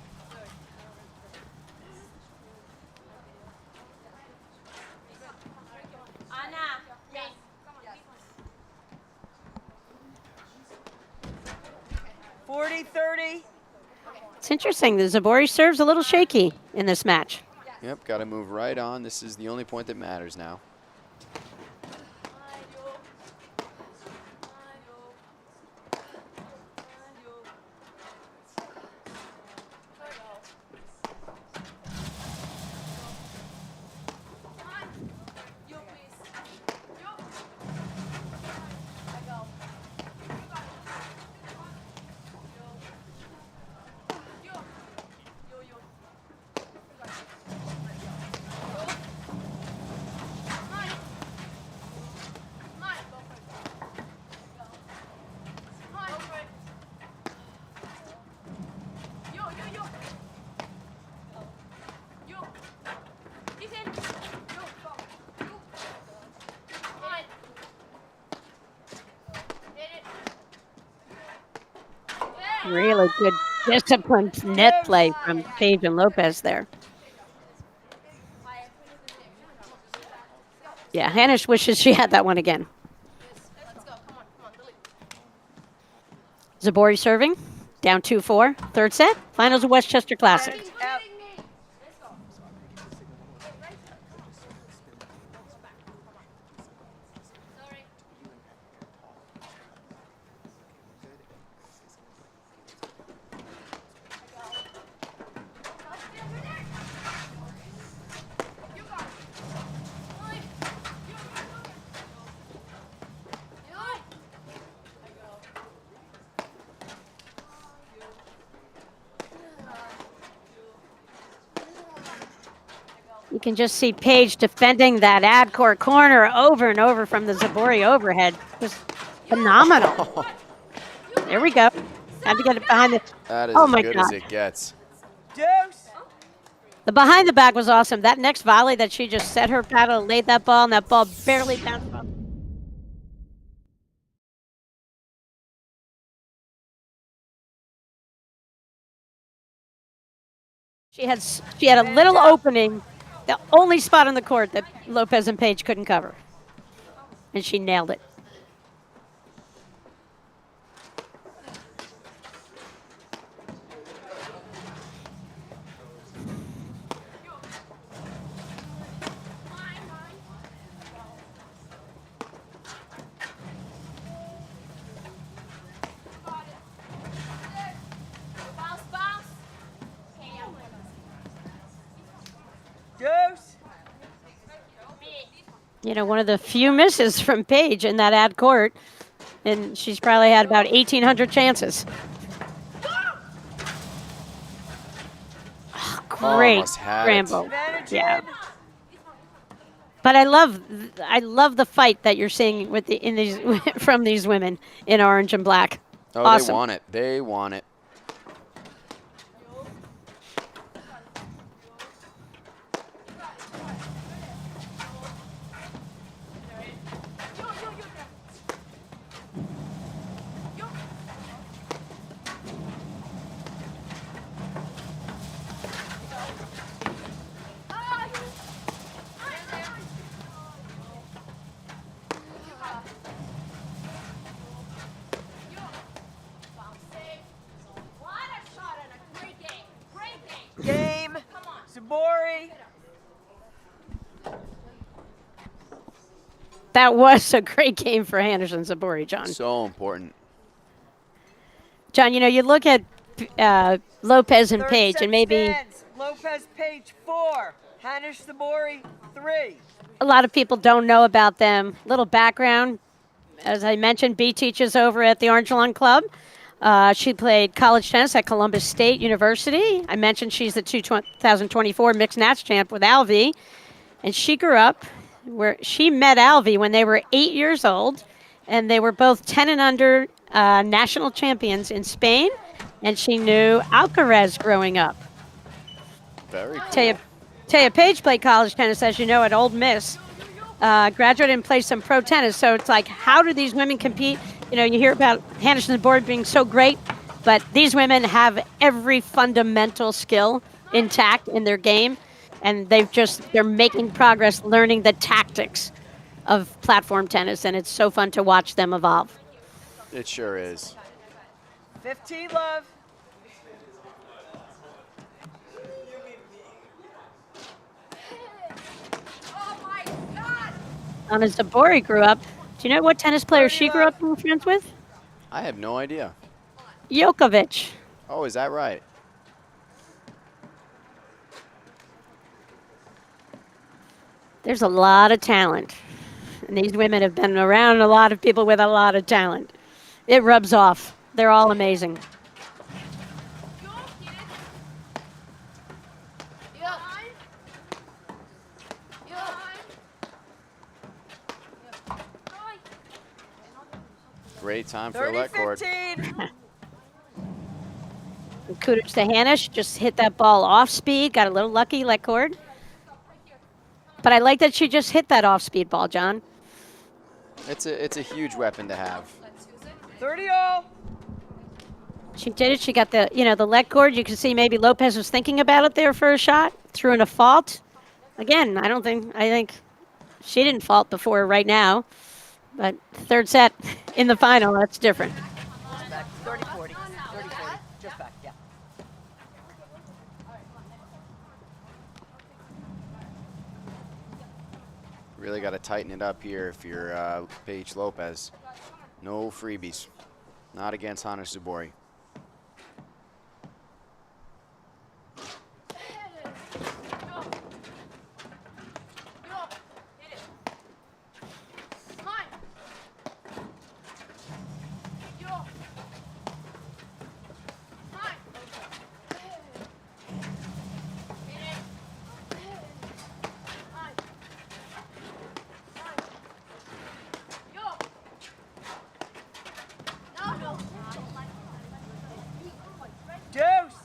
It's interesting. The Zubori serves a little shaky in this match. Yep, got to move right on. This is the only point that matters now. Really good disciplined net play from Pejic and Lopez there. Yeah, Hanisch wishes she had that one again. Zubori serving, down 2-4, third set, finals of Westchester Classic. You can just see Pejic defending that ad court corner over and over from the Zubori overhead. Just phenomenal. There we go. Had to get it behind the. That is oh as my good God. as it gets. The behind the back was awesome. That next volley that she just set her paddle, laid that ball, and that ball barely bounced off. She had a little opening, the only spot on the court that Lopez and Pejic couldn't cover, and she nailed it. You know, one of the few misses from Pejic in that ad court, and she's probably had about 1,800 chances. Oh, great Almost had scramble. Yeah. But I love the fight that you're seeing with these from these women in orange and black. Oh, awesome. They want it. They want it. That was a great game for Hanisch and Zubori, John. So important. John, you look at Lopez and Third Pejic, set and maybe stands. Lopez, Page 4. Hanisch, Zubori 3. a lot of people don't know about them. Little background. As I mentioned, B teaches over at the Orange Lawn Club. She played college tennis at Columbus State University. I mentioned she's the 2024 Mixed Nats champ with Alvy. And she grew up where she met Alvy when they were 8 years old. And they were both 10 and under national champions in Spain. And she knew Alcaraz growing up. Very cool. Taya Page played college tennis, as you know, at Ole Miss. Graduated and played some pro tennis. So it's like, how do these women compete? You hear about Hanisch and Zubori being so great, but these women have every fundamental skill intact in their game, and they're making progress learning the tactics of platform tennis, and it's so fun to watch them evolve. It sure is. 15 love. Anna Zubori grew up. Do you know what tennis player she grew up being friends with? I have no idea. Djokovic. Oh, is that right? There's a lot of talent. And these women have been around a lot of people with a lot of talent. It rubs off. They're all amazing. Great time for a let cord. 30-15. Kudos to Hanisch. Just hit that ball off speed. Got a little lucky let cord. But I like that she just hit that off speed ball, John. It's a huge weapon to have. 30-all. She did it. She got the let cord. You can see maybe Lopez was thinking about it there for a shot. Threw in a fault. Again, I think she didn't fault before right now. But third set in the final, that's different. Back 30-40. 30-40. Just back, yeah. Really got to tighten it up here if you're Paige Lopez. No freebies. Not against Hanisch Zubori. Deuce.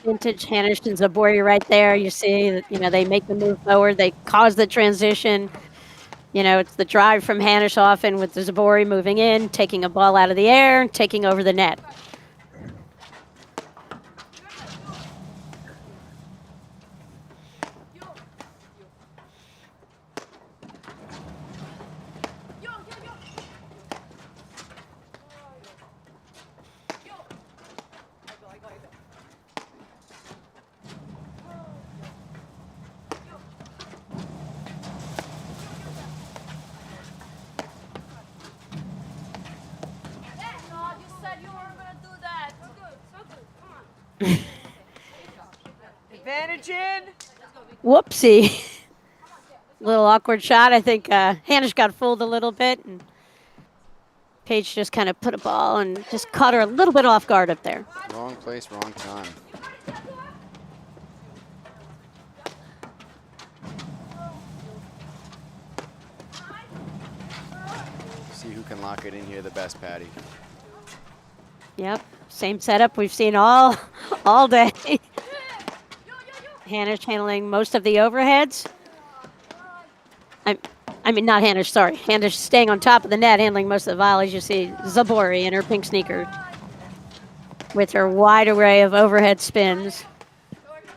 Vintage Hanisch and Zubori right there. You see that, they make the move forward. They cause the transition. It's the drive from Hanisch often with the Zubori moving in, taking a ball out of the air, taking over the net. Advantage in. Whoopsie. Little awkward shot. I think Hanisch got fooled a little bit, and Paige just kind of put a ball and just caught her a little bit off guard up there. Wrong place, wrong time. can lock it in here the best, Patty. Yep, same setup we've seen all day. Hanisch handling most of the overheads. I mean, not Hanisch, sorry. Hanisch staying on top of the net, handling most of the volleys. You see Zubori in her pink sneakers with her wide array of overhead spins.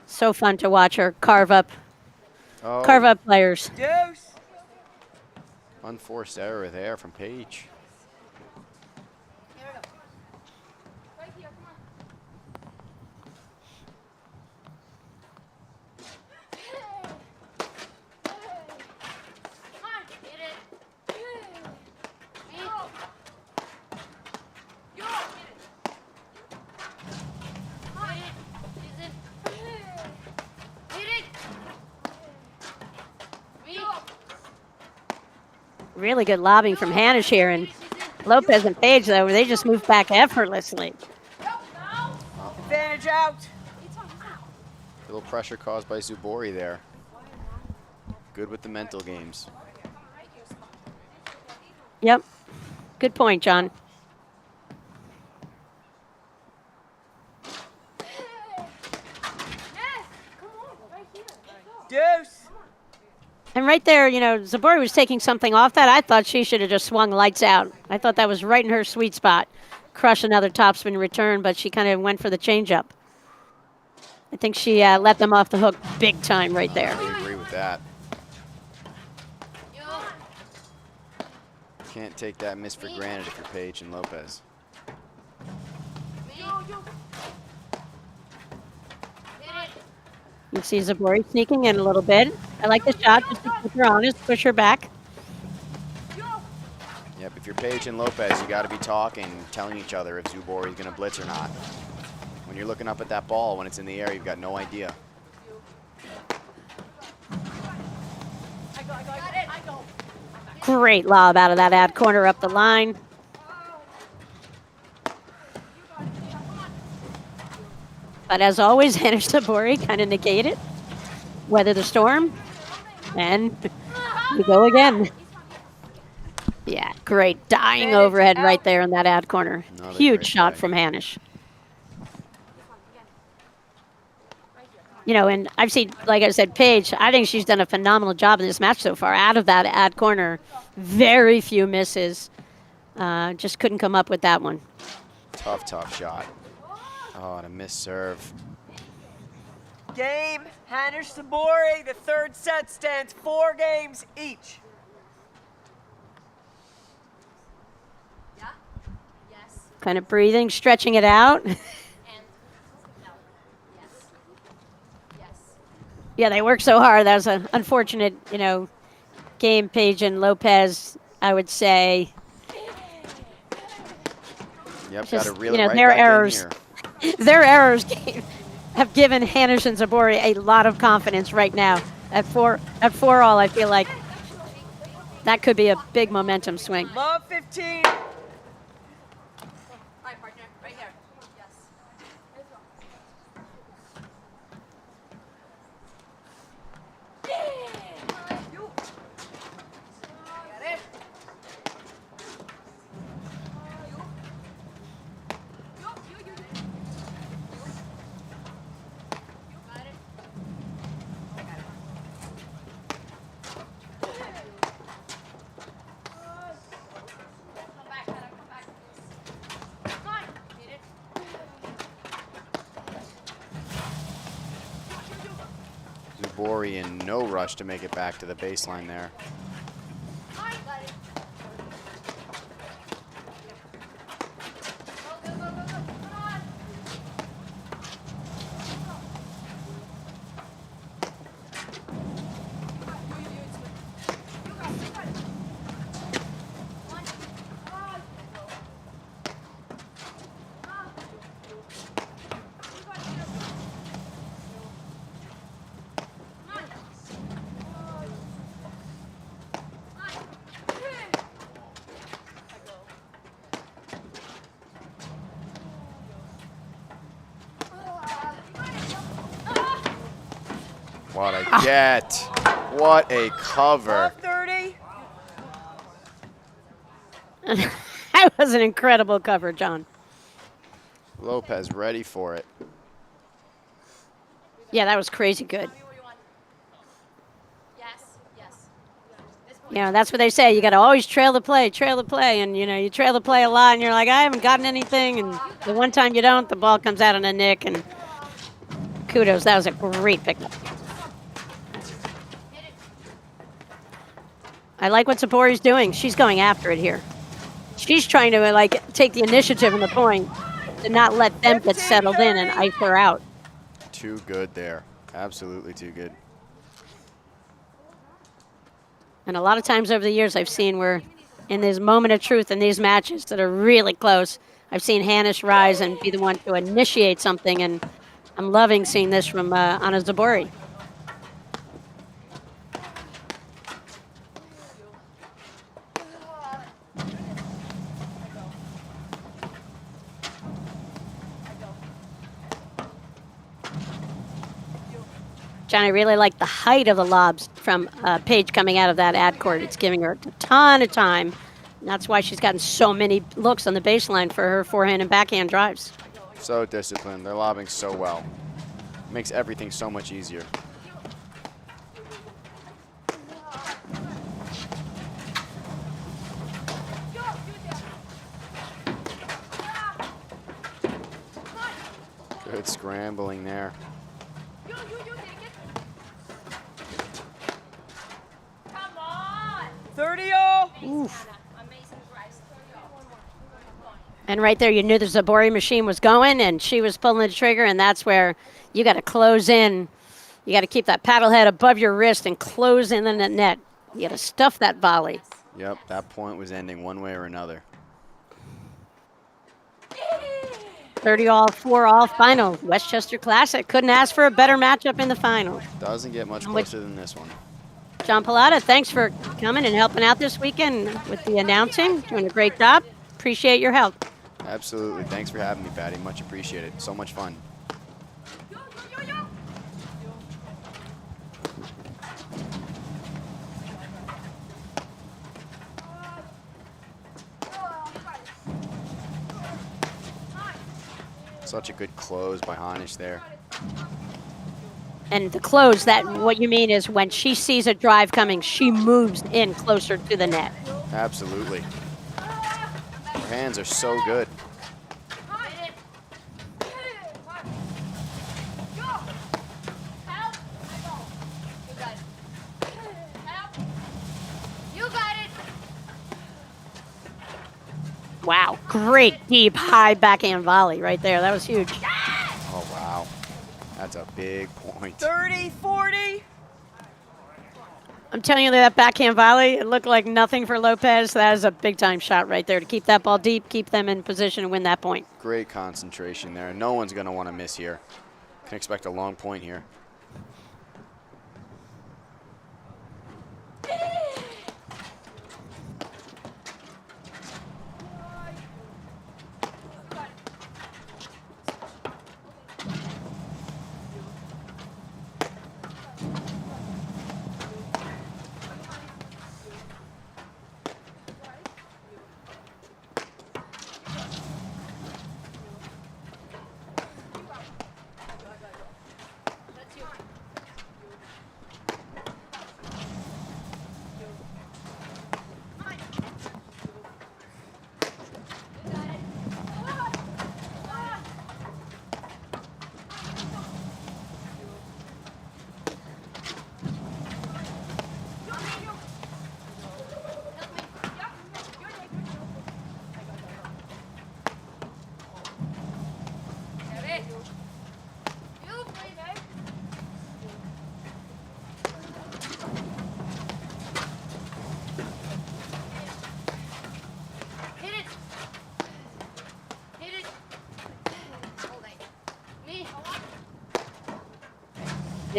So fun to watch her carve up players. Deuce. Unforced error there from Pejic. Really good lobbing from Hanisch here, and Lopez and Page, though, they just moved back effortlessly. Advantage out. A little pressure caused by Zubori there. Good with the mental games. Yep. Good point, John. Deuce. And right there, you know, Zubori was taking something off that. I thought she should have just swung lights out. I thought that was right in her sweet spot. Crush another topspin return, but she kind of went for the changeup. I think she let them off the hook big time right there. I agree with that. Can't take that miss for granted if you're Pejic and Lopez. You see Zubori sneaking in a little bit. I like the shot, just to keep her honest, push her back. Yep, if you're Pejic and Lopez, you got to be talking, telling each other if Zubori is going to blitz or not. When you're looking up at that ball, when it's in the air, you've got no idea. Great lob out of that ad corner up the line. But as always, Hanisch Zubori kind of negate it, weather the storm, and we go again. Yeah, great dying overhead right there in that ad corner. Another Huge great shot play. from Hanisch. You know, and I've seen, like I said, Paige, I think she's done a phenomenal job in this match so far. Out of that ad corner, very few misses. Just couldn't come up with that one. Tough shot. Oh, and a missed serve. Game. Hanisch Zubori. The third set stands 4 games each. Kind of breathing, stretching it out. Yeah, they worked so hard. That was an unfortunate, you know, game. Page and Lopez, I would say. Yep, Just, got to reel you know, it right their back errors. in here. Their errors have given Hanisch and Zubori a lot of confidence right now. At 4-all, I feel like that could be a big momentum swing. Love 15. Zubori in no rush to make it back to the baseline there. What a get. What a cover. Love 30. That was an incredible cover, John. Lopez ready for it. Yeah, that was crazy good. You know, that's what they say. You got to always trail the play, and you know, you trail the play a lot, and you're like, I haven't gotten anything, and the one time you don't, the ball comes out on a nick, and kudos. That was a great pickup. I like what Zubori's doing. She's going after it here. She's trying to like take the initiative in the point, to not let them get settled in and ice her out. Too good there. Absolutely too good. And a lot of times over the years, I've seen where in this moment of truth in these matches that are really close, I've seen Hanisch rise and be the one to initiate something, and I'm loving seeing this from Anna Zubori. John, I really like the height of the lobs from Pejic coming out of that ad court. It's giving her a ton of time. And that's why she's gotten so many looks on the baseline for her forehand and backhand drives. So disciplined. They're lobbing so well. Makes everything so much easier. Good scrambling there. Oof. And right there, you knew the Zubori machine was going, and she was pulling the trigger, and that's where you got to close in. You got to keep that paddle head above your wrist and close in the net. You got to stuff that volley. Yep, that point was ending one way or another. 30-all, 4-all final. Westchester Classic. Couldn't ask for a better matchup in the final. Doesn't get much closer than this one. John Pallotta, thanks for coming and helping out this weekend with the announcing. Doing a great job. Appreciate your help. Absolutely. Thanks for having me, Patty. Much appreciated. So much fun. Such a good close by Hanisch there. And the close, that what you mean is when she sees a drive coming, she moves in closer to the net. Absolutely. Her hands are so good. Wow, great deep high backhand volley right there. That was huge. Oh, wow. That's a big point. 30, 40. I'm telling you that backhand volley, it looked like nothing for Lopez. That is a big time shot right there to keep that ball deep, keep them in position and win that point. Great concentration there. No one's going to want to miss here. Can expect a long point here.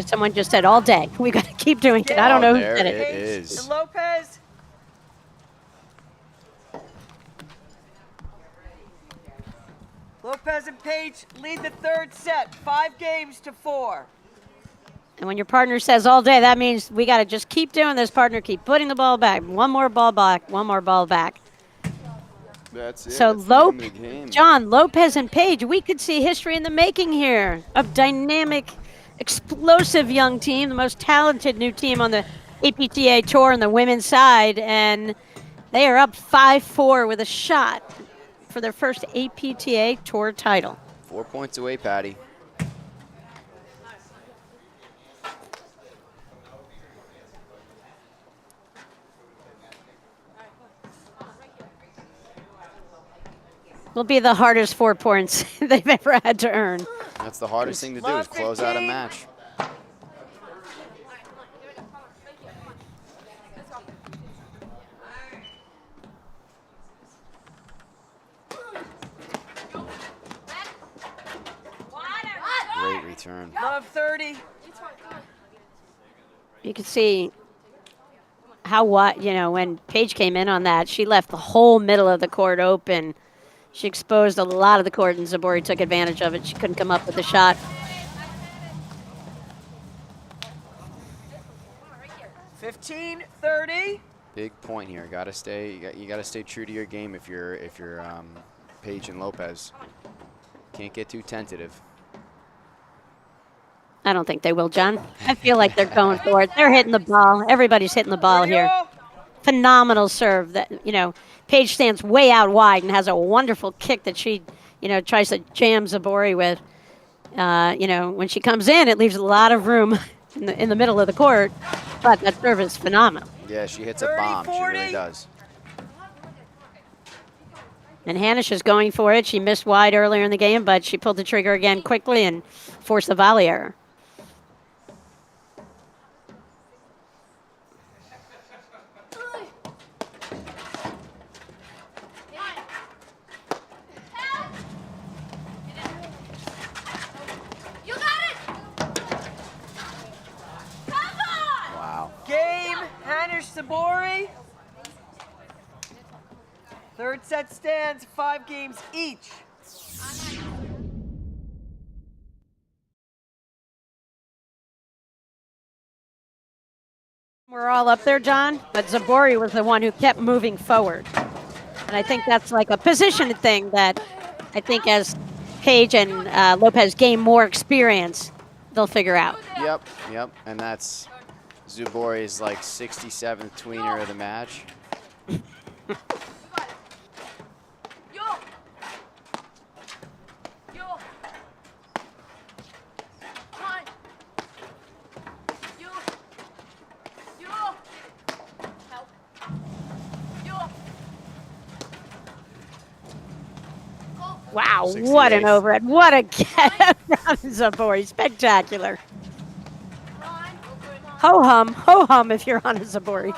Someone just said all day. We got to keep doing it. I don't know who there said it it. is. And Lopez. Lopez and Pejic lead the third set, 5-4. And when your partner says all day, that means we got to just keep doing this, partner. Keep putting the ball back. One more ball back. One more ball back. That's it. So That's the name of the game. John, Lopez and Page, we could see history in the making here. A dynamic, explosive young team, the most talented new team on the APTA Tour on the women's side, and they are up 5-4 with a shot for their first APTA Tour title. 4 points away, Patty. Will be the hardest 4 points they've ever had to earn. That's the hardest thing to do is close out a match. Great return. Love 30. You can see how when Paige came in on that, she left the whole middle of the court open. She exposed a lot of the court, and Zubori took advantage of it. She couldn't come up with the shot. 15-30. Big point here. Got to stay. You got to stay true to your game if you're Pejic and Lopez. Can't get too tentative. I don't think they will, John. I feel like they're going for it. They're hitting the ball. Everybody's hitting the ball here. Phenomenal serve. That Paige stands way out wide and has a wonderful kick that she tries to jam Zubori with. When she comes in, it leaves a lot of room in the middle of the court, but that serve is phenomenal. Yeah, she hits a bomb. She really does. And Hanisch is going for it. She missed wide earlier in the game, but she pulled the trigger again quickly and forced the volley error. Wow. Game, Hanisch, Zubori. Third set stands, 5 games each. We're all up there, John, but Zubori was the one who kept moving forward. And I think that's like a position thing that I think as Paige and Lopez gain more experience, they'll figure out. Yep. And that's Zubori's like 67th tweener of the match. Wow, 68. what an overhead. What a get from Zubori. Spectacular. Ho hum if you're on a Zubori.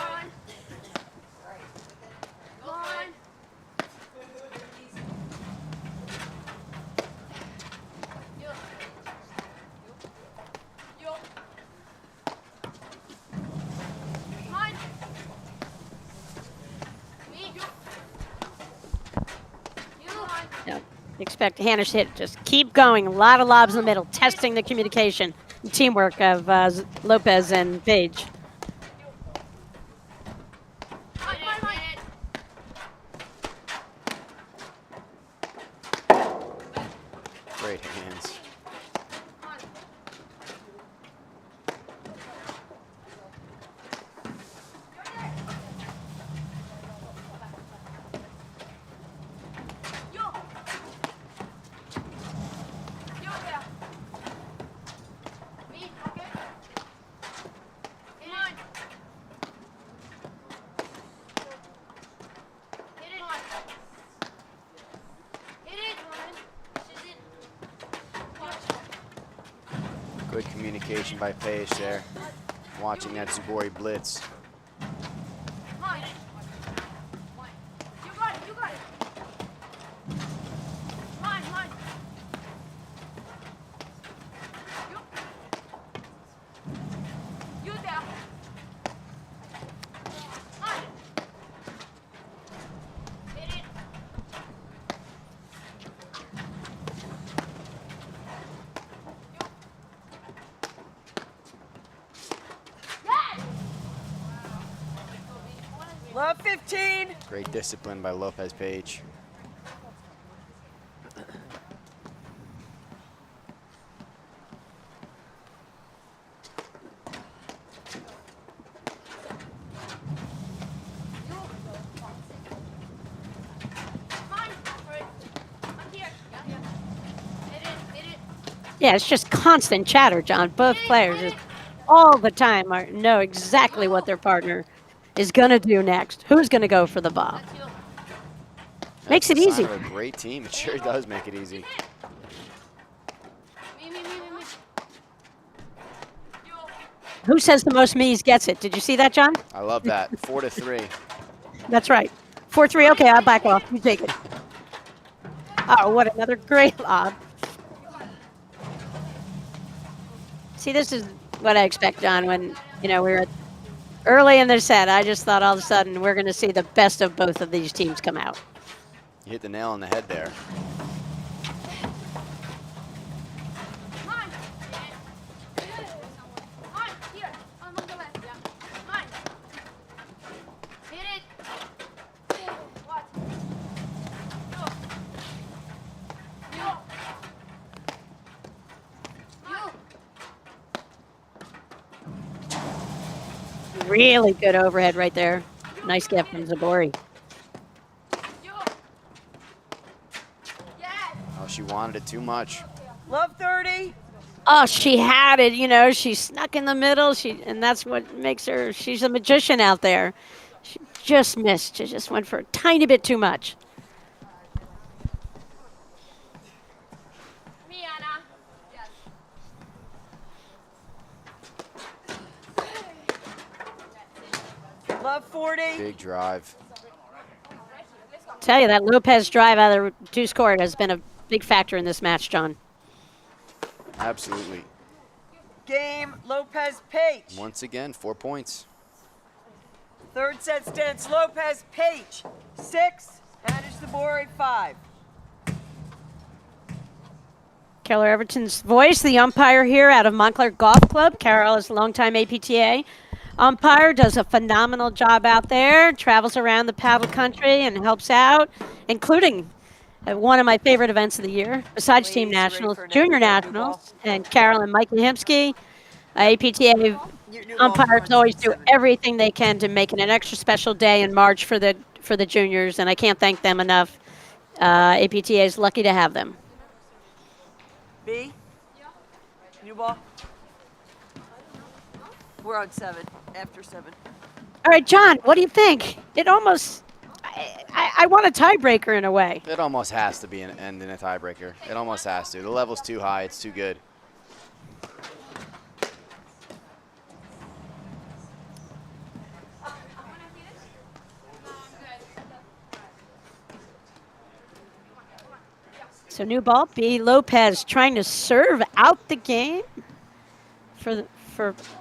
Expect Hanisch hit, just keep going. A lot of lobs in the middle, testing the communication and teamwork of Lopez and Page. Great hands. Good communication by Pejic there. Watching that Zubori blitz. Love 15. Great discipline by Lopez Pejic. Yeah, it's just constant chatter, John. Both players just all the time know exactly what their partner is going to do next. Who's going to go for the ball? Makes That's it a sign easy. of a great team. It sure does make it easy. Who says the most me's gets it? Did you see that, John? I love that. 4-3. That's right. 4-3. Okay, I'll back off. You take it. Oh, what another great lob. See, this is what I expect, John, when, we were early in the set. I just thought all of a sudden we're going to see the best of both of these teams come out. You hit the nail on the head there. Really good overhead right there. Nice get from Zubori. Oh, she wanted it too much. Love 30. Oh, she had it, she snuck in the middle. And that's what makes her, she's a magician out there. She just missed. She just went for a tiny bit too much. Love 40. Big drive. Tell you, that Lopez drive out of the deuce court has been a big factor in this match, John. Absolutely. Game, Lopez, Pejic. Once again, 4 points. Third set stands Lopez, Pejic. 6, Hanisch, Zubori, 5. Keller Everton's voice, the umpire here out of Montclair Golf Club. Carol is a longtime APTA umpire, does a phenomenal job out there, travels around the paddle country and helps out, including one of my favorite events of the year, besides Team Nationals, Junior Nationals, and Carol and Mike Lehemsky. APTA umpires always do everything they can to make it an extra special day in March for the juniors, and I can't thank them enough. APTA is lucky to have them. B? New ball? We're on 7, after 7. All right, John, what do you think? It almost, I want a tiebreaker in a way. It almost has to be an end in a tiebreaker. It almost has to. The level's too high. It's too good. So new ball, B. Lopez trying to serve out the game for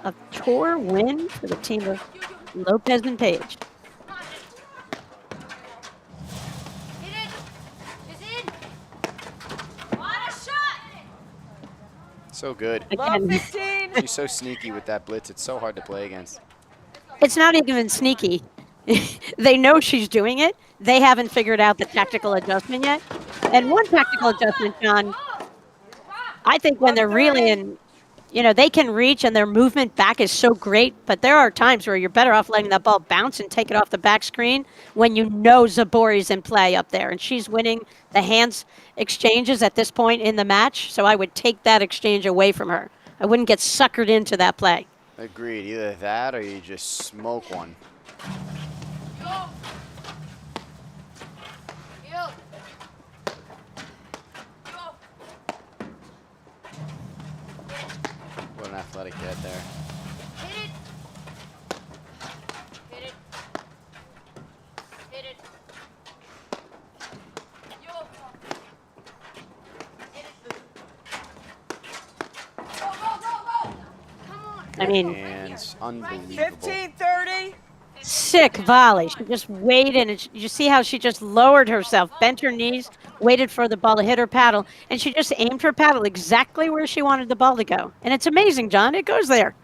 a tour win for the team of Lopez and Pejic. So good. Again, 15. She's so sneaky with that blitz. It's so hard to play against. it's not even sneaky. They know she's doing it. They haven't figured out the tactical adjustment yet. And one tactical adjustment, John, I think when they're really in, they can reach and their movement back is so great, but there are times where you're better off letting that ball bounce and take it off the back screen when you know Zubori's in play up there. And she's winning the hands exchanges at this point in the match, so I would take that exchange away from her. I wouldn't get suckered into that play. Agreed. Either that or you just smoke one. What an athletic head there. I mean, Hands, unbelievable. 15-30. sick volley. She just waited, and you see how she just lowered herself, bent her knees, waited for the ball to hit her paddle, and she just aimed her paddle exactly where she wanted the ball to go. And it's amazing, John. It goes there.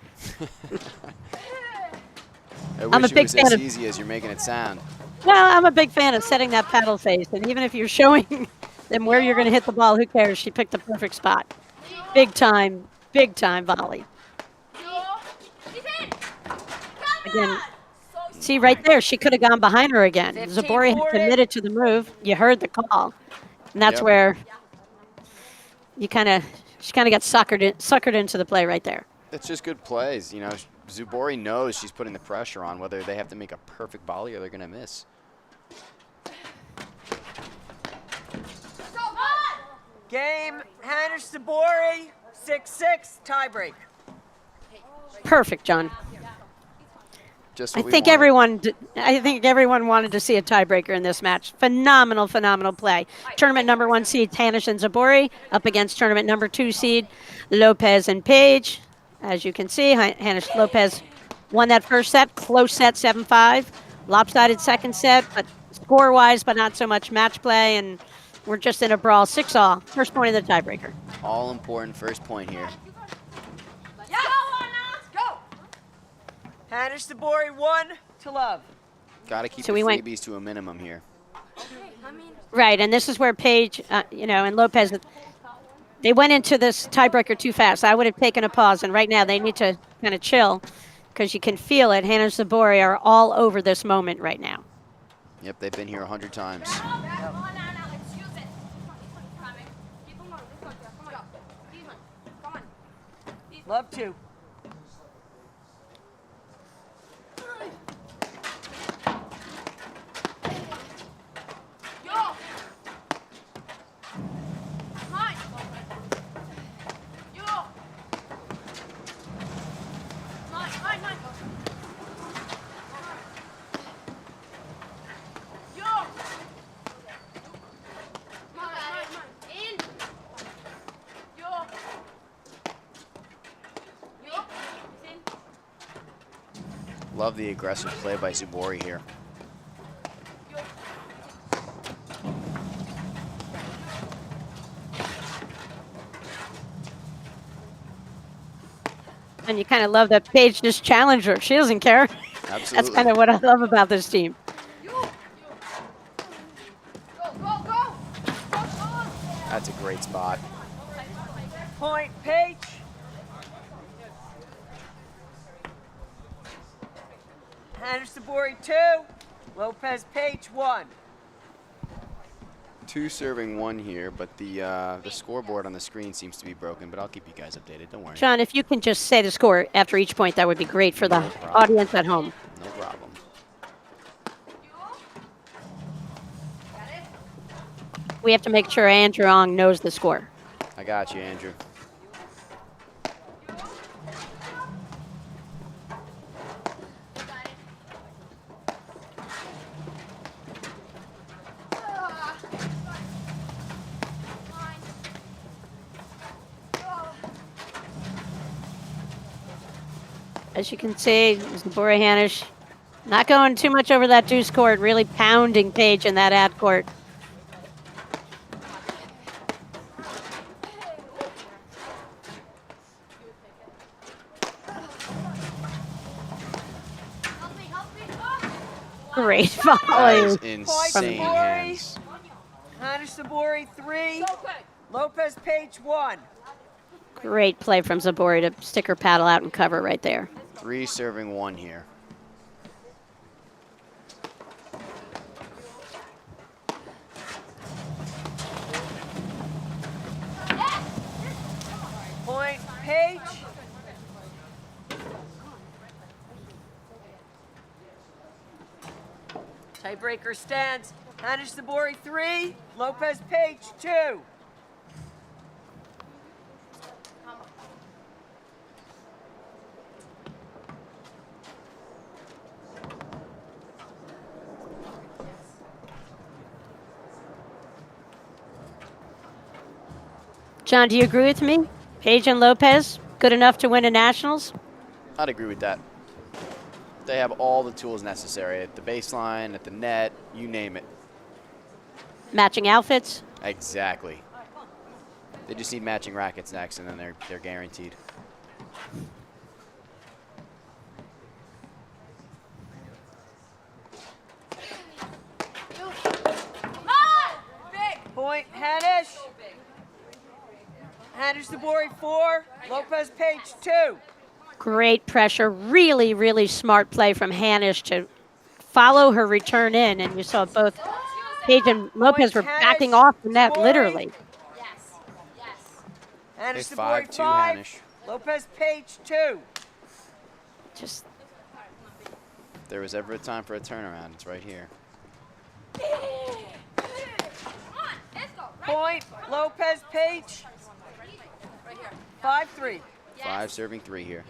I'm a big it was fan as of- easy as you're making it sound. Well, I'm a big fan of setting that paddle face, and even if you're showing them where you're going to hit the ball, who cares? She picked the perfect spot. Big time volley. Again, see right there, she could have gone behind her again. 15-40. Zubori had committed to the move. You heard the call, and that's Yep. where you kind of She kind of got suckered into the play right there. It's just good plays. You know, Zubori knows she's putting the pressure on, whether they have to make a perfect volley or they're going to miss. Game, Hanisch Zubori, 6-6, tiebreak. Perfect, John. Just I what we think wanted. everyone wanted to see a tiebreaker in this match. Phenomenal play. Tournament number 1 seed Hanisch and Zubori up against tournament number 2 seed Lopez and Pejic. As you can see, Hanisch Lopez won that first set, close set, 7-5. Lopsided second set, but score-wise, but not so much match play, and we're just in a brawl, 6-all. First point of the tiebreaker. All important first point here. Hanisch Zubori 1-love. Got to keep So the we went- freebies to a minimum here. Right, and this is where Pejic, and Lopez, they went into this tiebreaker too fast. I would have taken a pause, and right now they need to kind of chill because you can feel it. Hanisch and Zubori are all over this moment right now. Yep, they've been here 100 times. Love 2. Love the aggressive play by Zubori here. And you kind of love that Pejic just challenged her. She doesn't care. Absolutely. That's kind of what I love about this team. That's a great spot. Point, Pejic. Hanisch Zubori 2, Lopez Pejic 1. 2 serving 1 here, but the scoreboard on the screen seems to be broken, but I'll keep you guys updated. Don't worry. John, if you can just say the score after each point, that would be great for the No problem. audience at home. No problem. We have to make sure Andrew Ong knows the score. I got you, Andrew. As you can see, Zubori Hanisch not going too much over that deuce court, really pounding Pejic in that ad court. Great That volley. is insane hands. Hanisch Zubori 3, Lopez Pejic 1. Great play from Zubori to stick her paddle out and cover right there. 3 serving 1 here. Point, Pejic. Tiebreaker stands. Hanisch Zubori 3, Lopez Pejic 2. John, do you agree with me? Pejic and Lopez, good enough to win a Nationals? I'd agree with that. They have all the tools necessary at the baseline, at the net, you name it. Matching outfits? Exactly. They just need matching rackets next, and then they're guaranteed. Point, Hanisch. Hanisch Zubori 4, Lopez Pejic 2. Great pressure. Really, really smart play from Hanisch to follow her return in. And you saw both Pejic and Lopez were backing off the net, literally. Hanisch Okay, Zubori 5-2 5. Hanisch. Lopez Pejic 2. Just If there was ever a time for a turnaround, it's right here. Point. Lopez Pejic. 5-3. 5 serving 3 here.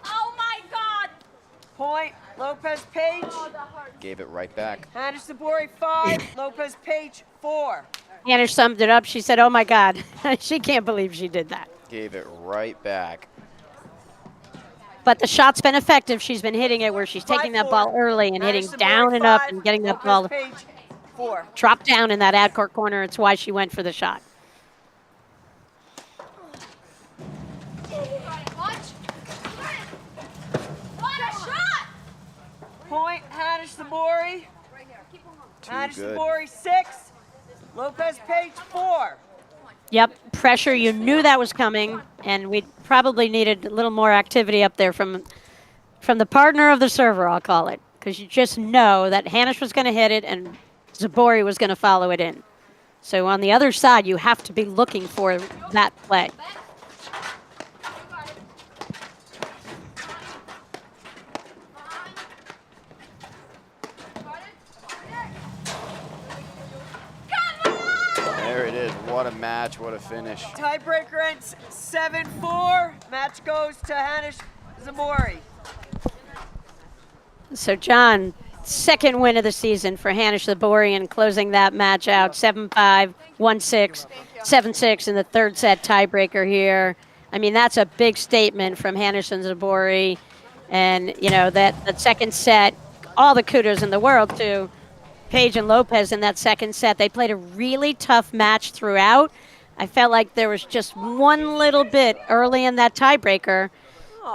Oh my God! Point. Lopez Pejic. Gave it right back. Hanisch Zubori 5. Lopez Pejic 4. Hanisch summed it up. She said, "Oh my God," she can't believe she did that. Gave it right back. But the shot's been effective. She's been hitting it where she's taking that 5-4. ball early and hitting Hanisch Zubori down and up 5. and getting that Lopez ball Pejic 4. dropped down in that ad court corner. It's why she went for the shot. Point. Hanisch Zubori. Too Hanisch good. Zubori 6. Lopez Pejic 4. Yep, pressure. You knew that was coming, and we probably needed a little more activity up there from the partner of the server, I'll call it, because you just know that Hanisch was going to hit it and Zubori was going to follow it in. So on the other side, you have to be looking for that play. There it is. What a match. What a finish. Tiebreaker ends 7-4. Match goes to Hanisch Zubori. So, John, second win of the season for Hanisch Zubori, and closing that match out 7-5, 1-6, 7-6 in the third set tiebreaker here. I mean, that's a big statement from Hanisch and Zubori. And, you know, that second set, all the kudos in the world to Pejic and Lopez in that second set. They played a really tough match throughout. I felt like there was just one little bit early in that tiebreaker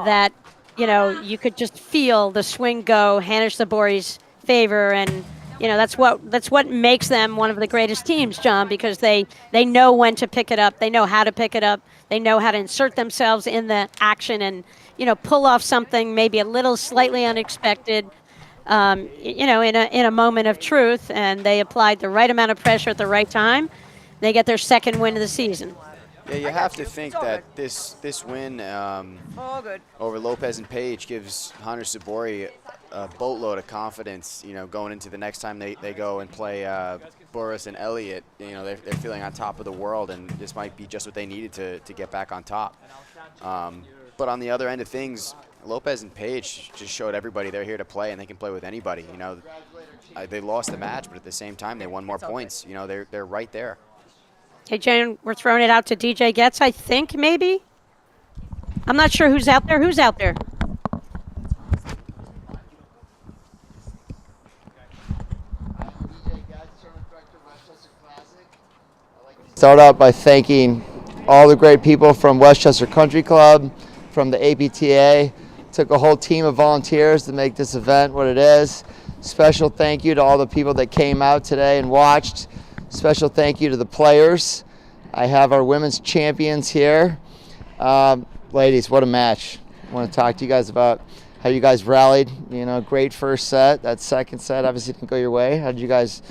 that, you know, you could just feel the swing go Hanisch Zubori's favor, and you know that's what makes them one of the greatest teams, John, because they know when to pick it up, they know how to pick it up, they know how to insert themselves in the action and, you know, pull off something maybe a little slightly unexpected, you know, in a moment of truth, and they applied the right amount of pressure at the right time. They get their second win of the season. Yeah, you have to think that this win All good. over Lopez and Pejic gives Hanisch Zubori a boatload of confidence, you know, going into the next time they go and play Boris and Elliott. You know, they're feeling on top of the world, and this might be just what they needed to get back on top. But on the other end of things, Lopez and Pejic just showed everybody they're here to play, and they can play with anybody. You know, they lost the match, but at the same time, they won more points. You know, they're right there. Hey, Jen, we're throwing it out to DJ Getz, I think, maybe? I'm not sure who's out there. Who's out there? Start out by thanking all the great people from Westchester Country Club, from the APTA. Took a whole team of volunteers to make this event what it is. Special thank you to all the people that came out today and watched. Special thank you to the players. I have our women's champions here. Ladies, what a match. I want to talk to you guys about how you guys rallied. You know, great first set. That second set obviously didn't go your way. How did you guys,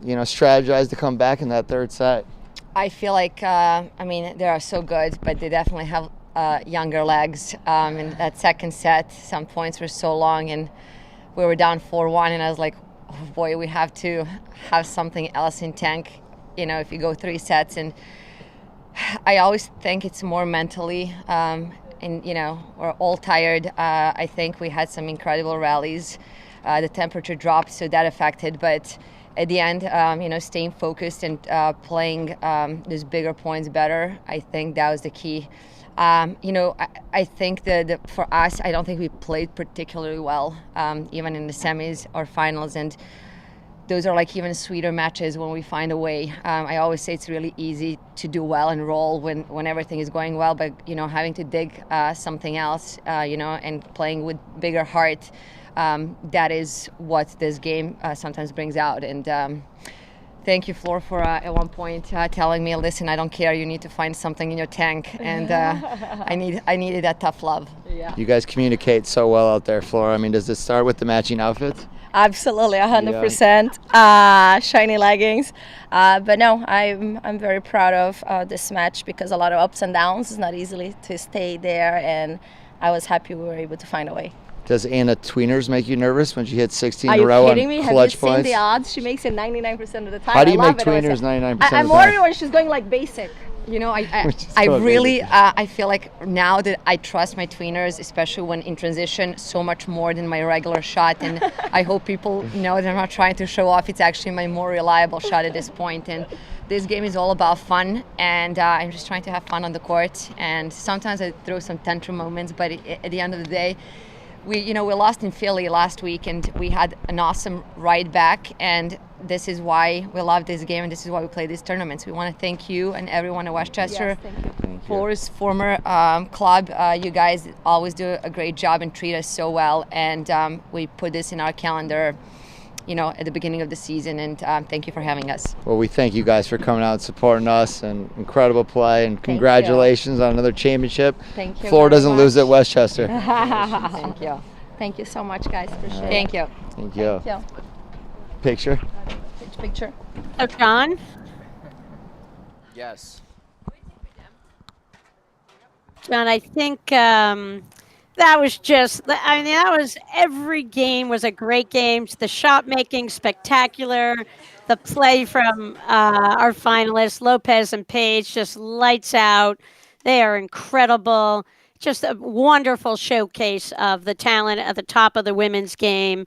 you know, strategize to come back in that third set? I feel like, I mean, they are so good, but they definitely have younger legs. In that second set, some points were so long, and we were down 4-1, and I was like, oh boy, we have to have something else in tank, you know, if you go 3 sets. And I always think it's more mentally, and, you know, we're all tired. I think we had some incredible rallies. The temperature dropped, so that affected, but at the end, you know, staying focused and playing those bigger points better, I think that was the key. You know, I think that for us, I don't think we played particularly well, even in the semis or finals, and those are like even sweeter matches when we find a way. I always say it's really easy to do well and roll when everything is going well, but, you know, having to dig something else, you know, and playing with bigger heart, that is what this game sometimes brings out. And thank you, Floor, for at one point telling me, listen, I don't care, you need to find something in your tank. And I needed that tough love. Yeah. You guys communicate so well out there, Floor. I mean, does it start with the matching outfits? Absolutely, 100%. Shiny leggings. But no, I'm very proud of this match because a lot of ups and downs. It's not easily to stay there, and I was happy we were able to find a way. Does Anna Tweeners make you nervous when she hits 16 in a row on clutch points? Are you kidding me? Have you seen the odds? She makes it 99% of the time. How do you I make love Tweeners 99% of the time? I'm worried when she's going like basic. You know, I really, I feel like now that I trust my tweeners, especially when in transition, so much more than my regular shot. And I hope people know that I'm not trying to show off. It's actually my more reliable shot at this point. And this game is all about fun. And I'm just trying to have fun on the court. And sometimes I throw some tantrum moments. But at the end of the day, we lost in Philly last week. And we had an awesome ride back. And this is why we love this game, and this is why we play these tournaments. We want to thank you and everyone at Westchester for his former club. You guys always do a great job and treat us so well, and we put this in our calendar, at the beginning of the season, and thank you for having us. Well, we thank you guys for coming out and supporting us, and incredible play, and congratulations on another championship. Thank you. Floor doesn't lose at Westchester. Thank you. Thank you so much, guys. Appreciate it. Thank you. Thank you. Thank you. Picture. Picture. Oh, John? Yes. John, I think that was every game was a great game. The shot making, spectacular. The play from our finalists, Lopez and Pejic, just lights out. They are incredible. Just a wonderful showcase of the talent at the top of the women's game.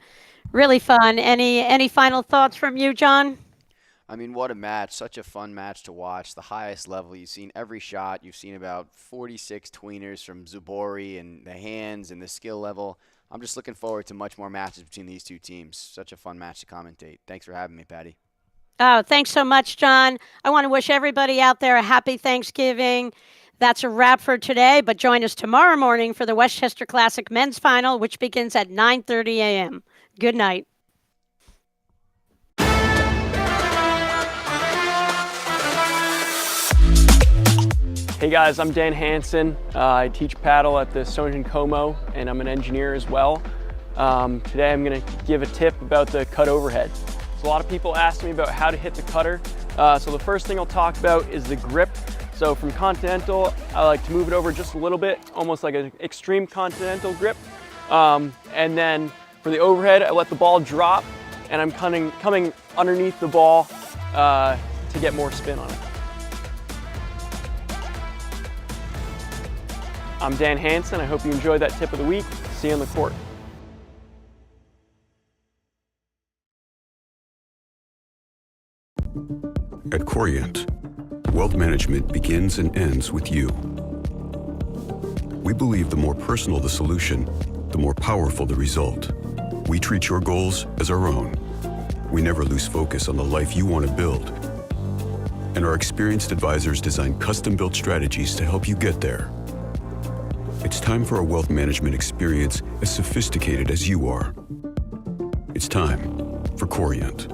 Really fun. Any final thoughts from you, John? I mean, what a match. Such a fun match to watch. The highest level. You've seen every shot. You've seen about 46 tweeners from Zubori, and the hands and the skill level. I'm just looking forward to much more matches between these two teams. Such a fun match to commentate. Thanks for having me, Patty. Oh, thanks so much, John. I want to wish everybody out there a happy Thanksgiving. That's a wrap for today, but join us tomorrow morning for the Westchester Classic Men's Final, which begins at 9:30 a.m. Good night. Hey guys, I'm Dan Hansen. I teach paddle at the Sonjin Como, and I'm an engineer as well. Today I'm going to give a tip about the cut overhead. So a lot of people ask me about how to hit the cutter. So the first thing I'll talk about is the grip. So from continental, I like to move it over just a little bit, almost like an extreme continental grip. And then for the overhead, I let the ball drop, and I'm coming underneath the ball to get more spin on it. I'm Dan Hansen. I hope you enjoyed that tip of the week. See you on the court. At Corient, wealth management begins and ends with you. We believe the more personal the solution, the more powerful the result. We treat your goals as our own. We never lose focus on the life you want to build. And our experienced advisors design custom-built strategies to help you get there. It's time for a wealth management experience as sophisticated as you are. It's time for Corient.